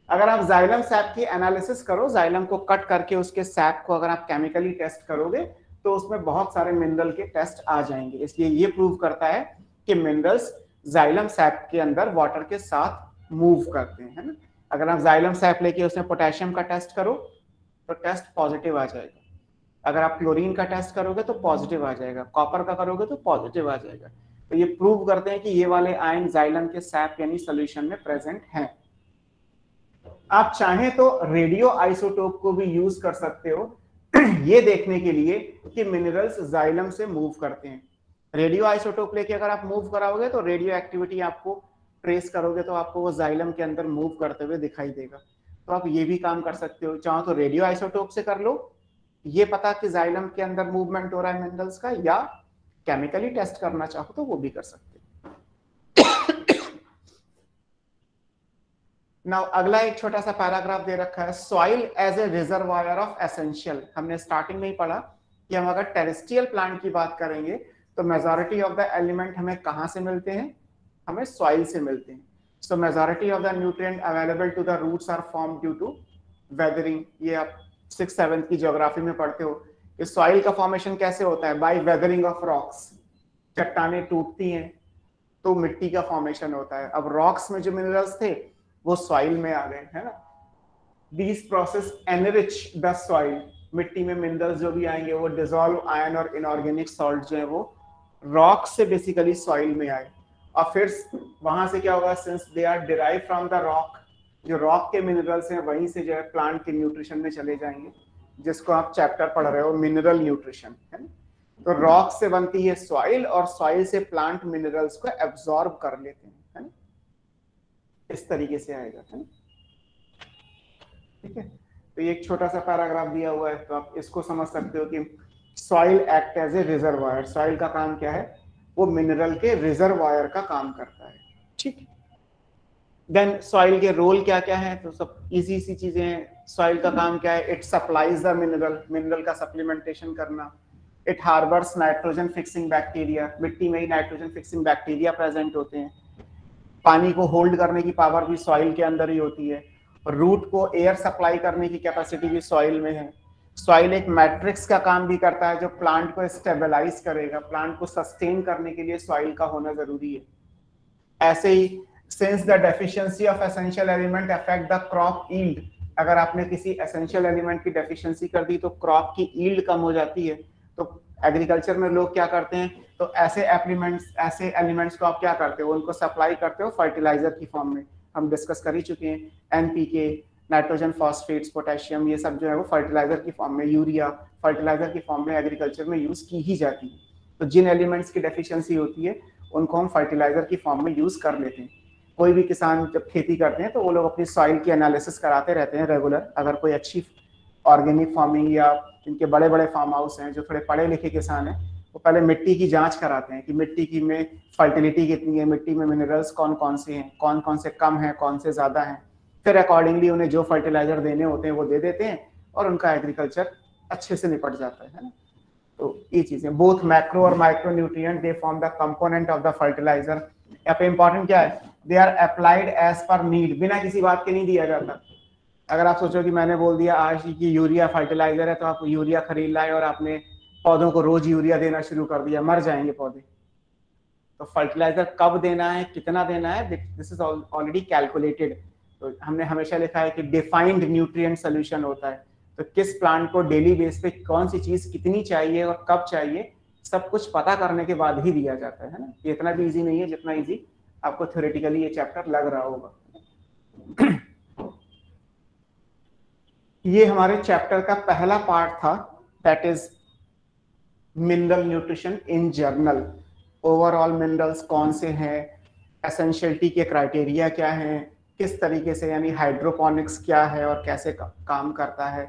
अगर आप जाइलम सैप की एनालिसिस करो, जाइलम को कट करके उसके सैप को अगर आप केमिकली टेस्ट करोगे तो उसमें बहुत सारे मिनरल के टेस्ट आ जाएंगे। इसलिए ये प्रूव करता है कि मिनरल्स जाइलम सैप के अंदर वाटर के साथ मूव करते हैं, है ना। अगर आप जाइलम सैप लेके उसमें पोटेशियम का टेस्ट करो तो टेस्ट पॉजिटिव आ जाएगा, अगर आप क्लोरीन का टेस्ट करोगे तो पॉजिटिव आ जाएगा, कॉपर का करोगे तो पॉजिटिव आ जाएगा। तो ये प्रूव करते हैं कि ये वाले आयन जाइलम के सैप यानी सॉल्यूशन में प्रेजेंट हैं। आप चाहें तो रेडियो आइसोटोप को भी यूज कर सकते हो ये देखने के लिए कि मिनरल्स जाइलम से मूव करते हैं। रेडियो आइसोटोप लेके अगर आप मूव कराओगे तो रेडियो एक्टिविटी आपको ट्रेस करोगे तो आपको वो जाइलम के अंदर मूव करते हुए दिखाई देगा। तो आप ये भी काम कर सकते हो, चाहो तो रेडियो आइसोटोप से कर लो, ये पता कि जाइलम के अंदर मूवमेंट हो रहा है मिनरल्स का, या केमिकली टेस्ट करना चाहो तो वो भी कर सकते हो। नाउ अगला एक छोटा सा पैराग्राफ दे रखा है, soil as a reservoir of essential. हमने स्टार्टिंग में ही पढ़ा कि हम अगर टेरेस्ट्रियल प्लांट की बात करेंगे तो मेजॉरिटी ऑफ द एलिमेंट हमें कहां से मिलते हैं, हमें सॉइल से मिलते हैं। So majority of the nutrient available to the roots are form due to weathering. ये आप 6th-7th की ज्योग्राफी में पढ़ते हो कि सॉइल का फॉर्मेशन कैसे होता है, बाय वेदरिंग ऑफ रॉक्स। चट्टानें टूटती हैं तो मिट्टी का फॉर्मेशन होता है। अब रॉक्स में जो मिनरल्स थे वो सॉइल में आ गए, है ना। These process enrich the soil. मिट्टी में मिनरल्स जो भी आएंगे वो डिसॉल्व आयन और इनऑर्गेनिक सॉल्ट जो है वो रॉक से बेसिकली सॉइल में आए, और फिर वहां से क्या होगा, since they are derive from the rock, जो रॉक के मिनरल्स हैं वहीं से जो है प्लांट के न्यूट्रिशन में चले जाएंगे, जिसको आप चैप्टर पढ़ रहे हो मिनरल न्यूट्रिशन, है ना। तो रॉक से बनती है सॉइल और सॉइल से प्लांट मिनरल्स को एब्जॉर्ब कर लेते हैं, है ना। इस तरीके से आएगा, है ना। ठीक है, तो ये एक छोटा सा पैराग्राफ दिया हुआ है, तो आप इसको समझ सकते हो कि soil act as a reservoir. Soil का काम क्या है, वो मिनरल के रिजर्वायर का काम करता है। ठीक, देन सॉइल के रोल क्या क्या है, तो सब इजी सी चीजें हैं। सॉइल का काम क्या है, it supplies the mineral, mineral का सप्लीमेंटेशन करना। It harbours nitrogen fixing bacteria, मिट्टी में ही नाइट्रोजन फिक्सिंग बैक्टीरिया प्रेजेंट होते हैं। पानी को होल्ड करने की पावर भी सॉइल के अंदर ही होती है। रूट को एयर सप्लाई करने की कैपेसिटी भी सॉइल में है। सॉइल एक मैट्रिक्स का काम भी करता है जो प्लांट को स्टेबलाइज करेगा, प्लांट को सस्टेन करने के लिए सॉइल का होना जरूरी है। ऐसे ही since the deficiency of essential element affect the crop yield, अगर आपने किसी एसेंशियल एलिमेंट की डेफिशिएंसी कर दी तो क्रॉप की यील्ड कम हो जाती है। तो एग्रीकल्चर में लोग क्या करते हैं, तो ऐसे एलिमेंट्स को आप क्या करते हो, उनको सप्लाई करते हो फर्टिलाइजर की फॉर्म में। हम डिस्कस कर ही चुके हैं, एनपीके, नाइट्रोजन फॉस्फेट्स, पोटेशियम, ये सब जो है वो फर्टिलाइजर की फॉर्म में, यूरिया फर्टिलाइजर की फॉर्म में एग्रीकल्चर में यूज की ही जाती है। तो जिन एलिमेंट्स की डेफिशिएंसी होती है उनको हम फर्टिलाइजर की फॉर्म में यूज कर लेते हैं। कोई भी किसान जब खेती करते हैं तो वो लोग अपनी सॉइल की एनालिसिस कराते रहते हैं रेगुलर। अगर कोई अच्छी ऑर्गेनिक फार्मिंग या जिनके बड़े बड़े फार्म हाउस हैं, जो थोड़े पढ़े लिखे किसान हैं, वो पहले मिट्टी की जांच कराते हैं कि मिट्टी की में फर्टिलिटी कितनी है, मिट्टी में मिनरल्स कौन कौन से हैं, कौन कौन से कम हैं, कौन से ज्यादा हैं। फिर अकॉर्डिंगली उन्हें जो फर्टिलाइजर देने होते हैं वो दे देते हैं और उनका एग्रीकल्चर अच्छे से निपट जाता है ना। तो ये चीजें, बोथ मैक्रो और micro nutrient they form the component of the fertiliser. यहाँ पे इंपॉर्टेंट क्या है, they are applied as per need, बिना किसी बात के नहीं दिया जाता। अगर आप सोचो कि मैंने बोल दिया आज की यूरिया फर्टिलाइजर है, तो आप यूरिया खरीद लाए और आपने पौधों को रोज यूरिया देना शुरू कर दिया, मर जाएंगे पौधे। तो फर्टिलाइजर कब देना है, कितना देना है, दिस इज ऑलरेडी कैलकुलेटेड। तो हमने हमेशा लिखा है कि डिफाइंड न्यूट्रिएंट सोल्यूशन होता है। तो किस प्लांट को डेली बेस पे कौन सी चीज कितनी चाहिए और कब चाहिए, सब कुछ पता करने के बाद ही दिया जाता है ना। ये इतना भी इजी नहीं है जितना इजी आपको थ्योरेटिकली ये चैप्टर लग रहा होगा। ये हमारे चैप्टर का पहला पार्ट था, that is mineral nutrition in journal. Overall minerals कौन से हैं, एसेंशियलिटी के क्राइटेरिया क्या हैं, किस तरीके से यानी हाइड्रोपोनिक्स क्या है और कैसे काम करता है,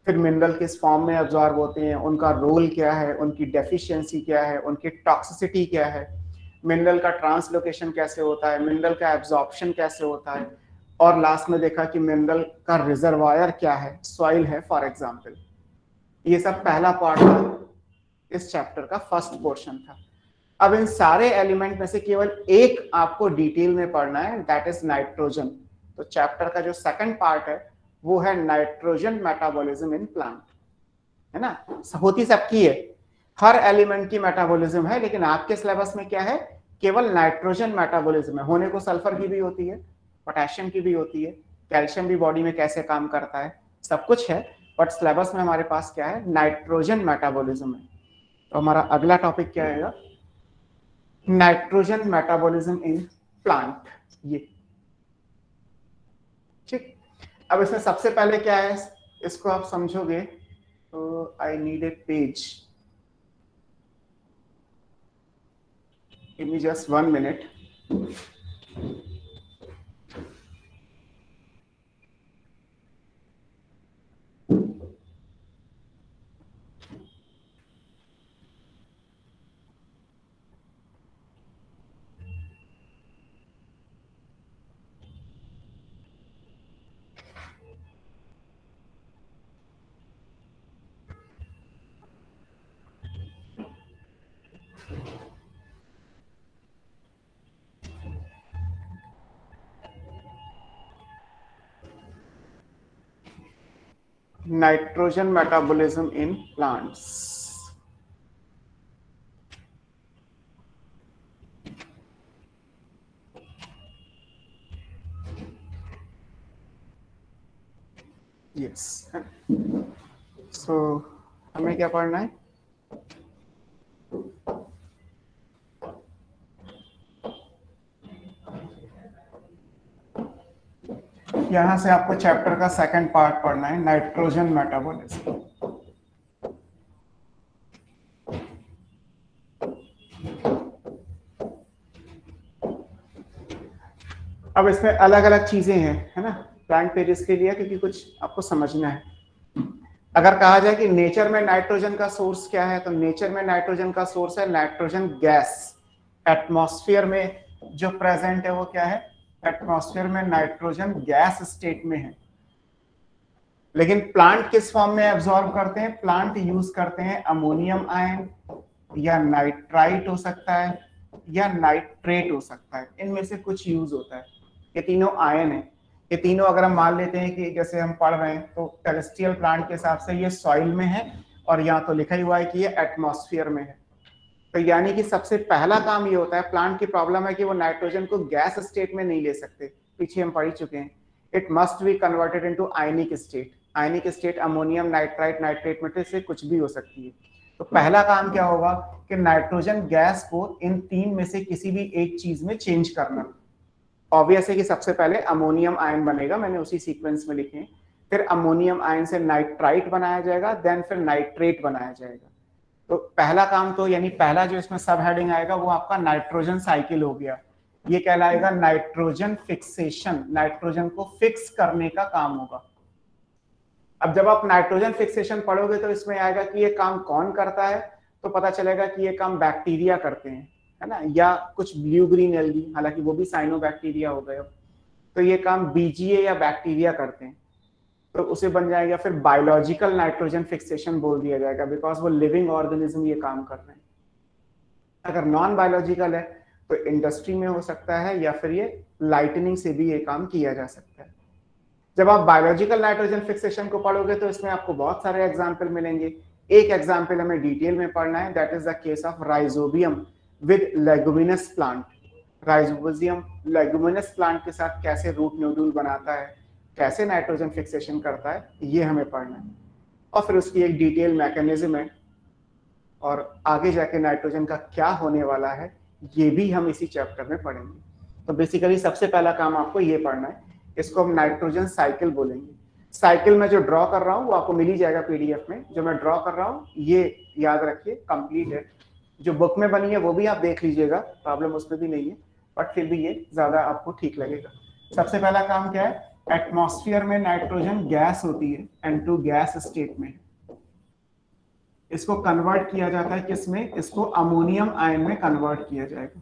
फिर मिनरल किस फॉर्म में एब्जॉर्ब होते हैं, उनका रोल क्या है, उनकी डेफिशिएंसी क्या है, उनकी टॉक्सिसिटी क्या है, मिनरल का ट्रांसलोकेशन कैसे होता है, मिनरल का एब्जॉर्प्शन कैसे होता है, और लास्ट में देखा कि मिनरल का रिजर्वायर क्या है, सॉइल है फॉर एग्जांपल। ये सब पहला पार्ट था, इस चैप्टर का फर्स्ट पोर्शन था। अब इन सारे एलिमेंट में से केवल एक आपको डिटेल में पढ़ना है, दैट इज नाइट्रोजन। तो चैप्टर का जो सेकंड पार्ट है वो है नाइट्रोजन मेटाबॉलिज्म इन प्लांट, है ना। होती सबकी है, हर एलिमेंट की मेटाबॉलिज्म है, लेकिन आपके सिलेबस में क्या है, केवल नाइट्रोजन मेटाबॉलिज्म है। होने को सल्फर की भी होती है, पोटेशियम की भी होती है, कैल्शियम भी बॉडी में कैसे काम करता है, सब कुछ है, बट सिलेबस में हमारे पास क्या है, नाइट्रोजन मेटाबॉलिज्म है। तो हमारा अगला टॉपिक क्या आएगा, नाइट्रोजन मेटाबॉलिज्म इन प्लांट। ये ठीक। अब इसमें सबसे पहले क्या है, इसको आप समझोगे तो I need a page, give me just 1 minute. Nitrogen metabolism in plants. Yes. So हमें क्या पढ़ना है? यहां से आपको चैप्टर का सेकंड पार्ट पढ़ना है, नाइट्रोजन मेटाबॉलिज्म। अब इसमें अलग अलग चीजें हैं, है ना, ब्लैंक पेजेस के लिए, क्योंकि कुछ आपको समझना है। अगर कहा जाए कि नेचर में नाइट्रोजन का सोर्स क्या है, तो नेचर में नाइट्रोजन का सोर्स है नाइट्रोजन गैस। एटमॉस्फेयर में जो प्रेजेंट है वो क्या है? एटमॉस्फेयर में नाइट्रोजन गैस स्टेट में है। लेकिन प्लांट किस फॉर्म में एब्जॉर्ब करते हैं? प्लांट यूज करते हैं अमोनियम आयन, या नाइट्राइट हो सकता है, या नाइट्रेट हो सकता है, इनमें से कुछ यूज होता है। ये तीनों आयन है, ये तीनों अगर हम मान लेते हैं कि जैसे हम पढ़ रहे हैं तो टेरेस्ट्रियल प्लांट के हिसाब से ये सॉइल में है, और यहाँ तो लिखा ही हुआ है कि ये एटमॉस्फेयर में है। तो यानी कि सबसे पहला काम ये होता है, प्लांट की प्रॉब्लम है कि वो नाइट्रोजन को गैस स्टेट में नहीं ले सकते, पीछे हम पढ़ चुके हैं। It must be converted into ionic state. Ionic state ammonium, nitrite, nitrate में से कुछ भी हो सकती है। तो पहला काम क्या होगा कि नाइट्रोजन गैस को इन तीन में से किसी भी एक चीज में चेंज करना। ऑब्वियस है कि सबसे पहले अमोनियम आयन बनेगा, मैंने उसी सीक्वेंस में लिखे हैं। फिर अमोनियम आयन से नाइट्राइट बनाया जाएगा, देन फिर नाइट्रेट बनाया जाएगा। तो पहला काम तो यानी पहला जो इसमें सब हेडिंग आएगा वो आपका नाइट्रोजन साइकिल हो गया। ये कहलाएगा नाइट्रोजन फिक्सेशन। नाइट्रोजन को फिक्स करने का काम होगा। अब जब आप नाइट्रोजन फिक्सेशन पढ़ोगे तो इसमें आएगा कि ये काम कौन करता है, तो पता चलेगा कि ये काम बैक्टीरिया करते हैं, है ना, या कुछ ब्लू ग्रीन एल्गी, हालांकि वो भी साइनोबैक्टीरिया हो गए। तो ये काम बीजीए या बैक्टीरिया करते हैं, तो उसे बन जाएगा फिर बायोलॉजिकल नाइट्रोजन फिक्सेशन बोल दिया जाएगा, बिकॉज वो लिविंग ऑर्गेनिज्म ये काम कर रहे हैं। अगर नॉन बायोलॉजिकल है तो इंडस्ट्री में हो सकता है, या फिर ये लाइटनिंग से भी ये काम किया जा सकता है। जब आप बायोलॉजिकल नाइट्रोजन फिक्सेशन को पढ़ोगे तो इसमें आपको बहुत सारे एग्जाम्पल मिलेंगे। एक एग्जाम्पल हमें डिटेल में पढ़ना है, that is the case of rhizobium with leguminous plant. Rhizobium leguminous plant के साथ कैसे रूट नोडुल बनाता है, कैसे नाइट्रोजन फिक्सेशन करता है, ये हमें पढ़ना है। और फिर उसकी एक डिटेल मैकेनिज्म है, और आगे जाके नाइट्रोजन का क्या होने वाला है ये भी हम इसी चैप्टर में पढ़ेंगे। तो बेसिकली सबसे पहला काम आपको ये पढ़ना है, इसको हम नाइट्रोजन साइकिल बोलेंगे। साइकिल में जो ड्रॉ कर रहा हूँ वो आपको मिल ही जाएगा पीडीएफ में। जो मैं ड्रॉ कर रहा हूँ ये याद रखिए कंप्लीट है, जो बुक में बनी है वो भी आप देख लीजिएगा, प्रॉब्लम उसमें भी नहीं है, बट फिर भी ये ज्यादा आपको ठीक लगेगा। सबसे पहला काम क्या है, एटमॉस्फेयर में नाइट्रोजन गैस होती है, N2 गैस स्टेट में। इसको कन्वर्ट किया जाता है किसमें, इसको अमोनियम आयन में कन्वर्ट किया जाएगा।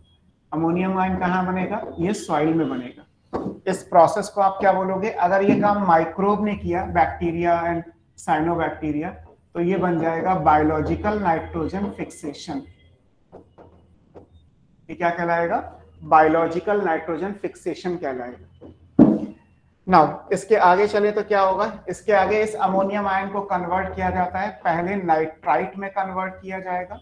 अमोनियम आयन कहाँ बनेगा, ये सॉइल में बनेगा। इस प्रोसेस को आप क्या बोलोगे, अगर ये काम माइक्रोब ने किया, बैक्टीरिया एंड साइनोबैक्टीरिया, तो ये बन जाएगा बायोलॉजिकल नाइट्रोजन फिक्सेशन। ये क्या कहलाएगा, बायोलॉजिकल नाइट्रोजन फिक्सेशन कहलाएगा। नाउ इसके आगे चले तो क्या होगा, इसके आगे इस अमोनियम आयन को कन्वर्ट किया जाता है, पहले नाइट्राइट में कन्वर्ट किया जाएगा,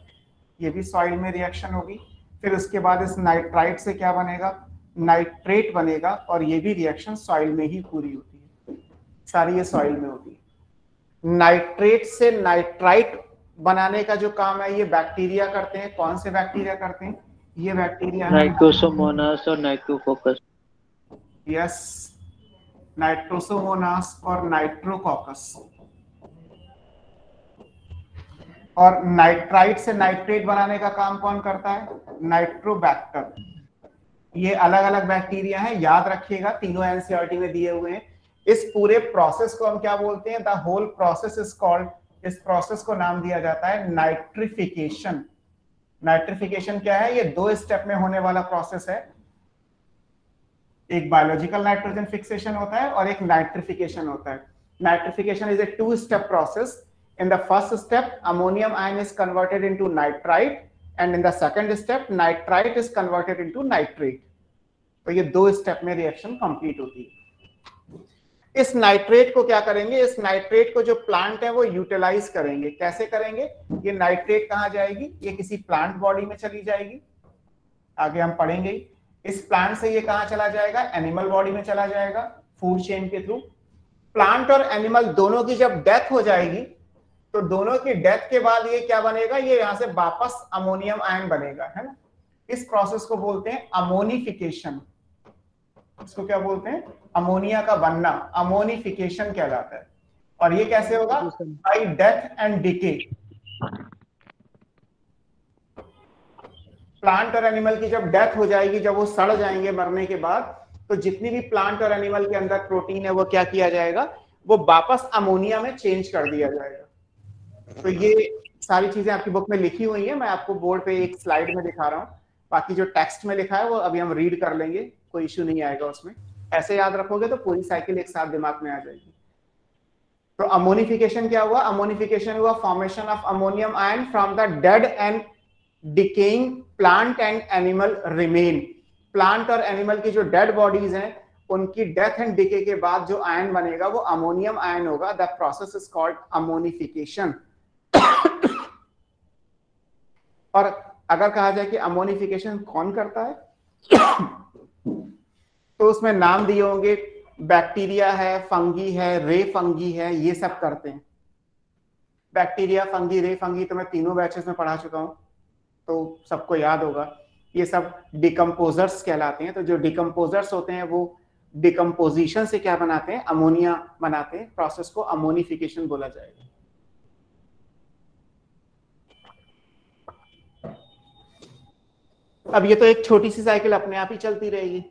ये भी सॉइल में रिएक्शन होगी। फिर उसके बाद इस नाइट्राइट से क्या बनेगा, नाइट्रेट बनेगा, और ये भी रिएक्शन सॉइल में ही पूरी होती है, सारी ये सॉइल में होती है। नाइट्रेट से नाइट्राइट बनाने का जो काम है ये बैक्टीरिया करते हैं। कौन से बैक्टीरिया करते हैं, ये बैक्टीरिया नाइट्रोसोमोनास और नाइट्रोकोकस। यस, नाइट्रोसोमोनास और नाइट्रोकोकस। और नाइट्राइट से नाइट्रेट बनाने का काम कौन करता है, नाइट्रोबैक्टर। ये अलग अलग बैक्टीरिया हैं, याद रखिएगा, तीनों एनसीईआरटी में दिए हुए हैं। इस पूरे प्रोसेस को हम क्या बोलते हैं, the whole process is called, इस प्रोसेस को नाम दिया जाता है नाइट्रिफिकेशन। नाइट्रिफिकेशन क्या है, ये 2 स्टेप में होने वाला प्रोसेस है। एक बायोलॉजिकल नाइट्रोजन फिक्सेशन होता है और एक नाइट्रिफिकेशन होता है। Nitrification is a 2-step process. In the first step, ammonium ion is converted into nitrite, and in the second step, nitrite is converted into nitrate. तो ये 2 स्टेप में रिएक्शन कंप्लीट होती है। इस नाइट्रेट को क्या करेंगे, इस नाइट्रेट को जो प्लांट है वो यूटिलाइज करेंगे। कैसे करेंगे, ये नाइट्रेट कहाँ जाएगी, ये किसी प्लांट बॉडी में चली जाएगी, आगे हम पढ़ेंगे। इस प्लांट से ये कहाँ चला जाएगा, एनिमल बॉडी में चला जाएगा, फूड चेन के थ्रू। प्लांट और एनिमल दोनों की जब डेथ हो जाएगी तो दोनों की डेथ के बाद ये क्या बनेगा, ये यहां से वापस अमोनियम आयन बनेगा, है ना। इस प्रोसेस को बोलते हैं अमोनिफिकेशन। इसको क्या बोलते हैं, अमोनिया का बनना, अमोनिफिकेशन कहलाता है। और ये कैसे होगा, bye death and decay. Plant और एनिमल की जब डेथ हो जाएगी, जब वो सड़ जाएंगे मरने के बाद, तो जितनी भी प्लांट और एनिमल के अंदर प्रोटीन है वो क्या किया जाएगा, वो वापस अमोनिया में चेंज कर दिया जाएगा। तो ये सारी चीजें आपकी बुक में लिखी हुई है, मैं आपको बोर्ड पे एक स्लाइड में दिखा रहा हूँ। बाकी जो टेक्स्ट में लिखा है वो अभी हम रीड कर लेंगे, कोई इश्यू नहीं आएगा उसमें। ऐसे याद रखोगे तो पूरी साइकिल एक साथ दिमाग में आ जाएगी। तो अमोनिफिकेशन क्या हुआ, अमोनिफिकेशन हुआ formation of ammonium ion from the dead and decaying plant and animal remain. Plant और एनिमल की जो डेड बॉडीज हैं उनकी डेथ एंड डिके के बाद जो आयन बनेगा वो अमोनियम आयन होगा। The process is called ammonification. और अगर कहा जाए कि अमोनिफिकेशन कौन करता है तो उसमें नाम दिए होंगे, बैक्टीरिया है, फंगी है, रे फंगी है, ये सब करते हैं। बैक्टीरिया, फंगी, रे फंगी तो मैं तीनों बैचेस में पढ़ा चुका हूं, तो सबको याद होगा। ये सब डिकम्पोजर्स कहलाते हैं। तो जो डिकम्पोजर्स होते हैं वो डिकम्पोजिशन से क्या बनाते हैं, अमोनिया बनाते हैं। प्रोसेस को अमोनिफिकेशन बोला जाएगा। अब ये तो एक छोटी सी साइकिल अपने आप ही चलती रहेगी।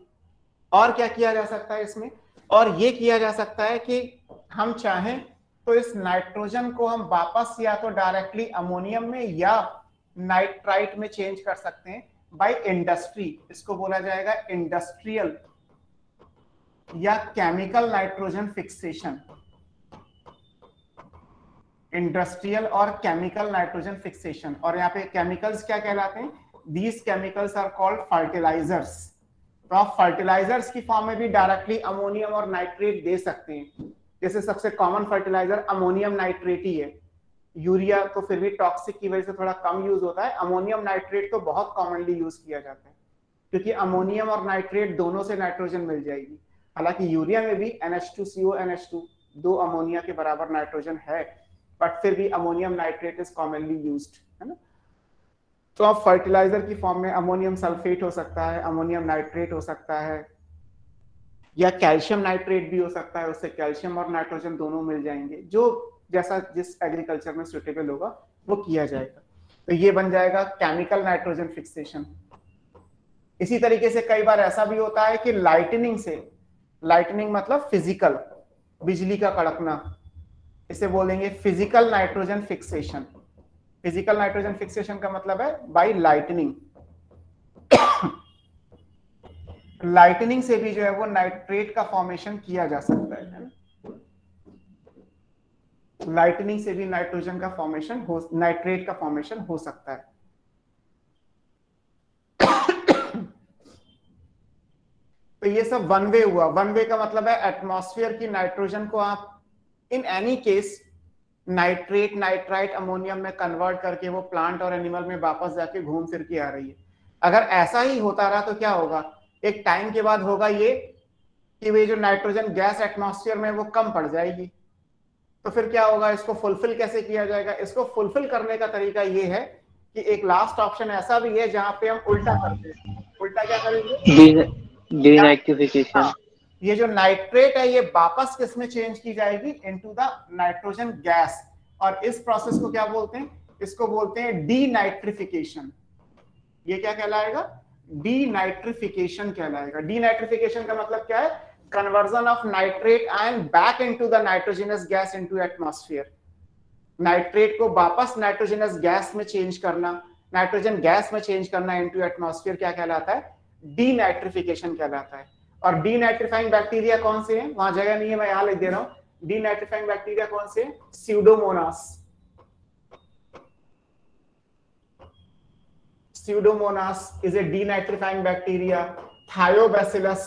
और क्या किया जा सकता है इसमें, और ये किया जा सकता है कि हम चाहें तो इस नाइट्रोजन को हम वापस या तो डायरेक्टली अमोनियम में या नाइट्राइट में चेंज कर सकते हैं बाय इंडस्ट्री। इसको बोला जाएगा इंडस्ट्रियल या केमिकल नाइट्रोजन फिक्सेशन। इंडस्ट्रियल और केमिकल नाइट्रोजन फिक्सेशन। और यहाँ पे केमिकल्स क्या कहलाते हैं, these chemicals are called fertilisers. तो आप फर्टिलाइजर्स की फॉर्म में भी डायरेक्टली अमोनियम और नाइट्रेट दे सकते हैं। जैसे सबसे कॉमन फर्टिलाइजर अमोनियम नाइट्रेट ही है। यूरिया तो फिर भी टॉक्सिक की वजह से थोड़ा कम यूज होता है। अमोनियम नाइट्रेट तो बहुत कॉमनली यूज किया जाता है, क्योंकि अमोनियम और नाइट्रेट दोनों से नाइट्रोजन मिल जाएगी। हालांकि यूरिया में भी NH2CO NH2 दो अमोनिया के बराबर नाइट्रोजन है, बट फिर भी ammonium nitrate is commonly used, है ना। तो आप फर्टिलाइजर की फॉर्म में अमोनियम सल्फेट हो सकता है, अमोनियम नाइट्रेट हो सकता है, या कैल्शियम नाइट्रेट भी हो सकता है। उससे कैल्शियम और नाइट्रोजन दोनों मिल जाएंगे। जो जैसा जिस एग्रीकल्चर में सुटेबल होगा वो किया जाएगा। तो ये बन जाएगा केमिकल नाइट्रोजन फिक्सेशन। इसी तरीके से कई बार ऐसा भी होता है कि लाइटनिंग से, लाइटनिंग मतलब फिजिकल, बिजली का कड़कना, इसे बोलेंगे physical nitrogen fixation. Physical nitrogen fixation का मतलब है बाय लाइटनिंग। लाइटनिंग से भी जो है वो नाइट्रेट का फॉर्मेशन किया जा सकता है ना। लाइटनिंग से भी नाइट्रोजन का फॉर्मेशन हो, नाइट्रेट का फॉर्मेशन हो सकता है। तो ये सब वन वे हुआ। वन वे का मतलब है एटमॉस्फेयर की नाइट्रोजन को आप in any case nitrate, nitrite, ammonium में कन्वर्ट करके वो प्लांट और एनिमल में वापस जाके घूम फिर के आ रही है। अगर ऐसा ही होता रहा तो क्या होगा, एक टाइम के बाद होगा ये कि वे जो नाइट्रोजन गैस एटमॉस्फेयर में वो कम पड़ जाएगी। तो फिर क्या होगा, इसको फुलफिल कैसे किया जाएगा। इसको फुलफिल करने का तरीका ये है कि एक लास्ट ऑप्शन ऐसा भी है जहां पे हम उल्टा करते हैं। उल्टा क्या करेंगे, डीनाइट्रिफिकेशन। ये जो नाइट्रेट है ये वापस किस में चेंज की जाएगी, इनटू द नाइट्रोजन गैस। और इस प्रोसेस को क्या बोलते हैं, इसको बोलते हैं डीनाइट्रिफिकेशन। ये क्या कहलाएगा, डीनाइट्रिफिकेशन कहलाएगा। डीनाइट्रिफिकेशन का मतलब क्या है, conversion of nitrate ion back into the nitrogenous gas into atmosphere. Nitrate को वापस नाइट्रोजनस गैस में चेंज करना, नाइट्रोजन गैस में चेंज करना इनटू एटमॉस्फेयर, क्या कहलाता है, डीनाइट्रिफिकेशन कहलाता है। और डीनाइट्रिफाइंग बैक्टीरिया कौन से हैं, वहां जगह नहीं है, मैं यहां लिख दे रहा हूं। डीनाइट्रिफाइंग बैक्टीरिया कौन से हैं, Pseudomonas. Pseudomonas is a denitrifying bacteria. Thiobacillus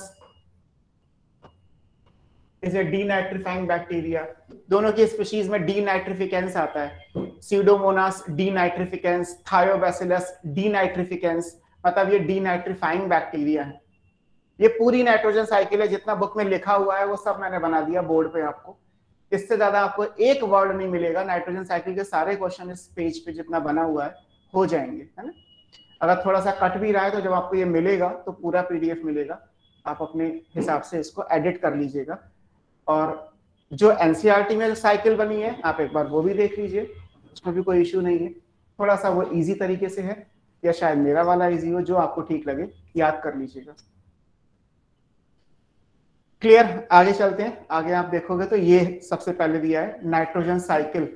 is a denitrifying bacteria. दोनों की स्पीशीज में डीनाइट्रिफिकेंस आता है। Pseudomonas डीनाइट्रिफिकेंस, Thiobacillus डीनाइट्रिफिकेंस, मतलब ये डीनाइट्रिफाइंग बैक्टीरिया है। ये पूरी नाइट्रोजन साइकिल है, जितना बुक में लिखा हुआ है वो सब मैंने बना दिया बोर्ड पे आपको। इससे ज्यादा आपको एक वर्ड नहीं मिलेगा, नाइट्रोजन साइकिल के सारे क्वेश्चन इस पेज पे जितना बना हुआ है हो जाएंगे, है ना। अगर थोड़ा सा कट भी रहा है तो जब आपको ये मिलेगा तो पूरा पीडीएफ मिलेगा, आप अपने हिसाब से इसको एडिट कर लीजिएगा। और जो एनसीईआरटी में साइकिल बनी है आप एक बार वो भी देख लीजिए, उसमें भी कोई इश्यू नहीं है। थोड़ा सा वो इजी तरीके से है, या शायद मेरा वाला इजी हो, जो आपको ठीक लगे याद कर लीजिएगा। क्लियर, आगे चलते हैं। आगे आप देखोगे तो ये सबसे पहले दिया है नाइट्रोजन साइकिल,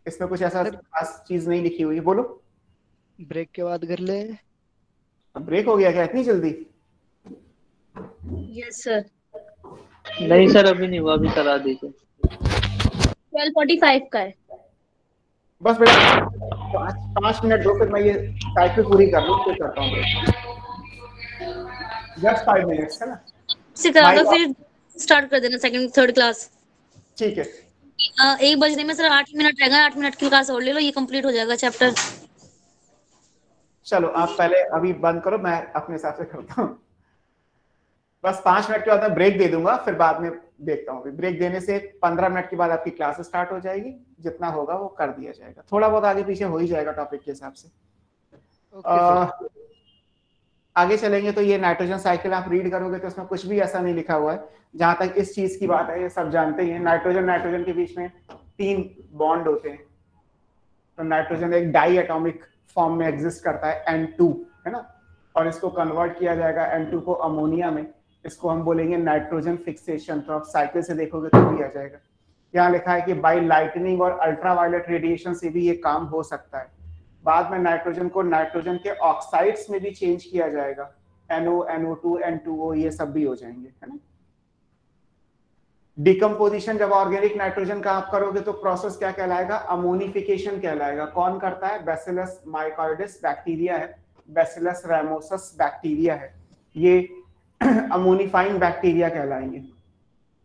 इसमें कुछ ऐसा खास चीज नहीं लिखी हुई है। बोलो, ब्रेक के बाद कर ले। ब्रेक हो गया क्या इतनी जल्दी? Yes sir. नहीं सर अभी नहीं हुआ, अभी करा दीजिए। 12:45 का है। बस बेटा 5 मिनट दो, फिर मैं ये साइकिल पूरी कर लूँ फिर करता हूँ। जस्ट 5 मिनट्स, है ना। से करा दो, फिर स्टार्ट कर देना सेकंड थर्ड क्लास। ठीक है। 1 बजने में सर 8 मिनट रहेगा, 8 मिनट की क्लास और ले लो, ये कंप्लीट हो जाएगा चैप्टर। चलो आप पहले अभी बंद करो, मैं अपने हिसाब से करता हूँ। बस 5 मिनट के बाद मैं ब्रेक दे दूंगा, फिर बाद में देखता हूँ। ब्रेक देने से 15 मिनट के बाद आपकी क्लास स्टार्ट हो जाएगी, जितना होगा वो कर दिया जाएगा, थोड़ा बहुत आगे पीछे हो ही जाएगा टॉपिक के हिसाब से। आगे चलेंगे तो ये नाइट्रोजन साइकिल आप रीड करोगे तो उसमें कुछ भी ऐसा नहीं लिखा हुआ है। जहां तक इस चीज की बात है ये सब जानते ही हैं, नाइट्रोजन के बीच में 3 बॉन्ड होते हैं। तो नाइट्रोजन एक डाई एटॉमिक फॉर्म में एग्जिस्ट करता है N2, है ना, और इसको कन्वर्ट किया जाएगा N2 को अमोनिया में, इसको हम बोलेंगे नाइट्रोजन फिक्सेशन। तो आप साइकिल से देखोगे तो भी आ जाएगा। यहाँ लिखा है कि बाय लाइटनिंग और अल्ट्रावायलेट रेडिएशन से भी ये काम हो सकता है। बाद में नाइट्रोजन को नाइट्रोजन के ऑक्साइड्स में भी चेंज किया जाएगा, NO, NO2, N2O, ये सब भी हो जाएंगे, है ना। डिकम्पोजिशन जब ऑर्गेनिक नाइट्रोजन का आप करोगे तो प्रोसेस क्या कहलाएगा? अमोनिफिकेशन कहलाएगा। कौन करता है? बैसिलस माइकोइडिस बैक्टीरिया है, बैसिलस रैमोसस बैक्टीरिया है, ये अमोनिफाइंग बैक्टीरिया कहलाएंगे।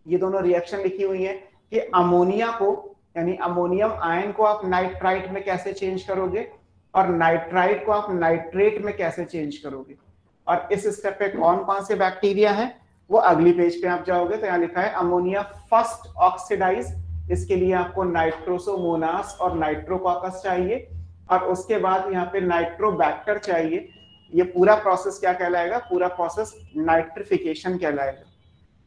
ये दोनों रिएक्शन लिखी हुई है कि अमोनिया को यानी अमोनियम आयन को आप नाइट्राइट में कैसे चेंज करोगे और नाइट्राइट को आप नाइट्रेट में कैसे चेंज करोगे। और इस स्टेप पे कौन कौन से बैक्टीरिया हैं वो अगली पेज पे आप जाओगे तो यहाँ लिखा है अमोनिया फर्स्ट ऑक्सीडाइज। इसके लिए आपको नाइट्रोसोमोनास और नाइट्रोकॉकस चाहिए, और उसके बाद यहाँ पे नाइट्रोबैक्टर चाहिए। ये पूरा प्रोसेस क्या कहलाएगा? पूरा प्रोसेस नाइट्रिफिकेशन कहलाएगा।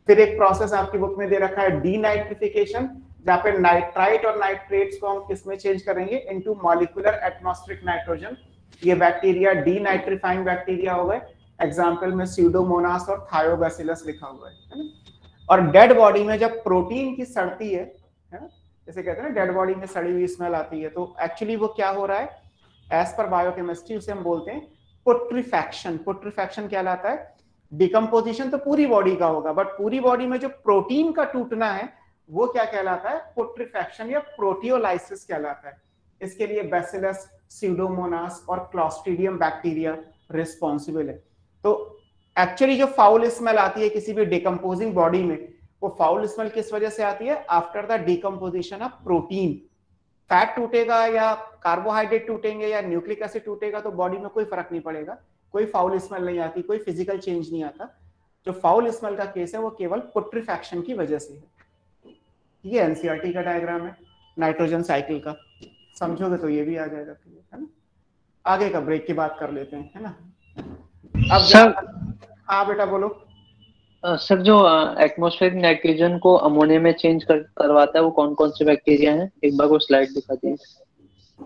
फिर एक प्रोसेस आपकी बुक में दे रखा है डीनाइट्रिफिकेशन, जहाँ पे नाइट्राइट और नाइट्रेट्स को हम किसमें चेंज करेंगे? Into molecular atmospheric nitrogen. ये बैक्टीरिया डीनाइट्रीफाइंग बैक्टीरिया हो गए। एग्जाम्पल में स्यूडोमोनास और थायोबैसिलस लिखा हुआ है ना। और डेड बॉडी में जब प्रोटीन की सड़ती है ना, जैसे कहते हैं ना डेड बॉडी में सड़ी हुई स्मेल आती है, तो एक्चुअली वो क्या हो रहा है? एज पर बायोकेमिस्ट्री उसे हम बोलते हैं पुट्रीफैक्शन। पुट्रीफैक्शन क्या लाता है? डिकम्पोजिशन तो पूरी बॉडी का होगा, बट पूरी बॉडी में जो प्रोटीन का टूटना है वो क्या कहलाता है? पुट्रीफैक्शन या प्रोटियोलाइसिस कहलाता है। इसके लिए बैसिलस, स्यूडोमोनास और क्लॉस्ट्रीडियम बैक्टीरिया रिस्पॉन्सिबल है। तो एक्चुअली जो फाउल स्मेल आती है किसी भी डिकम्पोजिंग बॉडी में, वो फाउल स्मेल किस वजह से आती है? After the decomposition of protein. Fat टूटेगा या कार्बोहाइड्रेट टूटेंगे या न्यूक्लिक एसिड टूटेगा तो बॉडी में कोई फर्क नहीं पड़ेगा, कोई फाउल स्मेल नहीं आती, कोई फिजिकल चेंज नहीं आता। जो फाउल स्मेल का केस है वो केवल पुट्रीफैक्शन की वजह से है। ये एनसीईआरटी का डायग्राम है नाइट्रोजन साइकिल का, समझोगे तो ये भी आ जाएगा, है ना। आगे का ब्रेक की बात कर लेते हैं, है ना। अब सर, हाँ बेटा बोलो। सर जो एटमॉस्फेरिक नाइट्रोजन को अमोनिया में चेंज करवाता है वो कौन कौन से बैक्टीरिया हैं? एक बार वो स्लाइड दिखा दीजिए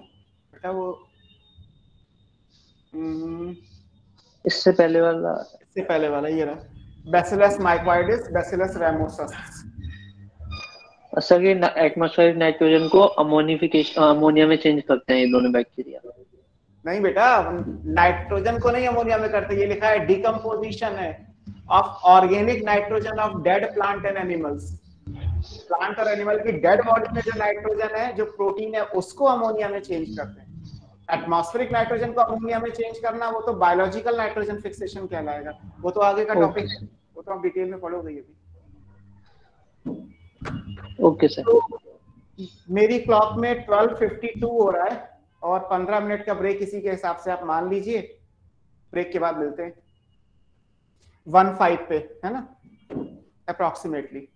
बेटा। वो इससे पहले वाला ये रहा, बैसिलस माइकोइडिस, बैसिलस रैमोसस। सर ये एटमॉस्फेरिक नाइट्रोजन को अमोनिया में चेंज करते हैं ये दोनों बैक्टीरिया? नहीं बेटा, नाइट्रोजन को नहीं अमोनिया में करते, ये लिखा है डिकम्पोजिशन है of organic nitrogen of dead plant and animals. Plant और एनिमल की डेड बॉडी में जो नाइट्रोजन है, जो प्रोटीन है, उसको अमोनिया में चेंज करते हैं। एटमॉस्फेरिक नाइट्रोजन को अमोनिया में चेंज करना वो तो बायोलॉजिकल नाइट्रोजन फिक्सेशन कहलाएगा, वो तो आगे का टॉपिक है, वो तो हम डिटेल में पढ़ोगे ये भी। Okay sir. तो मेरी क्लॉक में 12:52 हो रहा है और 15 मिनट का ब्रेक इसी के हिसाब से आप मान लीजिए। ब्रेक के बाद मिलते हैं। 1.5 पे, है ना, अप्रोक्सीमेटली।